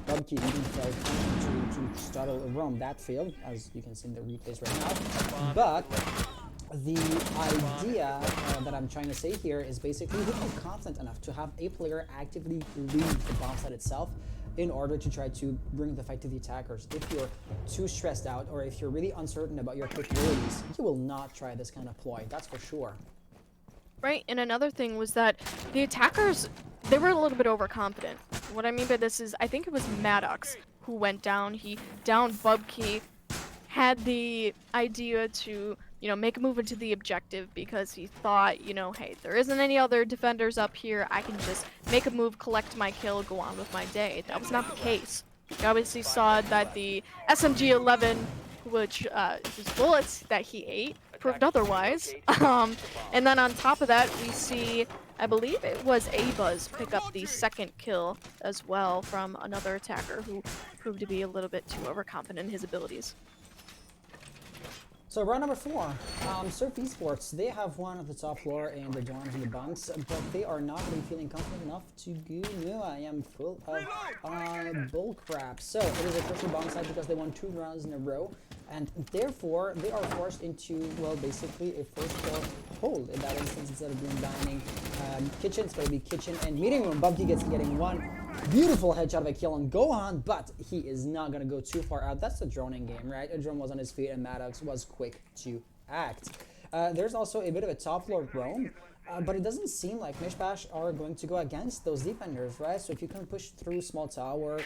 Bubkey even failed to straddle a roam. That failed, as you can see in the replays right now. But the idea that I'm trying to say here is basically you feel confident enough to have a player actively leave the bomb site itself in order to try to bring the fight to the attackers. If you're too stressed out or if you're really uncertain about your capabilities, you will not try this kind of ploy, that's for sure. Right, and another thing was that the attackers, they were a little bit overconfident. What I mean by this is, I think it was Maddox who went down. He downed Bubkey, had the idea to, you know, make a move into the objective because he thought, you know, hey, there isn't any other defenders up here. I can just make a move, collect my kill, go on with my day. That was not the case. You obviously saw that the SMG-11, which his bullets that he ate, proved otherwise. And then on top of that, we see, I believe it was A-Buzz pick up the second kill as well from another attacker who proved to be a little bit too overconfident in his abilities. So round number 4, Surf Esports, they have one at the top floor in the dorms and the bunks, but they are not really feeling confident enough to go. No, I am full of bull crap. So it is a crucial bomb site because they won 2 rounds in a row, and therefore they are forced into, well, basically a first floor hold. In that instance, instead of doing dining kitchen, it's going to be kitchen and meeting room. Bubkey getting one beautiful headshot of a kill on Gohan, but he is not going to go too far out. That's a droning game, right? A drone was on his feet and Maddox was quick to act. There's also a bit of a top floor roam, but it doesn't seem like MishMash are going to go against those defenders, right? So if you can push through small tower,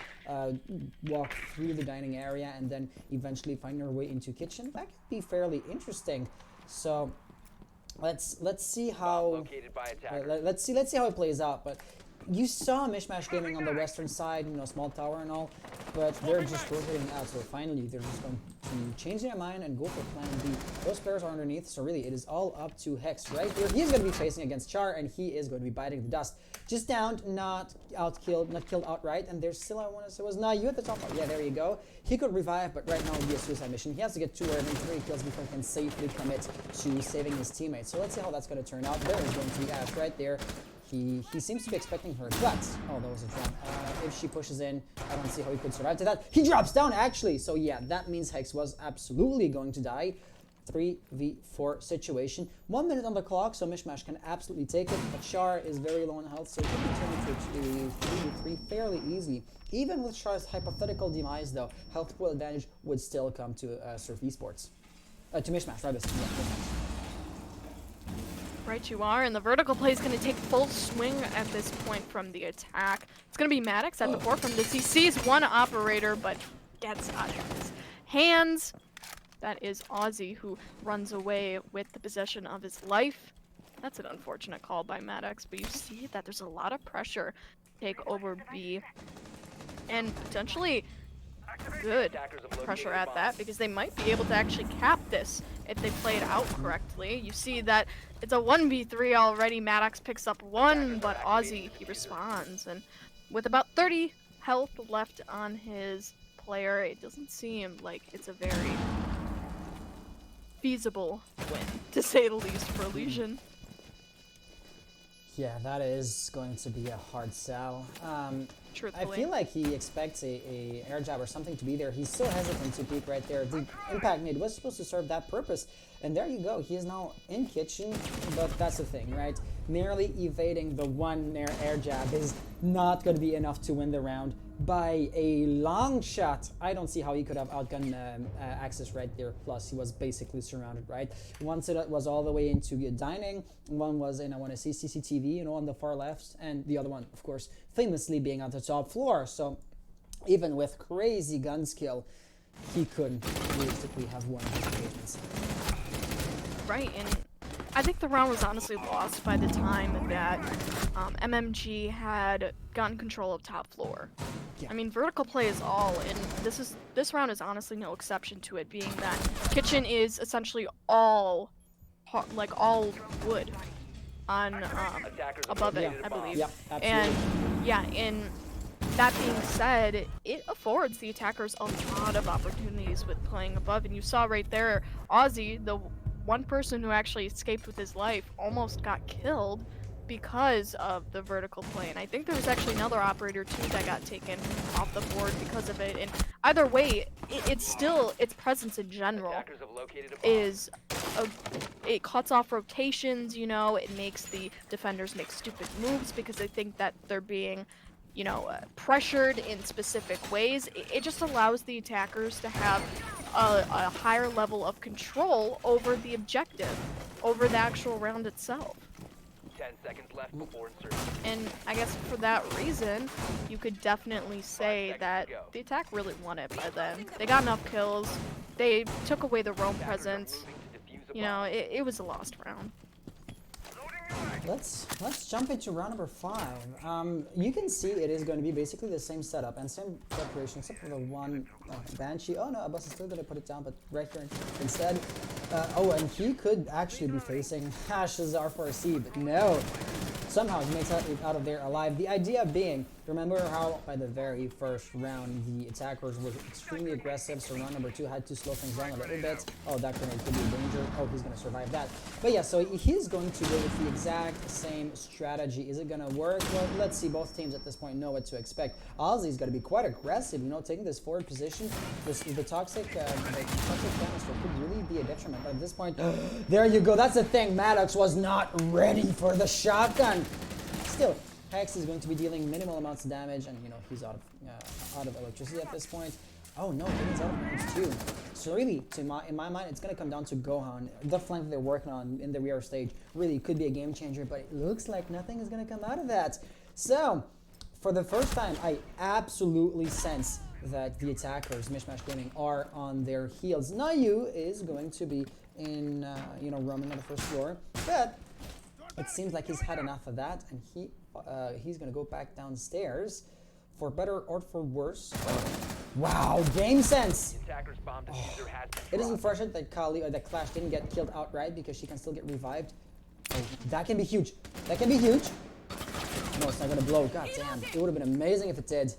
walk through the dining area, and then eventually find your way into kitchen, that could be fairly interesting. So let's see how let's see how it plays out. But you saw MishMash Gaming on the western side, you know, small tower and all, but they're just rotating out. So finally, they're just going to change their mind and go for plan B. Those players are underneath, so really, it is all up to Hex right here. He's going to be facing against Char, and he is going to be biting the dust. Just downed, not killed outright, and there's still, I want to say, was not you at the top. Yeah, there you go. He could revive, but right now it would be a suicide mission. He has to get 2 or even 3 kills before he can safely commit to saving his teammates. So let's see how that's going to turn out. There is going to be Ash right there. He seems to be expecting her, but oh, that was a drop. If she pushes in, I don't see how he could survive to that. He drops down, actually. So yeah, that means Hex was absolutely going to die. 3v4 situation. 1 minute on the clock, so MishMash can absolutely take it. But Char is very low on health, so it can turn into a 3v3 fairly easily. Even with Char's hypothetical demise, though, health pool advantage would still come to Surf Esports. To MishMash, rather. Yeah, MishMash. Right you are, and the vertical play is going to take full swing at this point from the attack. It's going to be Maddox at the forefront. He sees one operator, but gets out of his hands. That is Aussie, who runs away with the possession of his life. That's an unfortunate call by Maddox, but you see that there's a lot of pressure to take over B. And potentially good pressure at that, because they might be able to actually cap this if they play it out correctly. You see that it's a 1v3 already. Maddox picks up 1, but Aussie, he responds. And with about 30 health left on his player, it doesn't seem like it's a very feasible win, to say the least, for Legion. Yeah, that is going to be a hard sell. I feel like he expects a air jab or something to be there. He's so hesitant to peek right there. The impact nade was supposed to serve that purpose. And there you go. He is now in kitchen, but that's the thing, right? Merely evading the one air jab is not going to be enough to win the round by a long shot. I don't see how he could have outgunned Axis right there. Plus, he was basically surrounded, right? Once it was all the way into the dining, one was in, I want to say, CCTV, you know, on the far left, and the other one, of course, famously being on the top floor. So even with crazy gun skill, he couldn't realistically have won his engagements. Right, and I think the round was honestly lost by the time that MMG had gotten control of top floor. Yeah. I mean, vertical play is all, and this round is honestly no exception to it, being that kitchen is essentially all like all wood on Attackers have above it, located a I bomb. believe. Yep, absolutely. And yeah, and that being said, it affords the attackers a lot of opportunities with playing above. And you saw right there, Ozzy, the one person who actually escaped with his life, almost got killed because of the vertical play. And I think there was actually another operator too that got taken off the board because of it. And either way, it's still, its presence in general Attackers have located a bomb. is it cuts off rotations, you know, it makes the defenders make stupid moves because they think that they're being, you know, pressured in specific ways. It just allows the attackers to have a higher level of control over the objective, over the actual round itself. 10 seconds left before insertion. And I guess for that reason, you could definitely say seconds that to go. the attack really won it by then. They got enough kills, they took away the roam Attackers are presence, moving to defuse a you know, bomb. it was a lost round. Let's jump into round number 5. You can see it is going to be basically the same setup and same preparation, except for the one Banshee. Oh no, I was still gonna put it down, but right here instead. Oh, and he could actually be facing Shazar for a C, but no. Somehow he makes it out of there alive. The idea being, remember how by the very first round the attackers were extremely aggressive, so round number 2 had to slow things down a little bit. Oh, that grenade could be a danger. Oh, he's gonna survive that. But yeah, so he's going to go with the exact same strategy. Is it gonna work? Well, let's see. Both teams at this point know what to expect. Ozzy's gonna be quite aggressive, you know, taking this forward position. The toxic canister could really be a detriment. But at this point, there you go. That's the thing. Maddox was not ready for the shotgun. Still, Hex is going to be dealing minimal amounts of damage, and you know he's out of electricity at this point. Oh no, he's out of range too. So really, in my mind, it's gonna come down to Gohan. The flank that they're working on in the rear stage really could be a game changer, but it looks like nothing is gonna come out of that. So, for the first time, I absolutely sense that the attackers, MishMash Gaming, are on their heels. Nayu is going to be in, you know, roaming on the first floor, but it seems like he's had enough of that, and he's gonna go back downstairs, for better or for worse. Wow, game sense! The attacker's bomb diffuser has been It is dropped. unfortunate that Kali or that Clash didn't get killed outright because she can still get revived. Oh, that can be huge. That can be huge. No, it's not gonna blow. God damn, it would have been amazing if it did.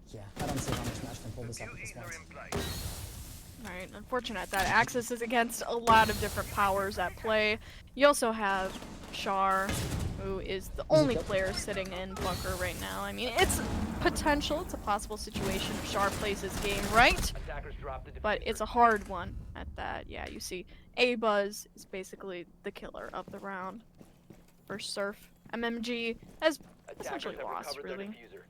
Yeah, I don't see how MishMash can pull this up at this point. Right, unfortunate that Axis is against a lot of different powers at play. You also have Char, who is the only player sitting in bunker right now. I mean, it's potential, it's a possible situation if Char plays his game right, Attackers dropped the diffuser. but it's a hard one at that. Yeah, you see, A-Buzz is basically the killer of the round. For Surf, MMG has essentially Attackers have lost, recovered their really. diffuser.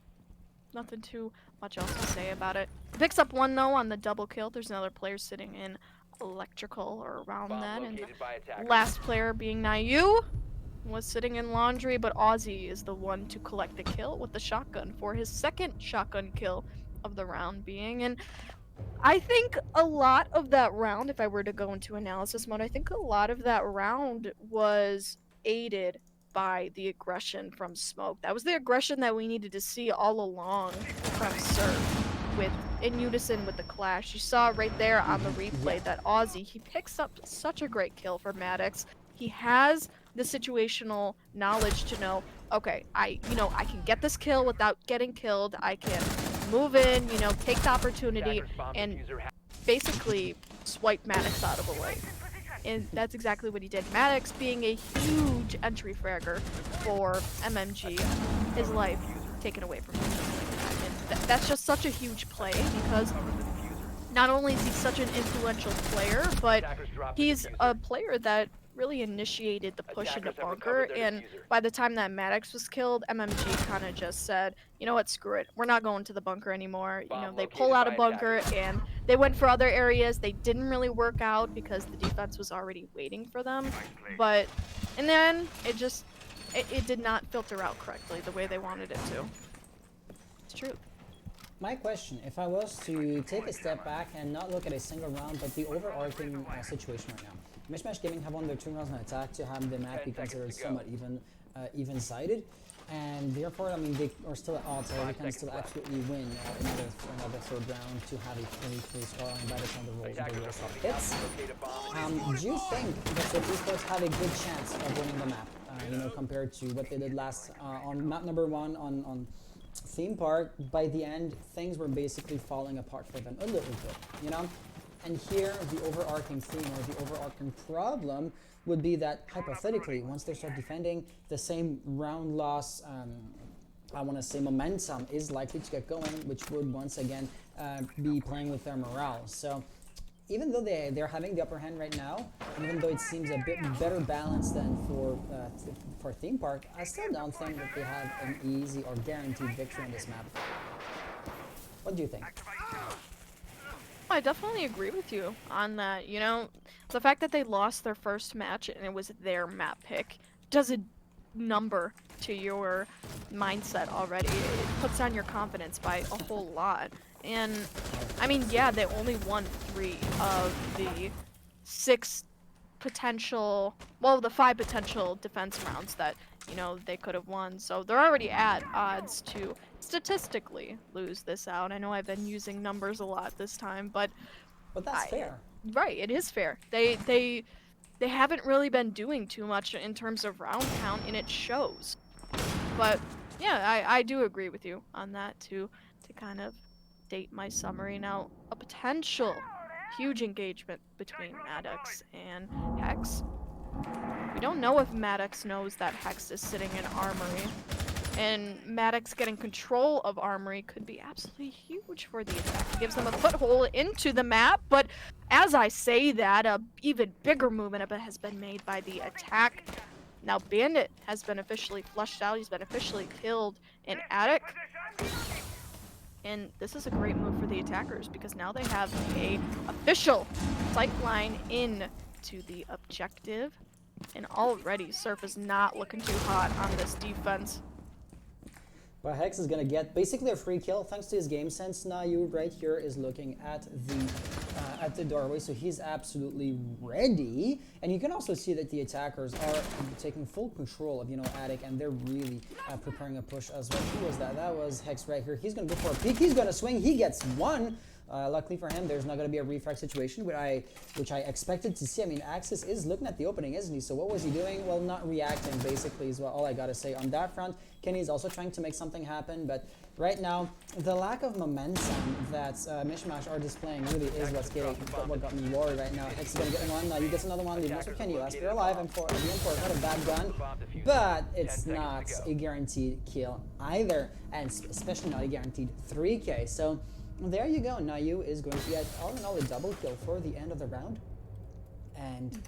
Nothing too much else to say about it. Picks up one though on the double kill. There's another player sitting in electrical or around Bomb that, and located by the attackers. last player being Nayu was sitting in laundry, but Ozzy is the one to collect the kill with the shotgun for his second shotgun kill of the round being. And I think a lot of that round, if I were to go into analysis mode, I think a lot of that round was aided by the aggression from Smoke. That was the aggression that we needed to see all along from Surf, in unison with the Clash. You saw right there on the replay that Ozzy, he picks up such a great kill for Maddox. He has the situational knowledge to know, okay, I can get this kill without getting killed. I can move in, take the opportunity Attacker's bomb and diffuser has basically swipe Maddox out of the way. And that's exactly what he did. Maddox being a huge entry fragger for MMG, his life taken away from him. And that's just such a huge play because not only is he such an influential player, but attackers dropped the he's diffuser. a player that really initiated the push into Attackers have bunker, recovered their and diffuser. by the time that Maddox was killed, MMG kind of just said, you know what, screw it, we're not going to the bunker anymore. Bomb They located pull out by of bunker attackers. and they went for other areas. They didn't really work out because the defense was already waiting for them, but in the end, it did not filter out correctly the way they wanted it to. It's true. My question, if I was to take a step back and not look at a single round, but the overarching situation right now. MishMash Gaming have won their 2 rounds on attack to have the map be 10 seconds considered to go. somewhat even. even-sided. And therefore, I mean, they are still at odds, so they can still absolutely win another third round to have a 3-3 scoreline by the time the roll stop hits. Do you think that the Esports have a good chance of winning the map? You know, compared to what they did last on map number 1 on theme park. By the end, things were basically falling apart for them a little bit, you know. And here, the overarching theme or the overarching problem would be that hypothetically, once they start defending, the same round loss, I want to say momentum is likely to get going, which would once again be playing with their morale. So even though they're having the upper hand right now, even though it seems a bit better balanced than for theme park, I still don't think that they have an easy or guaranteed victory on this map. What do you think? I definitely agree with you on that. You know, the fact that they lost their first match and it was their map pick does a number to your mindset already. It puts down your confidence by a whole lot. And I mean, yeah, they only won 3 of the 6 potential, well, the 5 potential defense rounds that, you know, they could have won. So they're already at odds to statistically lose this out. I know I've been using numbers a lot this time, but that's fair. Right, it is fair. They haven't really been doing too much in terms of round count, and it shows. But yeah, I do agree with you on that to kind of date my summary. Now, a potential huge engagement between Maddox and Hex. We don't know if Maddox knows that Hex is sitting in Armory, and Maddox getting control of Armory could be absolutely huge for the attack. It gives them a foothold into the map, but as I say that, a even bigger movement has been made by the attack. Now Bandit has been officially flushed out, he's been officially killed in Attic. And this is a great move for the attackers because now they have a official sight line in to the objective. And already Surf is not looking too hot on this defense. But Hex is gonna get basically a free kill thanks to his game sense. Now you right here is looking at the doorway, so he's absolutely ready. And you can also see that the attackers are taking full control of, you know, Attic, and they're really preparing a push as well. Who was that? That was Hex right here. He's gonna go for a peek. He's gonna swing. He gets one. Luckily for him, there's not going to be a refrag situation, which I expected to see. I mean, Axis is looking at the opening, isn't he? So what was he doing? Well, not reacting, basically, is all I got to say on that front. Kenny's also trying to make something happen, but right now, the lack of momentum that MishMash are displaying really is what got me worried right now. Hex is going to get one. You get another one. Leave most of Kenny. Last player alive. And for the M4, not a bad gun, but it's not a guaranteed kill either, and especially not a guaranteed 3K. So there you go. Nayu is going to get all in all a double kill for the end of the round. And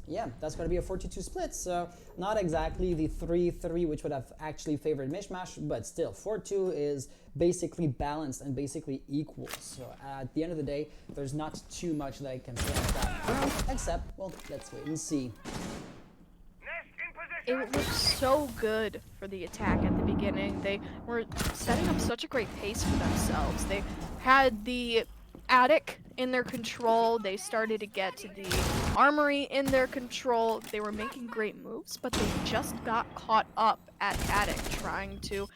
yeah, that's going to be a 4-2 split. So not exactly the 3-3 which would have actually favored MishMash, but still 4-2 is basically balanced and basically equal. So at the end of the day, there's not too much that I can say about that round, except, well, let's wait and see. It looked so good for the attack at the beginning. They were setting up such a great pace for themselves. They had the Attic in their control. They started to get to the Armory in their control. They were making great moves, but they just got caught up at Attic trying to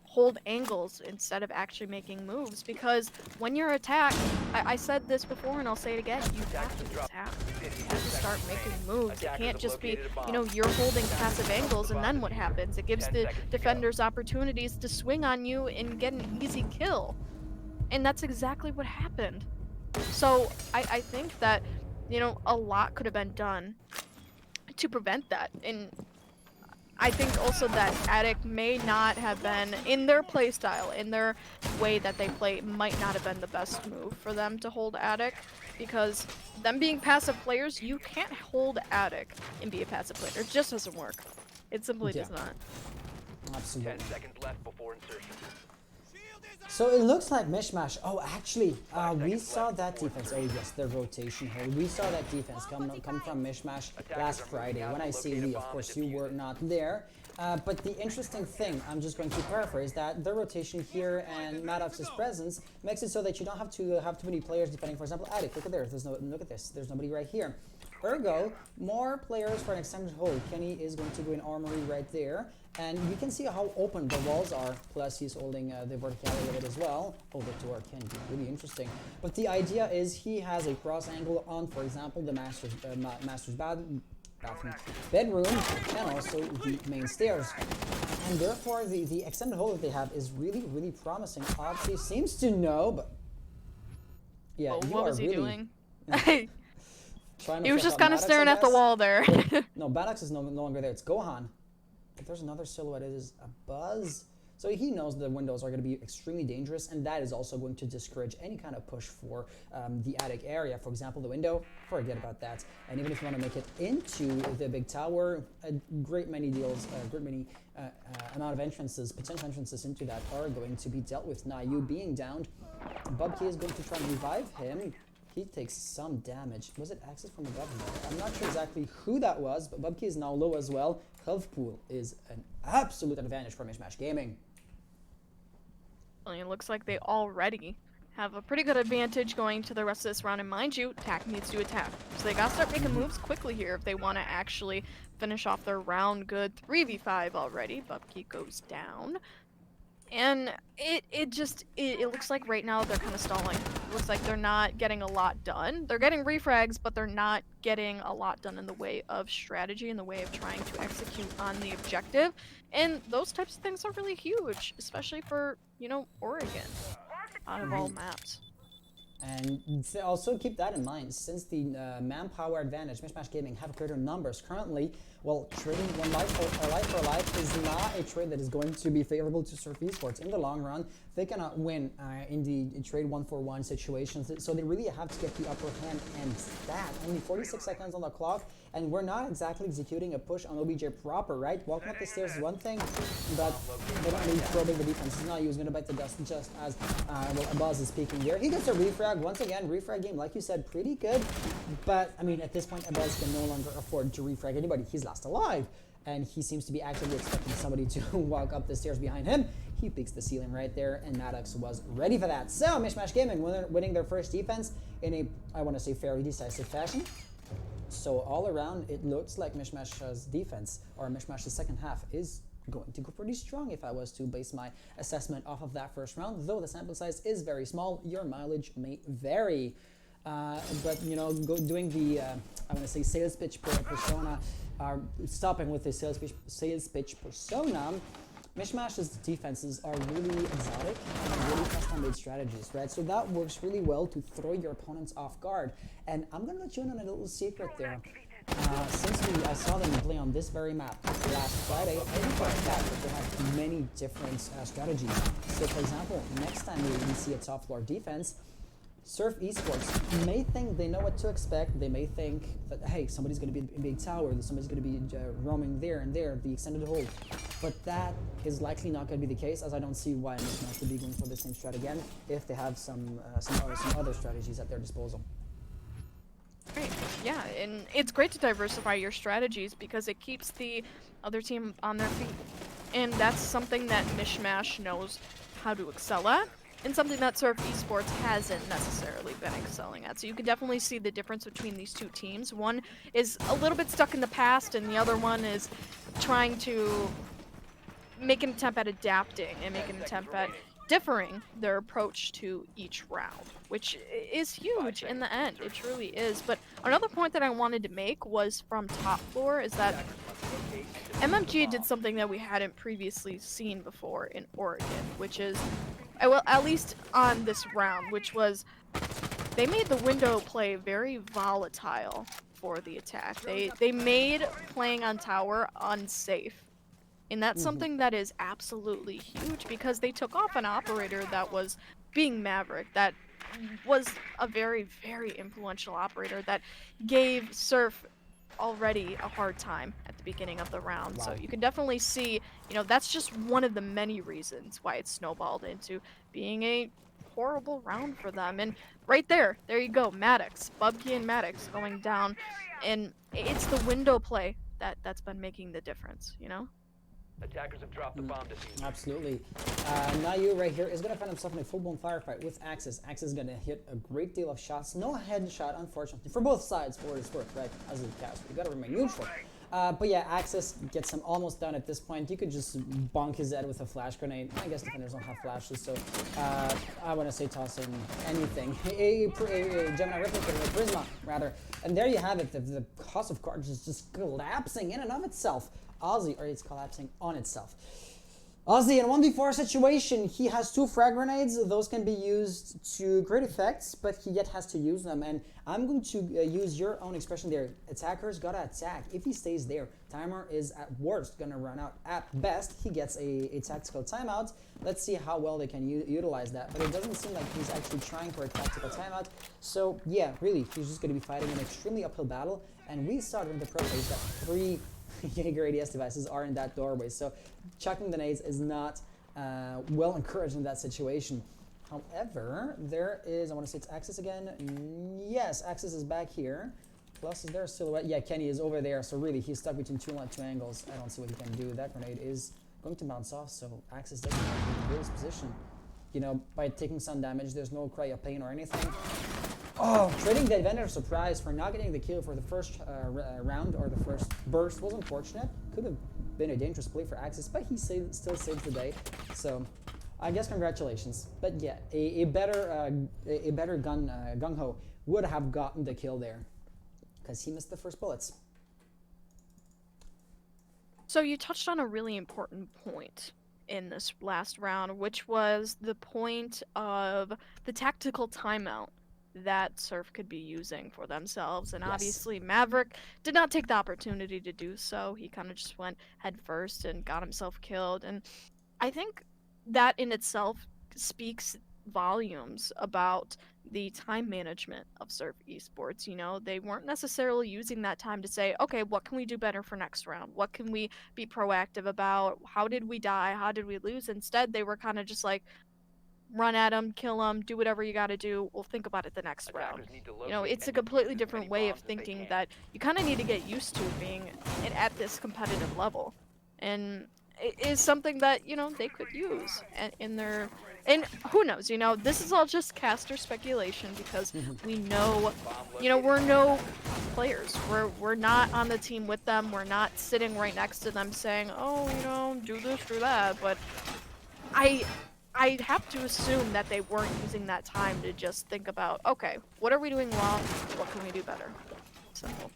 hold angles instead of actually making moves, because when you're attacked, I said this before and I'll say it again, you have to attack. You have to start making moves. It can't just be, you know, you're holding passive angles and then what happens? It gives the defenders opportunities to swing on you and get an easy kill. And that's exactly what happened. So I think that, you know, a lot could have been done to prevent that. And I think also that Attic may not have been, in their playstyle, in their way that they play, might not have been the best move for them to hold Attic, because them being passive players, you can't hold Attic and be a passive player. It just doesn't work. It simply does not. Absolutely. 10 seconds left before insertion. So it looks like MishMash. Oh, actually, we saw that defense. Oh yes, the rotation here. We saw that defense come from MishMash last Friday. When I say we, of course, you were not there. But the interesting thing, I'm just going to paraphrase that, the rotation here and Maddox's presence makes it so that you don't have to have too many players defending. For example, Attic. Look at there. Look at this. There's nobody right here. Ergo, more players for an extended hold. Kenny is going to go in armory right there. And you can see how open the walls are. Plus, he's holding the verticality of it as well. Oh, the door can be really interesting. But the idea is he has a cross angle on, for example, the master's bathroom, bedroom, and also the main stairs. And therefore, the extended hold that they have is really, really promising. Obviously, seems to know, but yeah, Oh, you what are was he really doing? trying to He was flush just out kind of Maddox, I staring at the guess. wall there. No, Maddox is no longer there. It's Gohan. But there's another silhouette. It is a Buzz. So he knows the windows are going to be extremely dangerous, and that is also going to discourage any kind of push for the attic area. For example, the window, forget about that. And even if you want to make it into the big tower, a great many deals, amount of entrances, potential entrances into that are going to be dealt with. Now, you being downed, Bubkey is going to try and revive him. He takes some damage. Was it access from above? No. I'm not sure exactly who that was, but Bubkey is now low as well. Health pool is an absolute advantage for MishMash Gaming. Well, it looks like they already have a pretty good advantage going to the rest of this round. And mind you, attack needs to attack. So they gotta start making moves quickly here if they want to actually finish off their round good. 3v5 already. Bubkey goes down. And it looks like right now they're kind of stalling. It looks like they're not getting a lot done. They're getting refrags, but they're not getting a lot done in the way of strategy, in the way of trying to execute on the objective. And those types of things are really huge, especially for, you know, Oregon, out of all maps. And also keep that in mind, since the manpower advantage, MishMash Gaming have greater numbers currently. Well, trading one life for life is not a trade that is going to be favorable to Surf Esports in the long run. They cannot win in the trade 1-for-1 situations, so they really have to get the upper hand. And that only 46 seconds on the clock, and we're not exactly executing a push on OBJ proper, right? Walking up the stairs is one thing, but they don't need probing the defense. He's not using going to bite the dust just as well, Buzz is speaking here. He gets a refrag once again. Refrag game, like you said, pretty good, but I mean, at this point, Buzz can no longer afford to refrag anybody. He's last alive, and he seems to be actively expecting somebody to walk up the stairs behind him. He peeks the ceiling right there, and Maddox was ready for that. So MishMash Gaming winning their first defense in a, I want to say, fairly decisive fashion. So all around, it looks like MishMash's defense, or MishMash's second half, is going to go pretty strong if I was to base my assessment off of that first round. Though the sample size is very small, your mileage may vary. But you know, doing the I want to say sales pitch persona, stopping with the sales pitch persona. MishMash's defenses are really exotic and really custom-made strategies, right? So that works really well to throw your opponents off guard. And I'm gonna let you in on a little secret there. Since I saw them play on this very map last Friday, I didn't for a fact that they have many different strategies. So for example, next time we see a top floor defense, Surf Esports may think they know what to expect. They may think that, hey, somebody's going to be in big tower, somebody's going to be roaming there and there, the extended hold. But that is likely not going to be the case, as I don't see why MishMash would be going for the same strat again if they have some other strategies at their disposal. Great. Yeah, and it's great to diversify your strategies because it keeps the other team on their feet. And that's something that MishMash knows how to excel at, and something that Surf Esports hasn't necessarily been excelling at. So you can definitely see the difference between these two teams. One is a little bit stuck in the past, and the other one is trying to make an attempt at adapting and make an attempt at differing their approach to each round, which is huge in the end. It truly is. But another point that I wanted to make was from top floor is that MMG did something that we hadn't previously seen before in Oregon, which is, well, at least on this round, which was they made the window play very volatile for the attack. They made playing on tower unsafe. And that's something that is absolutely huge because they took off an operator that was being Maverick, that was a very, very influential operator that gave Surf already a hard time at the beginning of the round. Wow. So you can definitely see, you know, that's just one of the many reasons why it snowballed into being a horrible round for them. And right there you go, Maddox, Bubkey and Maddox going down. And it's the window play that's been making the difference, you know? Attackers have dropped the bomb diffuser. Absolutely. Nayu right here is going to find himself in a full-blown firefight with Axis. Axis is going to hit a great deal of shots. No headshot, unfortunately, for both sides, for what it's worth, right? As a caster, you got to remain neutral. But yeah, Axis gets him almost done at this point. You could just bonk his head with a flash grenade. I guess defenders don't have flashes, so I want to say toss in anything. A Gemini Replicator, a Prisma, rather. And there you have it. The cost of cards is just collapsing in and of itself. Ozzy, or it's collapsing on itself. Ozzy, in a 1v4 situation, he has 2 frag grenades. Those can be used to great effects, but he yet has to use them. And I'm going to use your own expression there. Attackers gotta attack. If he stays there, timer is at worst gonna run out. At best, he gets a tactical timeout. Let's see how well they can utilize that. But it doesn't seem like he's actually trying for a tactical timeout. So yeah, really, he's just gonna be fighting an extremely uphill battle. And we saw during the pro phase that 3 Jaeger ADS devices are in that doorway, so chucking the nades is not well encouraged in that situation. However, there is, I want to say it's Axis again. Yes, Axis is back here. Plus, is there a silhouette? Yeah, Kenny is over there, so really he's stuck between two angles. I don't see what he can do. That grenade is going to bounce off, so Axis doesn't have to his position. You know, by taking some damage, there's no cry of pain or anything. Oh, trading the advantage of surprise for not getting the kill for the first round or the first burst was unfortunate. Could have been a dangerous play for Axis, but he still saves the day. So, I guess congratulations. But yeah, a better gung-ho would have gotten the kill there because he missed the first bullets. So you touched on a really important point in this last round, which was the point of the tactical timeout that Surf could be using for themselves. And Yes. obviously Maverick did not take the opportunity to do so. He kind of just went head first and got himself killed. And I think that in itself speaks volumes about the time management of Surf Esports. You know, they weren't necessarily using that time to say, okay, what can we do better for next round? What can we be proactive about? How did we die? How did we lose? Instead, they were kind of just like, run at them, kill them, do whatever you got to do. We'll think about it the next round. Attackers need to You know, locate it's a and completely defuse as different many way of bombs as they thinking can. that you kind of need to get used to being at this competitive level. And it is something that, you know, they could use in their... And who knows, you know, this is all just caster speculation because we know, you know, we're no players. We're not on the team with them. We're not sitting right next to them saying, oh, you know, do this, do that. But I have to assume that they weren't using that time to just think about, okay, what are we doing wrong? What can we do better? Simple.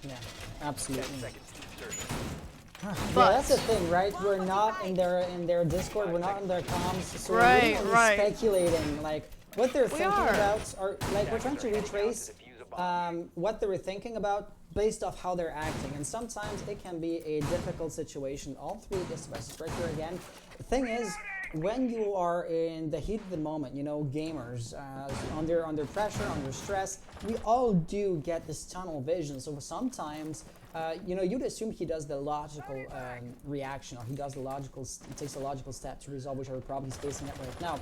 Yeah, absolutely. 10 seconds to insertion. Yeah, But- that's the thing, right? We're not in their Discord, we're not in their comms, so we're Right, really right. speculating, like, what they're thinking are. about, or, like, we're trying to Attackers are heading out retrace to defuse a bomb. what they were thinking about based off how they're acting, and sometimes it can be a difficult situation. All 3 of these devices right here again. The thing is, when you are in the heat of the moment, you know, gamers, under pressure, under stress, we all do get this tunnel vision. So sometimes, you know, you'd assume he does the logical reaction, or he takes the logical step to resolve whichever problem he's facing at right now.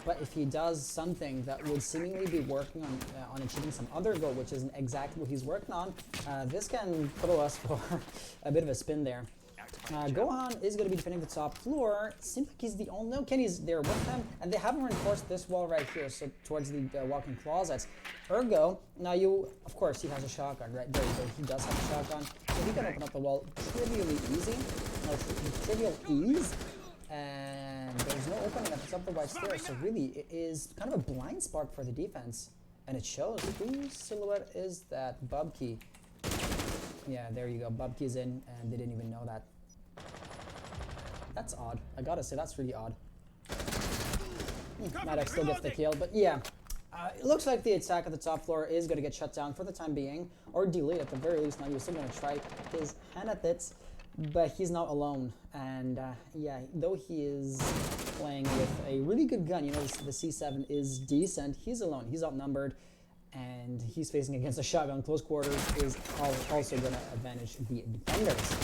But if he does something that would seemingly be working on achieving some other goal, which isn't exactly what he's working on, this can throw us for a bit of a spin there. Gohan is going to be defending the top floor. Seems like he's the only... No, Kenny's there with him, and they haven't reinforced this wall right here, so towards the walk-in closets. Ergo, now of course, he has a shotgun, right? There you go, he does have a shotgun, so he can open up the wall trivially easy. No, trivial ease. And there's no opening at the top of the white stairs, so really, it is kind of a blind spot for the defense. And it shows. Whose silhouette is that? Bubkey. Yeah, there you go. Bubkey's in, and they didn't even know that. That's odd. I gotta say, that's really odd. Maddox still gets the kill, but yeah. It looks like the attack at the top floor is going to get shut down for the time being, or delayed at the very least. Now you're still going to try his hand at it, but he's not alone. And yeah, though he is playing with a really good gun, you know, the C7 is decent, he's alone, he's outnumbered, and he's facing against a shotgun. Close quarters is also going to advantage the defenders.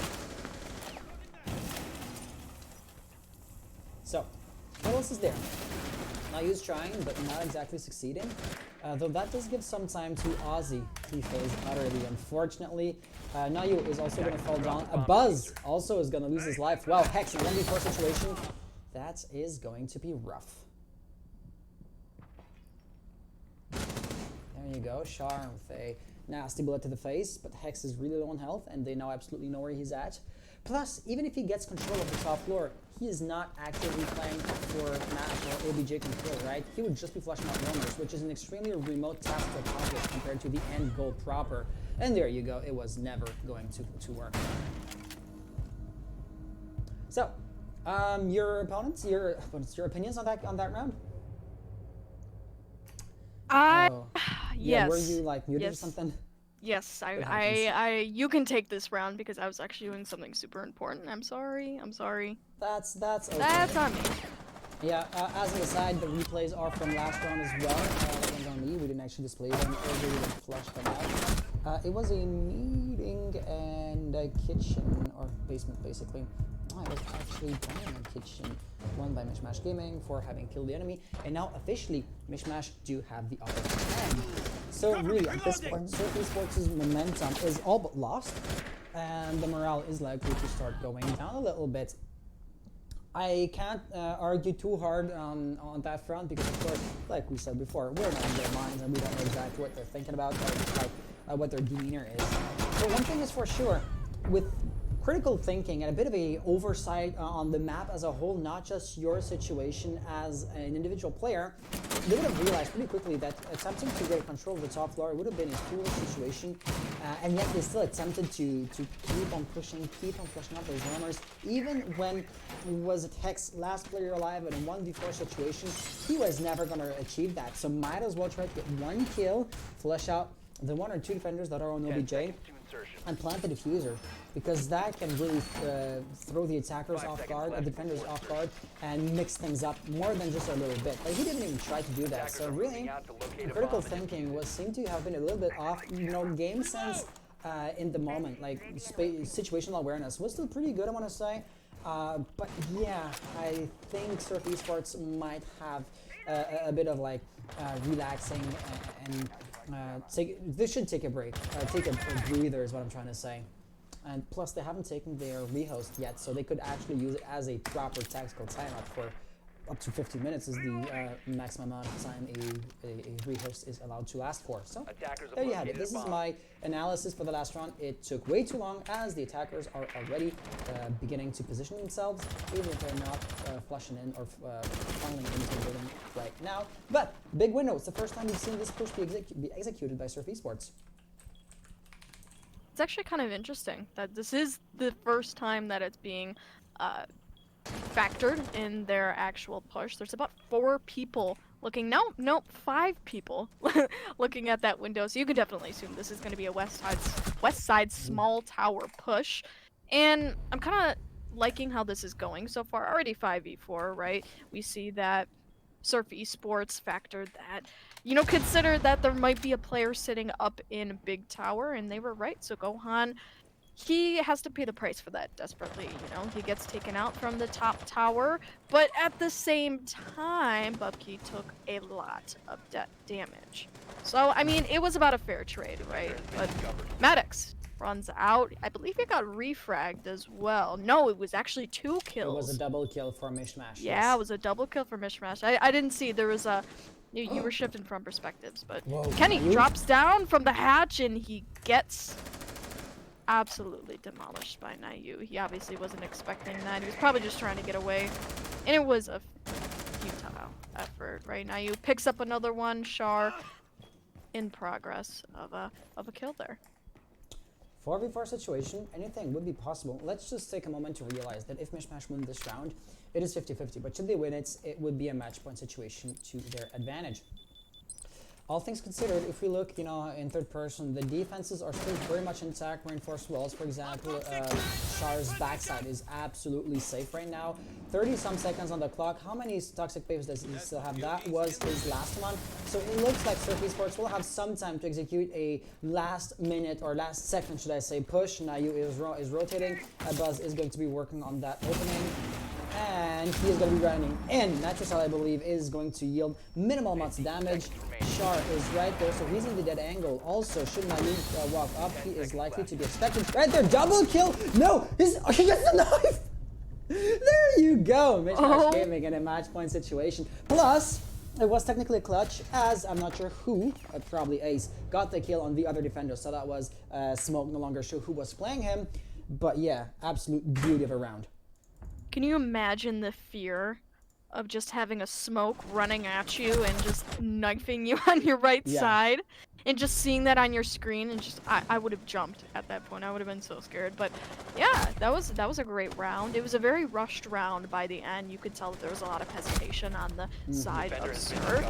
So, what else is there? Nayu's trying, but not exactly succeeding. Though that does give some time to Ozzy. He fails utterly, unfortunately. Nayu is also going to fall down. Buzz also is going to lose his life. Wow, Hex in a 1v4 situation. That is going to be rough. There you go, Char with a nasty bullet to the face, but Hex is really low on health, and they now absolutely know where he's at. Plus, even if he gets control of the top floor, he is not actively playing for MASH or OBJ control, right? He would just be flushing out roamers, which is an extremely remote task to accomplish compared to the end goal proper. And there you go, it was never going to work. So, your opinions on that round? Oh. Yeah, Yes. were you like muted or Yes. something? Yes, happens. you can take this round because I was actually doing something super important. I'm sorry. That's okay. That's on me. Yeah, as an aside, the replays are from last round as well. That one's on me. We didn't actually display them earlier, we didn't flush them out. It was a meeting and a kitchen, or basement basically. Oh, I was actually playing a kitchen, won by MishMash Gaming for having killed the enemy, and now officially MishMash do have the upper hand. So really, at this point, Surf Esports' momentum is all but lost, and the morale is likely to start going down a little bit. I can't argue too hard on that front because, of course, like we said before, we're not in their minds and we don't know exactly what they're thinking about or like, what their demeanor is. But one thing is for sure, with critical thinking and a bit of a oversight on the map as a whole, not just your situation as an individual player, they would have realized pretty quickly that attempting to get control of the top floor would have been a foolish situation, and yet they still attempted to keep on pushing, keep on flushing out those roamers, even when was it Hex, last player alive in a 1v4 situation. He was never going to achieve that, so might as well try to get one kill, flush out the one or two defenders that are on OBJ, and plant the diffuser, because that can really throw the attackers off guard, the defenders off guard, and mix things up more than just a little bit. Like, he didn't even try to do that, so really, critical thinking seemed to have been a little bit off. You know, game sense in the moment, like situational awareness was still pretty good, I want to say. But yeah, I think Surf Esports might have a bit of like relaxing and they should take a break, take a breather is what I'm trying to say. And plus they haven't taken their rehost yet, so they could actually use it as a proper tactical timeout for up to 50 minutes is the maximum amount of time a rehost is allowed to last for. So there you have it. This is my analysis for the last round. It took way too long as the attackers are already beginning to position themselves, even if they're not flushing in or funneling into the building right now. But big window. It's the first time we've seen this push be executed by Surf Esports. It's actually kind of interesting that this is the first time that it's being factored in their actual push. There's about 4 people looking, no, 5 people looking at that window, so you can definitely assume this is going to be a west side small tower push. And I'm kind of liking how this is going so far. Already 5v4, right? We see that Surf Esports factored that, you know, consider that there might be a player sitting up in a big tower, and they were right. So Gohan, he has to pay the price for that desperately, you know? He gets taken out from the top tower, but at the same time, Bubkey took a lot of damage. So, I mean, it was about a fair trade, right? But Maddox runs out. I believe he got refragged as well. No, it was actually 2 kills. It was a double kill for MishMash. Yeah, yes. It was a double kill for MishMash. I didn't see. There was a... You were shifting from perspectives, but Whoa, Kenny drops down from the hatch and he gets absolutely demolished by Nayu. He obviously wasn't expecting that. He was probably just trying to get away. And it was a futile effort, right? Nayu picks up another one. Char in progress of a kill there. 4v4 situation, anything would be possible. Let's just take a moment to realize that if MishMash win this round, it is 50-50, but should they win it, it would be a match point situation to their advantage. All things considered, if we look, you know, in third person, the defenses are still very much intact. Reinforced walls, for example, Char's backside is absolutely safe right now. 30-some seconds on the clock. How many toxic waves does he still have? That was his last one. So it looks like Surf Esports will have some time to execute a last minute, or last second, should I say, push. Nayu is rotating. Buzz is going to be working on that opening. And and he is going to be running in. Natural Cell, I believe, is going to yield minimal amounts of damage. Char is right there, so he's in the dead angle. Also, should Naive walk up, he is likely to be expected. Right there, double kill! No! He gets the knife! There you go! MishMash Gaming in a match point situation. Plus, it was technically a clutch, as I'm not sure who, probably Ace, got the kill on the other defender. So that was Smoke, no longer sure who was playing him. But yeah, absolute beauty of a round. Can you imagine the fear of just having a Smoke running at you and just knifing you on your right side? And just seeing that on your screen, and just I would have jumped at that point. I would have been so scared. But yeah, that was a great round. It was a very rushed round by the end. You could tell that there was a lot of hesitation on the side of Surf.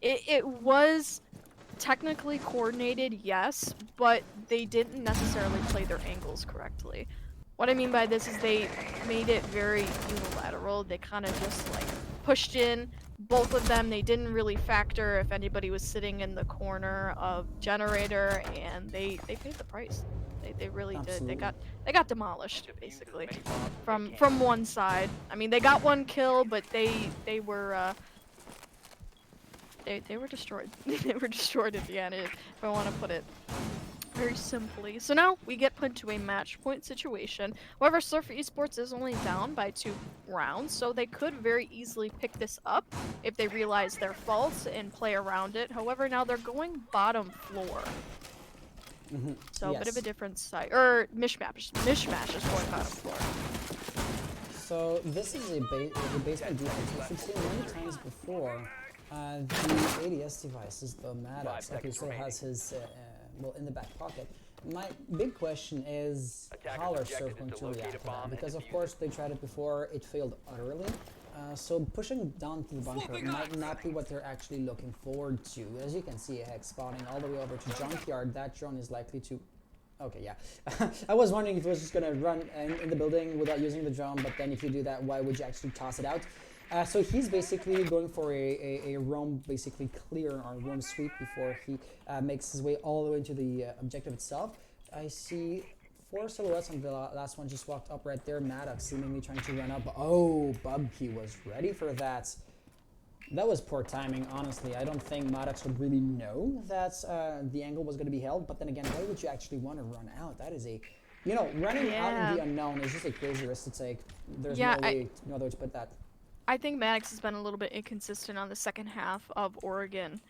It was technically coordinated, yes, but they didn't necessarily play their angles correctly. What I mean by this is they made it very unilateral. They kind of just like pushed in. Both of them, they didn't really factor if anybody was sitting in the corner of generator, and they paid the price. They really did. They got demolished basically from one side. I mean, they got one kill, but they were destroyed. They were destroyed at the end, if I want to put it very simply. So now we get put into a match point situation. However, Surf Esports is only down by 2 rounds, so they could very easily pick this up if they realize their faults and play around it. However, now they're going bottom floor. So a bit of a different side. Or MishMash is going bottom floor. So this is a basement defense, which we've seen many times before. The ADS devices, the Maddox, like he still has his well, in the back pocket. My big question is how are Surf going to react to that? Because of course they tried it before, it failed utterly. So pushing down to the bunker might not be what they're actually looking forward to. As you can see, a Hex spawning all the way over to Junkyard. That drone is likely to... Okay, yeah. I was wondering if it was just going to run in the building without using the drone, but then if you do that, why would you actually toss it out? So he's basically going for a roam, basically clear or roam sweep before he makes his way all the way to the objective itself. I see 4 silhouettes on the last one just walked up right there. Maddox seemingly trying to run up. Oh, Bubkey was ready for that. That was poor timing, honestly. I don't think Maddox would really know that the angle was going to be held. But then again, why would you actually want to run out? That is a... You know, running out in the unknown is just a crazy risk to take. There's no other way to put that. I think Maddox has been a little bit inconsistent on the second half of Oregon.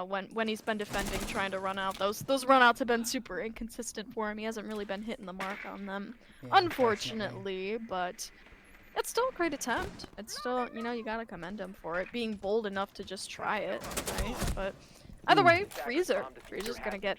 When he's been defending, trying to run out. Those runouts have been super inconsistent for him. He hasn't really been hitting the mark on them, unfortunately. But it's still a great attempt. It's still, you know, you gotta commend him for it, being bold enough to just try it, right? But either way, Freezer's gonna get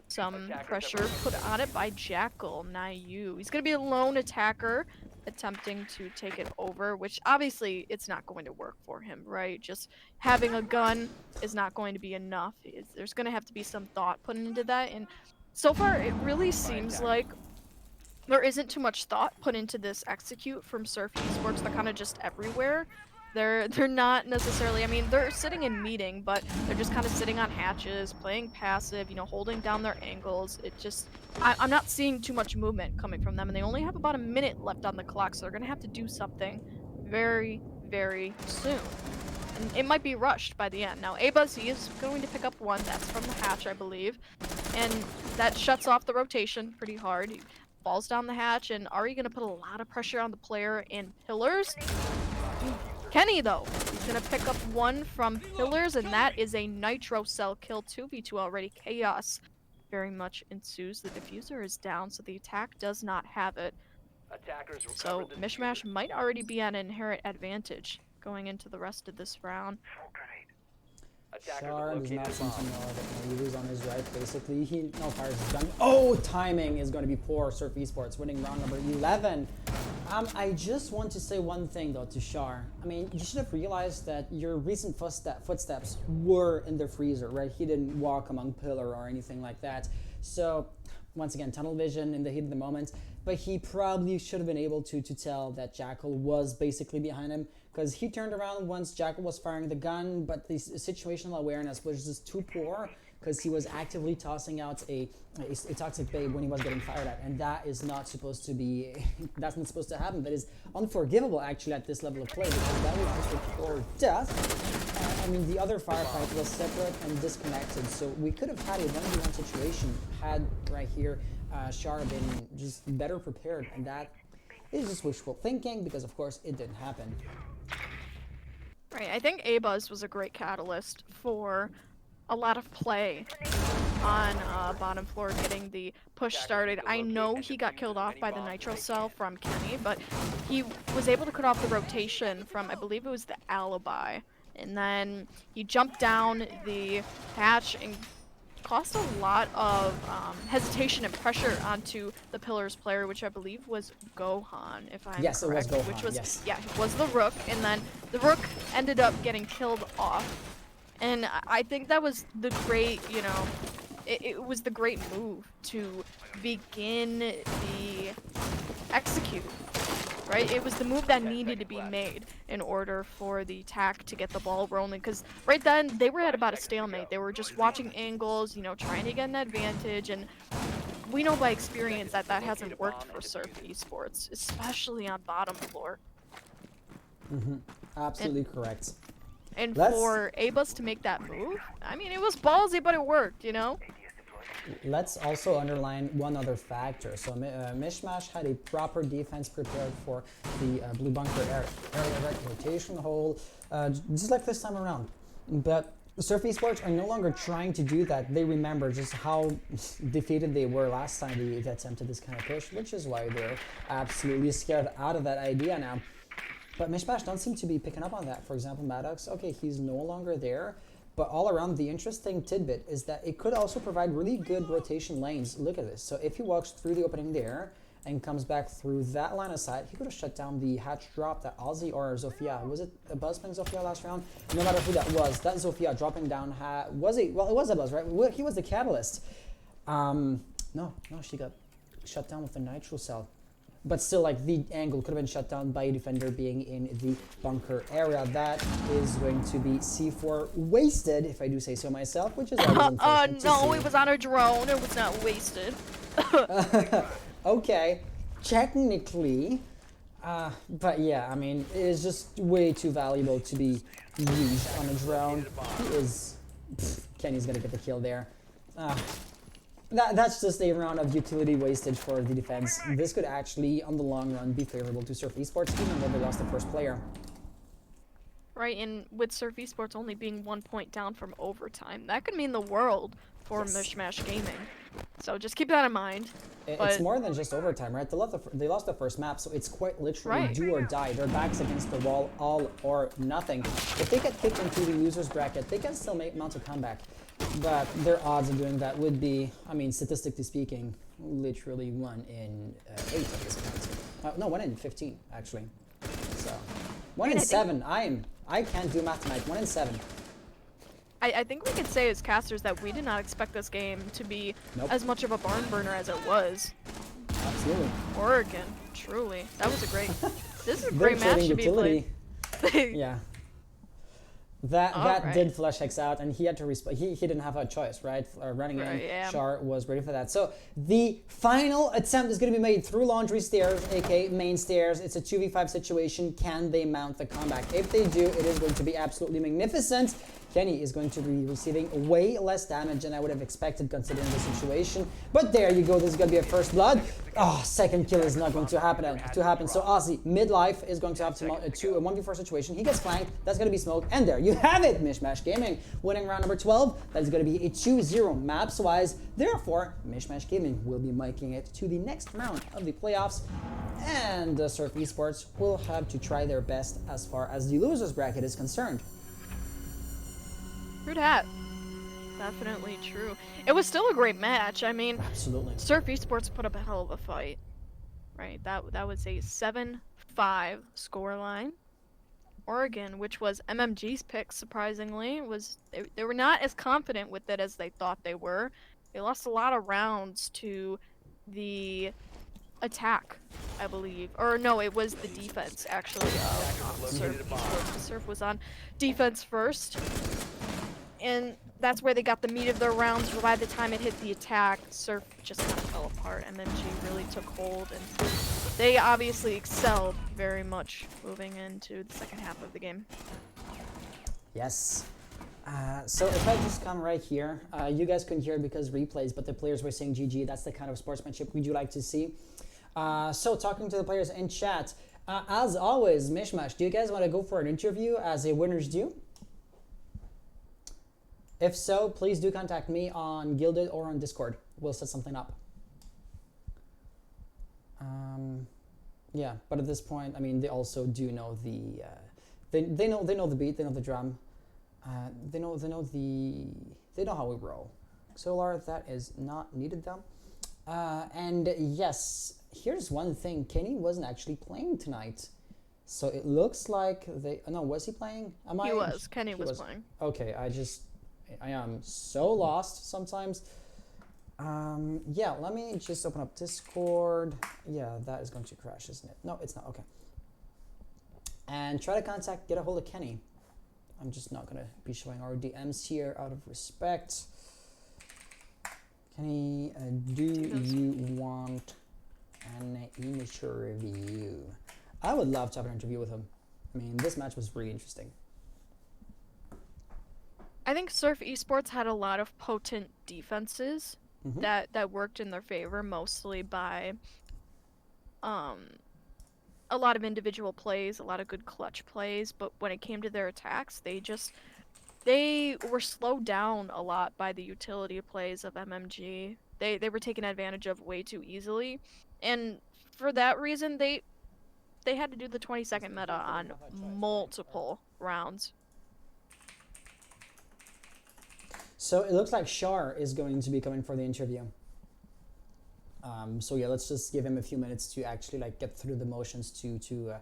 some pressure put on it by Jackal Nayu. He's gonna be a lone attacker, attempting to take it over, which obviously it's not going to work for him, right? Just having a gun is not going to be enough. There's going to have to be some thought put into that, and so far it really seems like there isn't too much thought put into this execute from Surf Esports. They're kind of just everywhere. They're not necessarily, I mean, they're sitting in meeting, but they're just kind of sitting on hatches, playing passive, you know, holding down their angles. It just, I'm not seeing too much movement coming from them, and they only have about a minute left on the clock, so they're going to have to do something very, very soon. And it might be rushed by the end. Now, Abuzz, he is going to pick up one. That's from the hatch, I believe. And that shuts off the rotation pretty hard. He falls down the hatch, and Ari going to put a lot of pressure on the player in pillars. Kenny, though, he's going to pick up one from pillars, and that is a Nitro Cell kill. 2v2 already. Chaos very much ensues. The diffuser is down, so the attack does not have it. So MishMash might already be at an inherent advantage going into the rest of this round. Char does not seem to know that he was on his right, basically. He fires his gun. Oh, timing is going to be poor. Surf Esports winning round number 11. I just want to say one thing, though, to Char. I mean, you should have realized that your recent footsteps were in the freezer, right? He didn't walk among pillar or anything like that. So, once again, tunnel vision in the heat of the moment. But he probably should have been able to tell that Jackal was basically behind him, because he turned around once Jackal was firing the gun, but the situational awareness was just too poor because he was actively tossing out a toxic bait when he was getting fired at, and that is not supposed to be, that's not supposed to happen. That is unforgivable actually at this level of play, because that was just for death. I mean, the other firefight was separate and disconnected, so we could have had a 1v1 situation had right here Shara been just better prepared, and that is just wishful thinking, because of course it didn't happen. Right, I think A-Buzz was a great catalyst for a lot of play on bottom floor, getting the push started. I know he got killed off by the nitro cell from Kenny, but he was able to cut off the rotation from, I believe it was the Alibi, and then he jumped down the hatch and caused a lot of hesitation and pressure onto the Pillars player, which I believe was Gohan, if I'm Yes, correct. it was Gohan, which was, yes. yeah, it was the Rook, and then the Rook ended up getting killed off. And I think that was the great, you know, it was the great move to begin the execute, right? It was the move that needed to be made in order for the attack to get the ball rolling, because right then they were at about a stalemate. They were just watching angles, you know, trying to get an advantage, and we know by experience that that hasn't worked for Surf Esports, especially on bottom floor. Absolutely correct. And Let's- for A-Buzz to make that move, I mean, it was ballsy, but it worked, you know? Let's also underline one other factor. So MishMash had a proper defense prepared for the blue bunker area, right? Rotation hole, just like this time around. But Surf Esports are no longer trying to do that. They remember just how defeated they were last time they attempted this kind of push, which is why they're absolutely scared out of that idea now. But MishMash don't seem to be picking up on that. For example, Maddox, okay, he's no longer there. But all around, the interesting tidbit is that it could also provide really good rotation lanes. Look at this. So if he walks through the opening there and comes back through that line of sight, he could have shut down the hatch drop that Ozzy or Zofia, was it a Buzz playing Zofia last round? No matter who that was, that Zofia dropping down, well, it was a Buzz, right? He was the catalyst. No, she got shut down with the nitro cell. But still, like, the angle could have been shut down by a defender being in the bunker area. That is going to be C4 wasted, if I do say so myself, which is always unfortunate to no, see. it was on a drone. It was not wasted. Okay, technically, but yeah, I mean, it is just way too valuable to be used on a drone. He is, Kenny's gonna get the kill there. That's just a round of utility wastage for the defense. This could actually, on the long run, be favorable to Surf Esports, even though they lost the first player. Right, and with Surf Esports only being 1 point down from overtime, that could mean the world for Yes. MishMash Gaming. So just keep that in mind. It's more than just overtime, right? They lost the first map, so it's quite literally Right. do or die. Their backs against the wall, all or nothing. If they get kicked into the losers bracket, they can still mount a comeback. But their odds of doing that would be, I mean, statistically speaking, literally 1 in 8 at this point. No, 1 in 15, actually. So, 1 in 7. I can't do math tonight. 1 in 7. I think we could say as casters that we did not expect this game to be Nope. as much of a barn burner as it was. Absolutely. Oregon, truly. That was a great... This is a They're great match trading to be utility. played. Yeah. That Alright. did flush Hex out, and he had to he didn't have a choice, right? Running in, Right, yeah. Char was ready for that. So the final attempt is going to be made through laundry stairs, aka main stairs. It's a 2v5 situation. Can they mount the comeback? If they do, it is going to be absolutely magnificent. Kenny is going to be receiving way less damage than I would have expected considering the situation. But there you go. This is going to be a first blood. Oh, second kill is not going to happen. So Ozzy, midlife, is going to have to mount a 1v4 situation. He gets flanked. That's going to be smoked. And there you have it. MishMash Gaming winning round number 12. That is going to be a 2-0 maps-wise. Therefore, MishMash Gaming will be making it to the next round of the playoffs. And Surf Esports will have to try their best as far as the losers bracket is concerned. True that. Definitely true. It was still a great match. I mean, Absolutely. Surf Esports put up a hell of a fight. Right, that was a 7-5 scoreline. Oregon, which was MMG's pick, surprisingly, they were not as confident with it as they thought they were. They lost a lot of rounds to the attack, I believe. Or no, it was the defense, actually, of Surf Esports. Surf was on defense first. And that's where they got the meat of their rounds. But by the time it hit the attack, Surf just kind of fell apart. MMG really took hold, and they obviously excelled very much moving into the second half of the game. Yes. So if I just come right here, you guys couldn't hear it because replays, but the players were saying GG. That's the kind of sportsmanship we do like to see. So talking to the players in chat, as always, MishMash, do you guys want to go for an interview as a winner's due? If so, please do contact me on Guilded or on Discord. We'll set something up. Yeah, but at this point, I mean, they also do know the, they know the beat, they know the drum, they know how we roll. Solar, that is not needed though. And yes, here's one thing: Kenny wasn't actually playing tonight, so it looks like they. No, was he playing? Kenny was playing. Okay, I am so lost sometimes. Yeah, let me just open up Discord. Yeah, that is going to crash, isn't it? No, it's not. Okay. And try to get a hold of Kenny. I'm just not going to be showing our DMs here out of respect. Kenny, do you want an interview? I would love to have an interview with him. I mean, this match was really interesting. I think Surf Esports had a lot of potent defenses that worked in their favor, mostly by a lot of individual plays, a lot of good clutch plays, but when it came to their attacks, they were slowed down a lot by the utility plays of MMG. They were taken advantage of way too easily, and for that reason, they had to do the 20-second meta on multiple rounds. So it looks like Shar is going to be coming for the interview. So yeah, let's just give him a few minutes to actually get through the motions to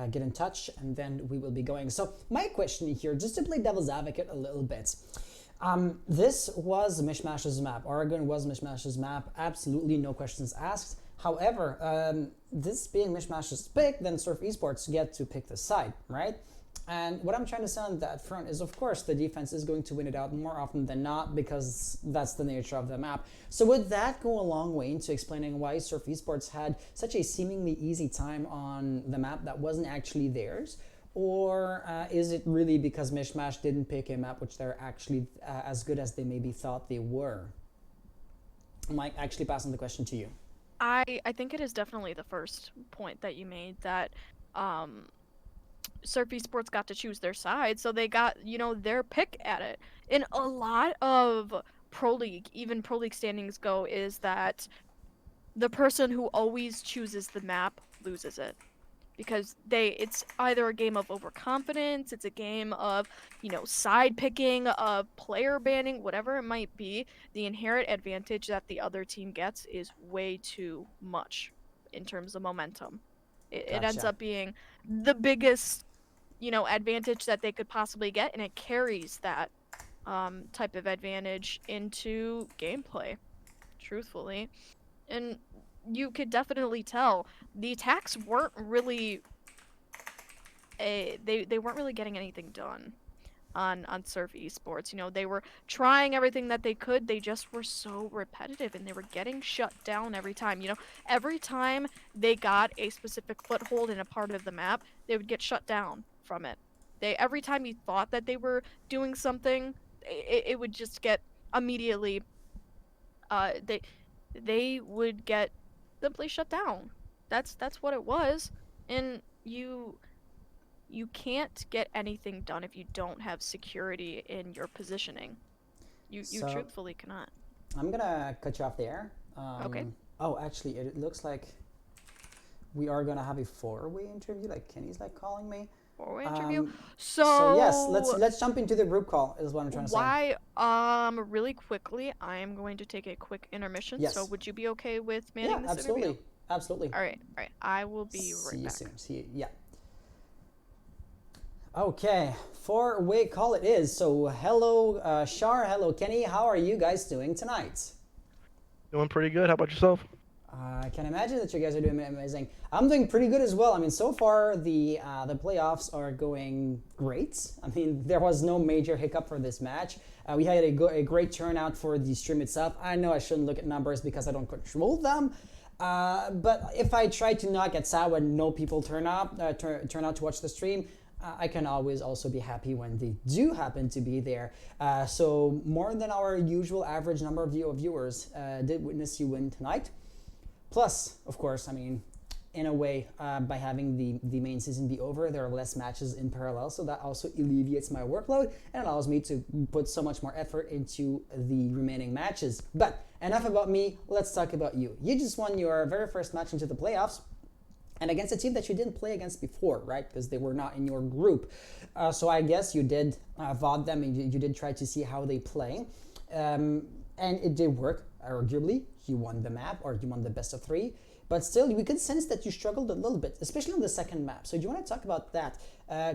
get in touch, and then we will be going. So my question here, just to play devil's advocate a little bit, this was MishMash's map. Oregon was MishMash's map. Absolutely no questions asked. However, this being MishMash's pick, then Surf Esports get to pick the side, right? And what I'm trying to say on that front is, of course, the defense is going to win it out more often than not because that's the nature of the map. So would that go a long way into explaining why Surf Esports had such a seemingly easy time on the map that wasn't actually theirs? Or is it really because MishMash didn't pick a map which they're actually as good as they maybe thought they were? Mike, actually passing the question to you. I think it is definitely the first point that you made, that Surf Esports got to choose their side, so they got, their pick at it. In a lot of Pro League, even Pro League standings go, is that the person who always chooses the map loses it. Because it's either a game of overconfidence, it's a game of, side picking, of player banning, whatever it might be. The inherent advantage that the other team gets is way too much in terms of momentum. It ends up being the biggest, advantage that they could possibly get, and it carries that type of advantage into gameplay, truthfully. And you could definitely tell the attacks weren't really they weren't really getting anything done on Surf Esports. They were trying everything that they could, they just were so repetitive, and they were getting shut down every time. Every time they got a specific foothold in a part of the map, they would get shut down from it. Every time you thought that they were doing something, it would just get immediately they would get simply shut down. That's what it was. And you can't get anything done if you don't have security in your positioning. You truthfully cannot. I'm gonna cut you off there. Okay. Oh, actually, it looks like we are gonna have a four-way interview. Kenny's calling me. Four-way interview. So yes, let's jump into the group call. Is what I'm trying to say. Really quickly, I am going to take a quick intermission. Yes. So would you be okay with manning this absolutely. interview? Absolutely. All right. I will be right back. See you soon. See you. Yeah. Okay, four-way call it is. So hello, Shar. Hello, Kenny. How are you guys doing tonight? Doing pretty good. How about yourself? I can imagine that you guys are doing amazing. I'm doing pretty good as well. I mean, so far the playoffs are going great. I mean, there was no major hiccup for this match. We had a great turnout for the stream itself. I know I shouldn't look at numbers because I don't control them. But if I try to not get sad when no people turn out to watch the stream, I can always also be happy when they do happen to be there. So more than our usual average number of viewers did witness you win tonight. Plus, of course, I mean, in a way, by having the main season be over, there are less matches in parallel, so that also alleviates my workload and allows me to put so much more effort into the remaining matches. But enough about me, let's talk about you. You just won your very first match into the playoffs, and against a team that you didn't play against before, right? Because they were not in your group. So I guess you did VOD them and you did try to see how they play. And it did work, arguably. You won the map, or you won the best of 3. But still, we could sense that you struggled a little bit, especially on the second map. So do you want to talk about that?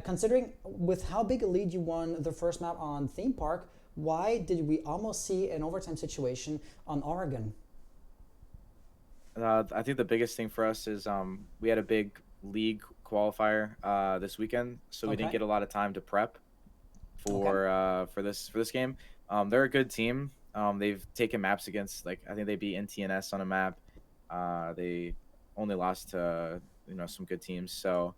Considering with how big a lead you won the first map on Theme Park, why did we almost see an overtime situation on Oregon? I think the biggest thing for us is we had a big league qualifier this weekend, so we didn't get a lot of time to prep for this game. They're a good team. They've taken maps against, like, I think they beat NTNS on a map. They only lost to some good teams, so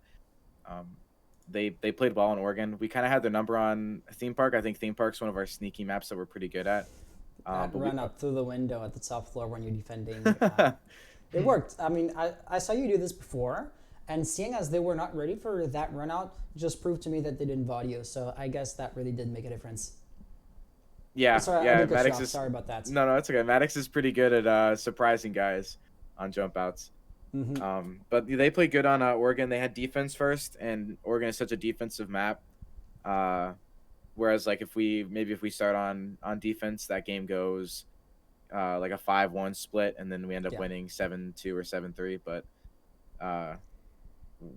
they played well in Oregon. We kind of had their number on Theme Park. I think Theme Park's one of our sneaky maps that we're pretty good at. That run up through the window at the top floor when you're defending. It worked. I mean, I saw you do this before, and seeing as they were not ready for that run out just proved to me that they didn't VOD you. So I guess that really did make a difference. Yeah, sorry, yeah. Maddox is, sorry about that. No, it's okay. Maddox is pretty good at surprising guys on jump outs. Mm-hmm. But they played good on Oregon. They had defense first, and Oregon is such a defensive map. Whereas, like, if we start on defense, that game goes like a 5-1 split, and then we end up winning 7-2 or 7-3. But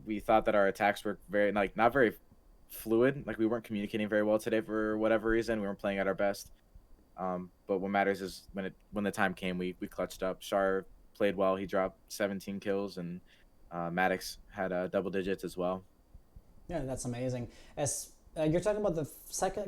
we thought that our attacks were not very fluid. Like, we weren't communicating very well today for whatever reason. We weren't playing at our best. But what matters is when the time came, we clutched up. Char played well. He dropped 17 kills, and Maddox had double digits as well. Yeah, that's amazing. You're talking about the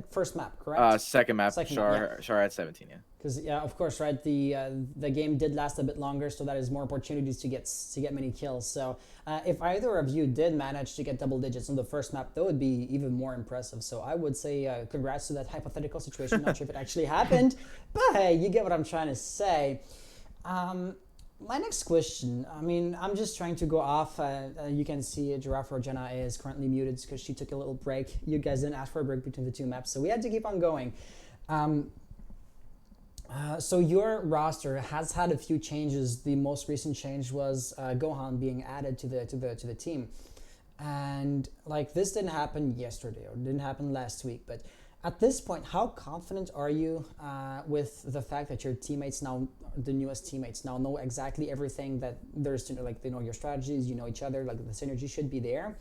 first map, correct? Second map. Char had 17. Yeah. Because of course, right. The game did last a bit longer, so that is more opportunities to get many kills. So if either of you did manage to get double digits on the first map, that would be even more impressive. So I would say congrats to that hypothetical situation. Not sure if it actually happened, but hey, you get what I'm trying to say. My next question, I mean, I'm just trying to go off. You can see Giraffe or Jenna is currently muted because she took a little break. You guys didn't ask for a break between the two maps, so we had to keep on going. So your roster has had a few changes. The most recent change was Gohan being added to the team, and like this didn't happen yesterday or didn't happen last week, but at this point, how confident are you with the fact that your teammates now, the newest teammates now, know exactly everything that there's to know? Like, they know your strategies, you know each other, like the synergy should be there.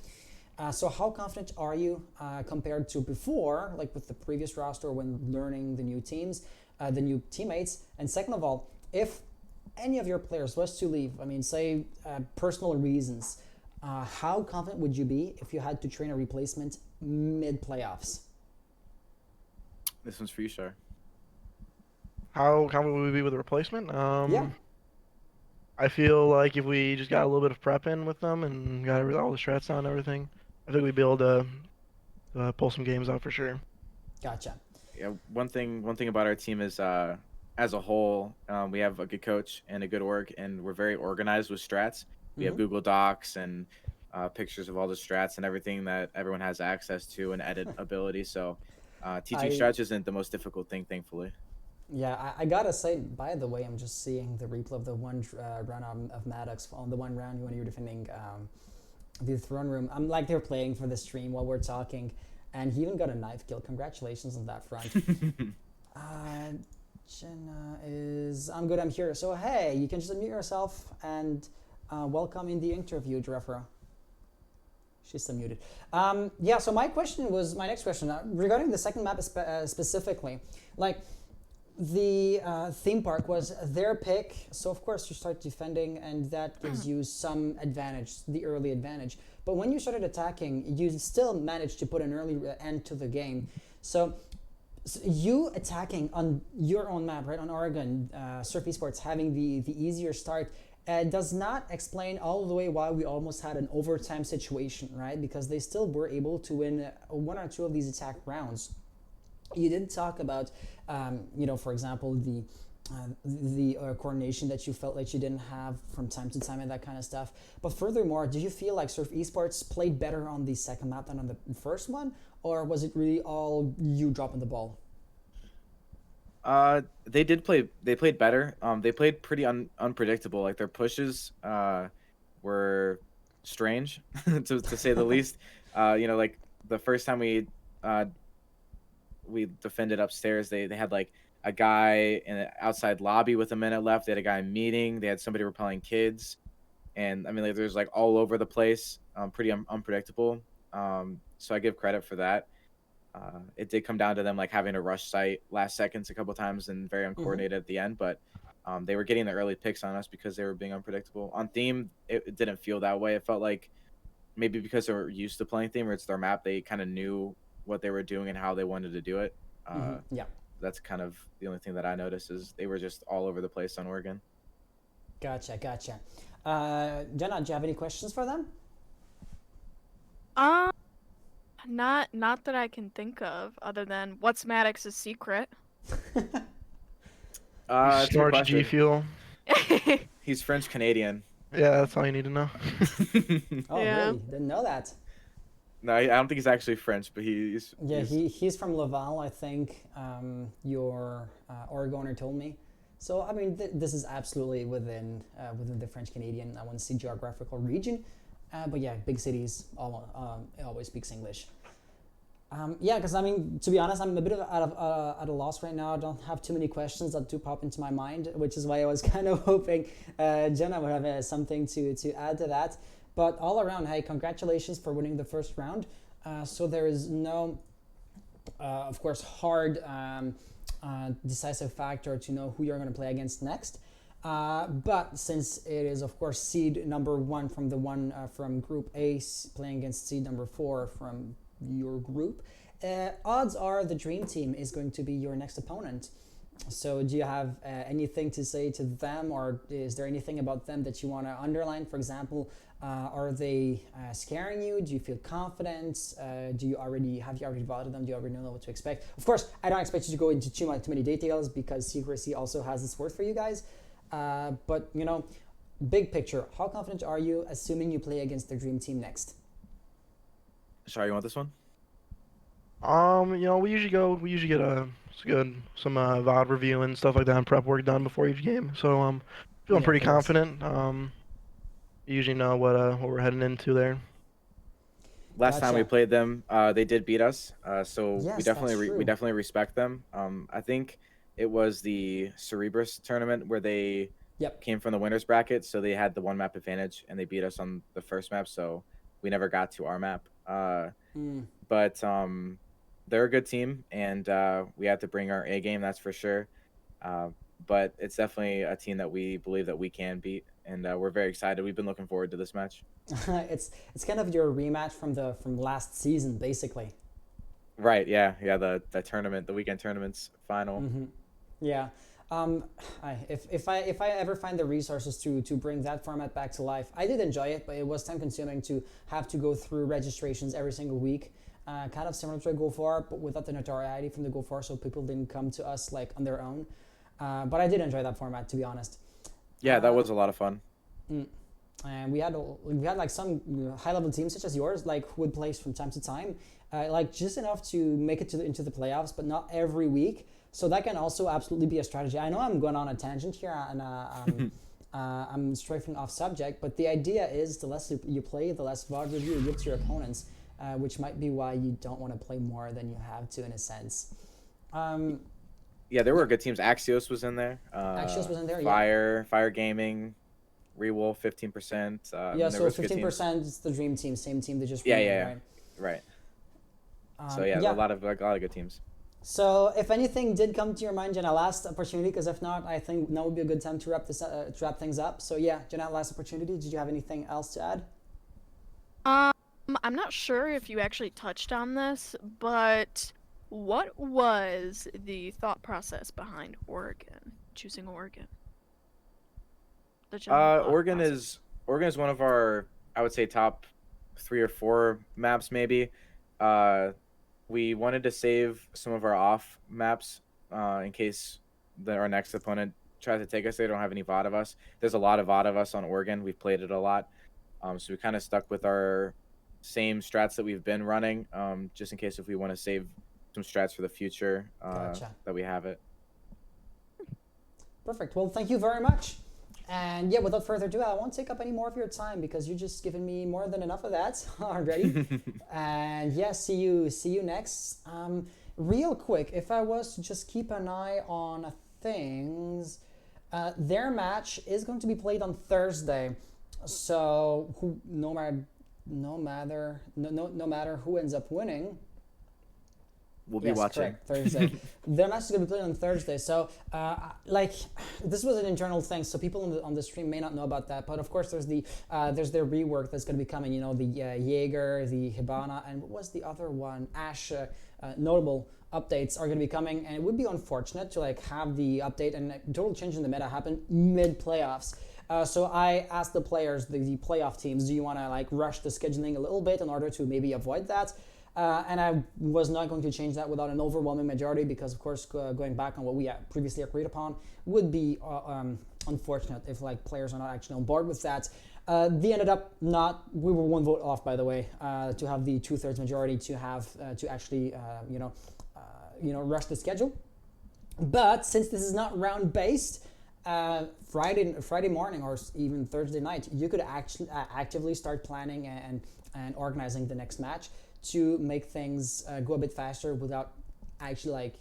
So how confident are you compared to before, like with the previous roster when learning the new teams, the new teammates? And second of all, if any of your players was to leave, I mean, say personal reasons, how confident would you be if you had to train a replacement mid-playoffs? This one's for you, Char. How confident would we be with a replacement? Yeah. I feel like if we just got a little bit of prep in with them and got all the strats on and everything, I think we'd be able to pull some games out for sure. Gotcha. Yeah, one thing about our team is as a whole, we have a good coach and a good org, and we're very organized with strats. We have Google Docs and pictures of all the strats and everything that everyone has access to and edit ability. So teaching strats isn't the most difficult thing, thankfully. Yeah, I gotta say, by the way, I'm just seeing the replay of the one run of Maddox on the one round when you were defending the throne room. I'm like, they're playing for the stream while we're talking, and he even got a knife kill. Congratulations on that front. Jenna is, I'm good, I'm here. So hey, you can just unmute yourself and welcome in the interview, Giraffe. She's still muted. Yeah, so my next question regarding the second map specifically, like, the theme park was their pick, so of course you start defending, and that gives you some advantage, the early advantage. But when you started attacking, you still managed to put an early end to the game. So you attacking on your own map, right, on Oregon, Surf Esports having the easier start, does not explain all the way why we almost had an overtime situation, right? Because they still were able to win one or two of these attack rounds. You did talk about, for example, the coordination that you felt like you didn't have from time to time and that kind of stuff. But furthermore, do you feel like Surf Esports played better on the second map than on the first one? Or was it really all you dropping the ball? They did play. They played better. They played pretty unpredictable. Like their pushes were strange, to say the least. Like the first time we defended upstairs, they had like a guy in the outside lobby with a minute left. They had a guy meeting. They had somebody repelling kids, and I mean, like there's like all over the place. Pretty unpredictable. So I give credit for that. It did come down to them like having to rush site last seconds a couple times and very uncoordinated at the end, but they were getting the early picks on us because they were being unpredictable. On theme, it didn't feel that way. It felt like maybe because they were used to playing theme or it's their map, they kind of knew what they were doing and how they wanted to do it. Yeah. That's kind of the only thing that I noticed is they were just all over the place on Oregon. Gotcha. Jenna, do you have any questions for them? Not that I can think of, other than what's Maddox's secret? Snorts G Fuel. He's French Canadian. Yeah, that's all you need to know. Oh, Yeah. really? Didn't know that. No, I don't think he's actually French, but he's He's from Laval, I think. Your Oregoner told me. So I mean, this is absolutely within the French Canadian, I want to see, geographical region. But yeah, big cities always speaks English. Because I mean, to be honest, I'm a bit at a loss right now. I don't have too many questions that do pop into my mind, which is why I was kind of hoping Jenna would have something to add to that. But all around, hey, congratulations for winning the first round. So there is no, of course, hard decisive factor to know who you're going to play against next. But since it is, of course, seed number 1 from the one from Group A playing against seed number 4 from your group, odds are the Dream Team is going to be your next opponent. So do you have anything to say to them, or is there anything about them that you want to underline? For example, are they scaring you? Do you feel confident? Have you already voted them? Do you already know what to expect? Of course, I don't expect you to go into too many details because secrecy also has its worth for you guys. But big picture, how confident are you, assuming you play against the Dream Team next? Sorry, you want this one? We usually get some VOD review and stuff like that and prep work done before each game. So feeling pretty confident. You usually know what we're heading into there. Last time we played them, they did beat us. So Yes, we definitely respect them. I think it was the Cerebrus tournament where they came from the winners bracket, so they had the one map advantage and they beat us on the first map. So we never got to our map. But they're a good team, and we have to bring our A game, that's for sure. But it's definitely a team that we believe that we can beat, and we're very excited. We've been looking forward to this match. It's kind of your rematch from last season, basically. Right? Yeah. The tournament, the weekend tournaments final. Yeah. If I ever find the resources to bring that format back to life, I did enjoy it, but it was time consuming to have to go through registrations every single week. Kind of similar to a Go4, but without the notoriety from the Go4, so people didn't come to us like on their own. But I did enjoy that format, to be honest. Yeah, that was a lot of fun. And we had like some high level teams such as yours, like who would play from time to time, like just enough to make it into the playoffs, but not every week. So that can also absolutely be a strategy. I know I'm going on a tangent here, and I'm strafing off subject, but the idea is the less you play, the less VOD review you give to your opponents, which might be why you don't want to play more than you have to, in a sense. Yeah, there were good teams. Axios was in there. Axios was in there. Fire Gaming, Rewolf 15%. So 15% is the Dream Team, same team they just right. So a lot of good teams. So, if anything did come to your mind, Jenna, last opportunity, because if not, I think now would be a good time to wrap things up. So, yeah, Jenna, last opportunity. Did you have anything else to add? I'm not sure if you actually touched on this, but what was the thought process behind Oregon, choosing Oregon? The general thought Oregon process. is one of our, I would say, top 3 or 4 maps maybe. We wanted to save some of our off maps in case our next opponent tries to take us. They don't have any VOD of us. There's a lot of VOD of us on Oregon. We've played it a lot. So we kind of stuck with our same strats that we've been running, just in case if we want to save some strats for the future, Gotcha. that we have it. Perfect. Well, thank you very much. And yeah, without further ado, I won't take up any more of your time because you've just given me more than enough of that already. And yeah, see you next. Real quick, if I was to just keep an eye on things, their match is going to be played on Thursday. So no matter who ends up winning, We'll be watching. Correct, Thursday. Their match is going to be played on Thursday. So, this was an internal thing. So people on the stream may not know about that. But of course, there's their rework that's going to be coming. You know, the Jaeger, the Hibana, and what was the other one? Ash. Notable updates are going to be coming, and it would be unfortunate to have the update and total change in the meta happen mid playoffs. So I asked the players, the playoff teams, do you want to rush the scheduling a little bit in order to maybe avoid that? And I was not going to change that without an overwhelming majority because, of course, going back on what we previously agreed upon would be unfortunate if players are not actually on board with that. They ended up not. We were 1 vote off, by the way, to have the 2/3 majority to have to actually rush the schedule. But since this is not round based, Friday morning or even Thursday night, you could actually actively start planning and organizing the next match to make things go a bit faster without actually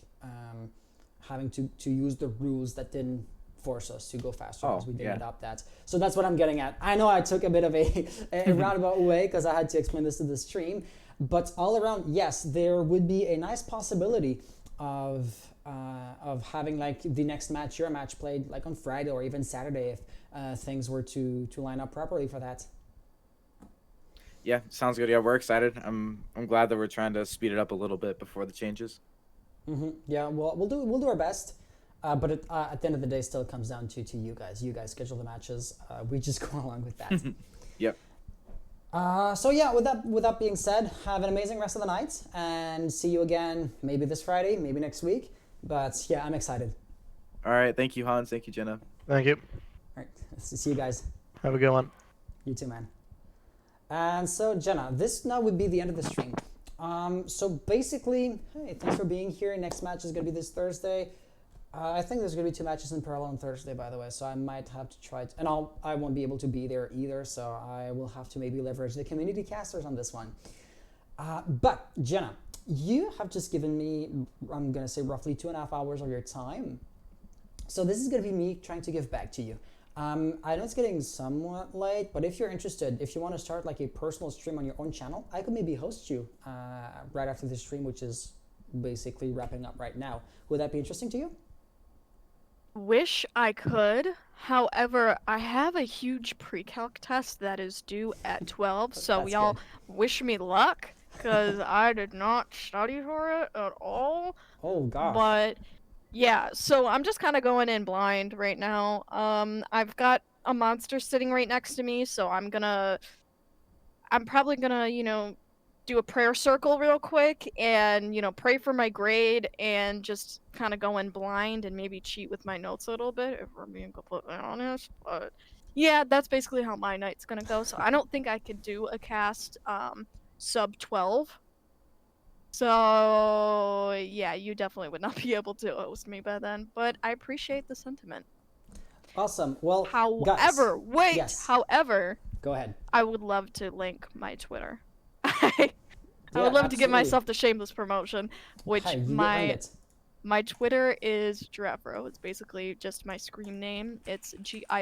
having to use the rules that didn't force us to go faster because we didn't adopt that. So that's what I'm getting at. I know I took a bit of a roundabout way because I had to explain this to the stream, but all around, yes, there would be a nice possibility of having the next match, your match, played on Friday or even Saturday if things were to line up properly for that. Yeah, sounds good. Yeah, we're excited. I'm glad that we're trying to speed it up a little bit before the changes. Yeah, well, we'll do our best, but at the end of the day, still comes down to you guys. You guys schedule the matches. We just go along with that. Yep. So yeah, with that being said, have an amazing rest of the night, and see you again maybe this Friday, maybe next week. But yeah, I'm excited. All right. Thank you, Hans. Thank you, Jenna. Thank you. All right, see you guys. Have a good one. You too, man. And so, Jenna, this now would be the end of the stream. So basically, hey, thanks for being here. Next match is going to be this Thursday. I think there's going to be 2 matches in parallel on Thursday, by the way, so I might have to try it. And I won't be able to be there either, so I will have to maybe leverage the community casters on this one. But, Jenna, you have just given me, I'm going to say, roughly 2.5 hours of your time. So this is going to be me trying to give back to you. I know it's getting somewhat late, but if you're interested, if you want to start a personal stream on your own channel, I could maybe host you right after the stream, which is basically wrapping up right now. Would that be interesting to you? Wish I could. However, I have a huge pre-calc test that is due at 12, so That's y'all good. wish me luck, because I did not study for it at all. Oh, gosh. But yeah, so I'm just kind of going in blind right now. I've got a monster sitting right next to me, so I'm probably gonna, do a prayer circle real quick and, pray for my grade and just kind of go in blind and maybe cheat with my notes a little bit, if we're being completely honest. But yeah, that's basically how my night's gonna go. So I don't think I could do a cast sub 12. So, yeah, you definitely would not be able to host me by then, but I appreciate the sentiment. Awesome. Well, however, guys, wait, yes. however, Go ahead. I would love to link my Twitter. I Yeah, would love to give absolutely. myself the shameless promotion, which Hey, you earned it. my Twitter is Giraffero. It's basically just my screen name. It's GIRAFFERO.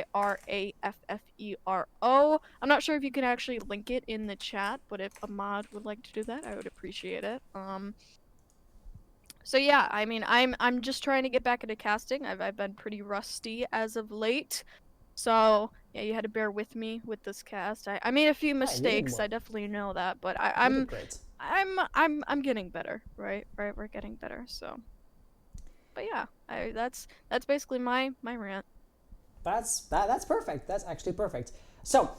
I'm not sure if you can actually link it in the chat, but if Ahmad would like to do that, I would appreciate it. So yeah, I mean, I'm just trying to get back into casting. I've been pretty rusty as of late. So yeah, you had to bear with me with this cast. I made a few Yeah, you did mistakes. I well. definitely know that, but You did great. I'm getting better, right? Right, we're getting better. So, but yeah, that's basically my rant. That's perfect. That's actually perfect. So,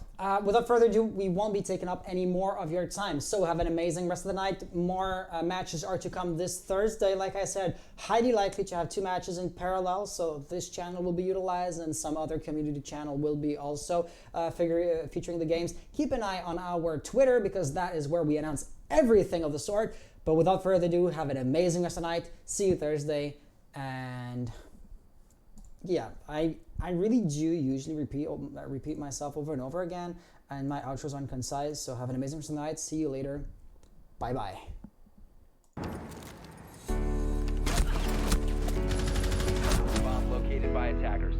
without further ado, we won't be taking up any more of your time. So, have an amazing rest of the night. More matches are to come this Thursday. Like I said, highly likely to have 2 matches in parallel. So, this channel will be utilized, and some other community channel will be also featuring the games. Keep an eye on our Twitter because that is where we announce everything of the sort. But without further ado, have an amazing rest of the night. See you Thursday, and yeah, I really do usually repeat myself over and over again, and my outros aren't concise. So have an amazing rest of the night. See you later. Bye bye. Bomb located by attackers.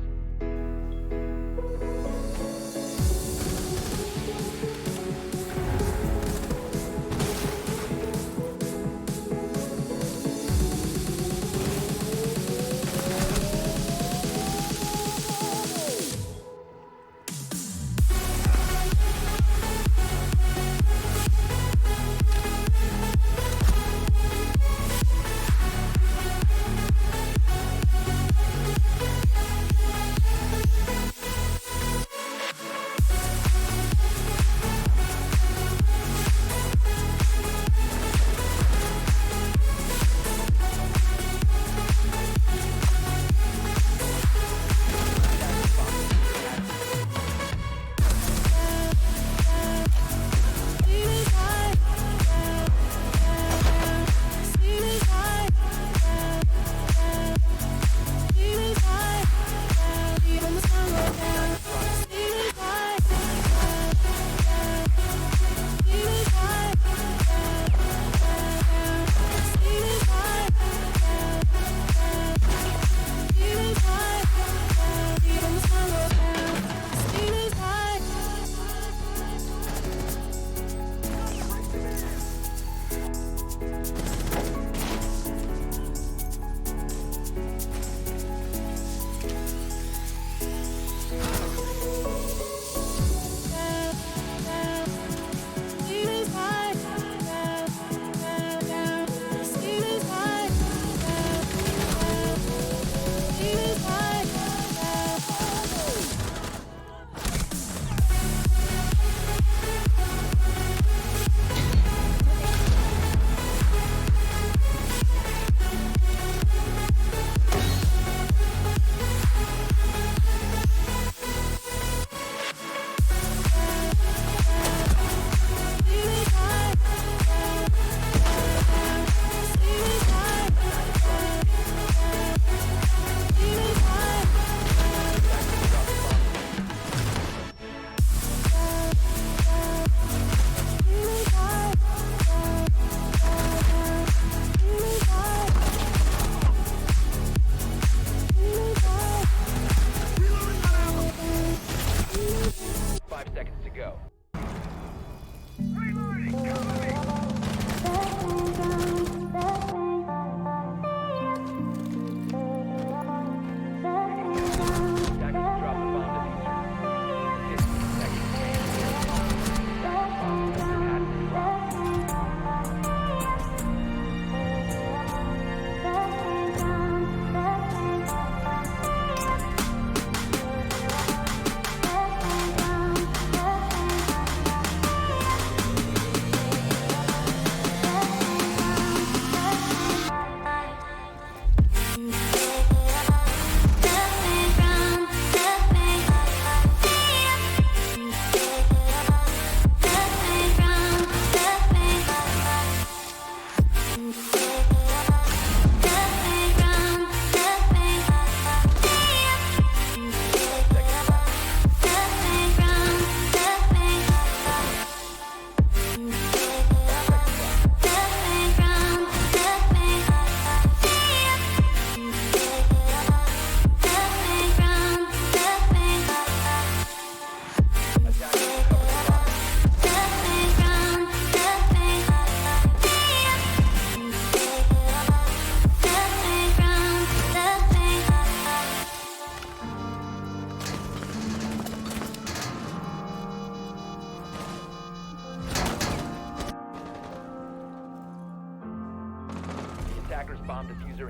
Attackers bomb diffuser.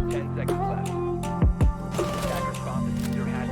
10 seconds left. Attackers bomb diffuser has.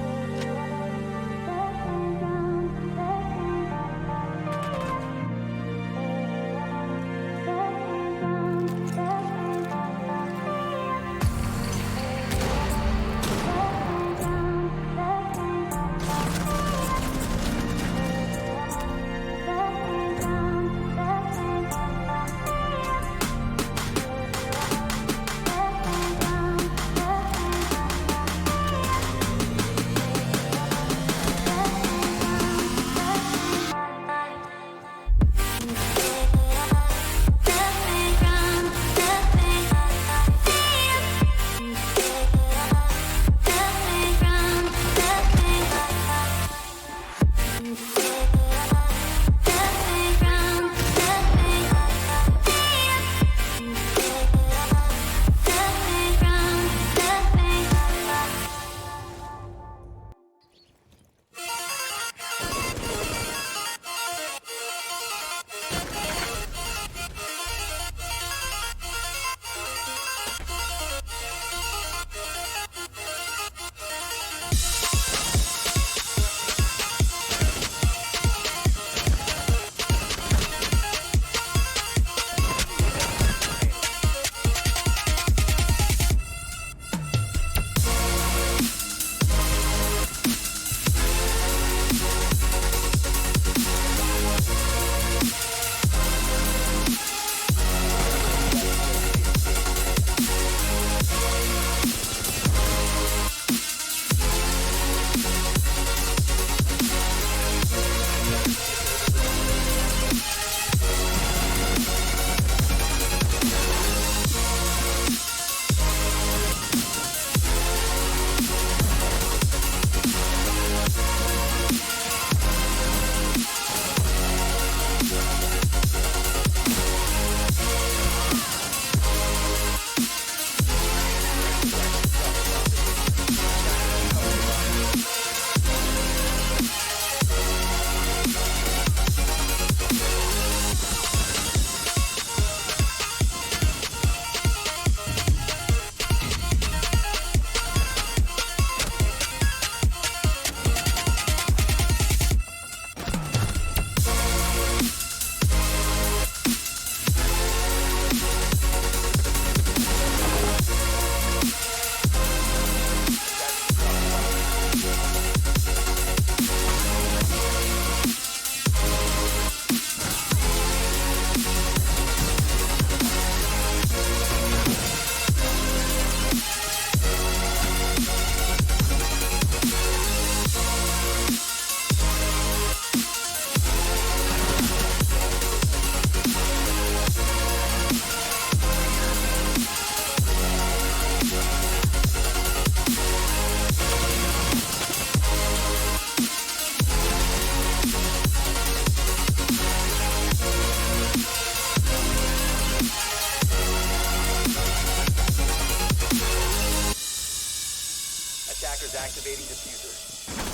Attackers activating diffuser.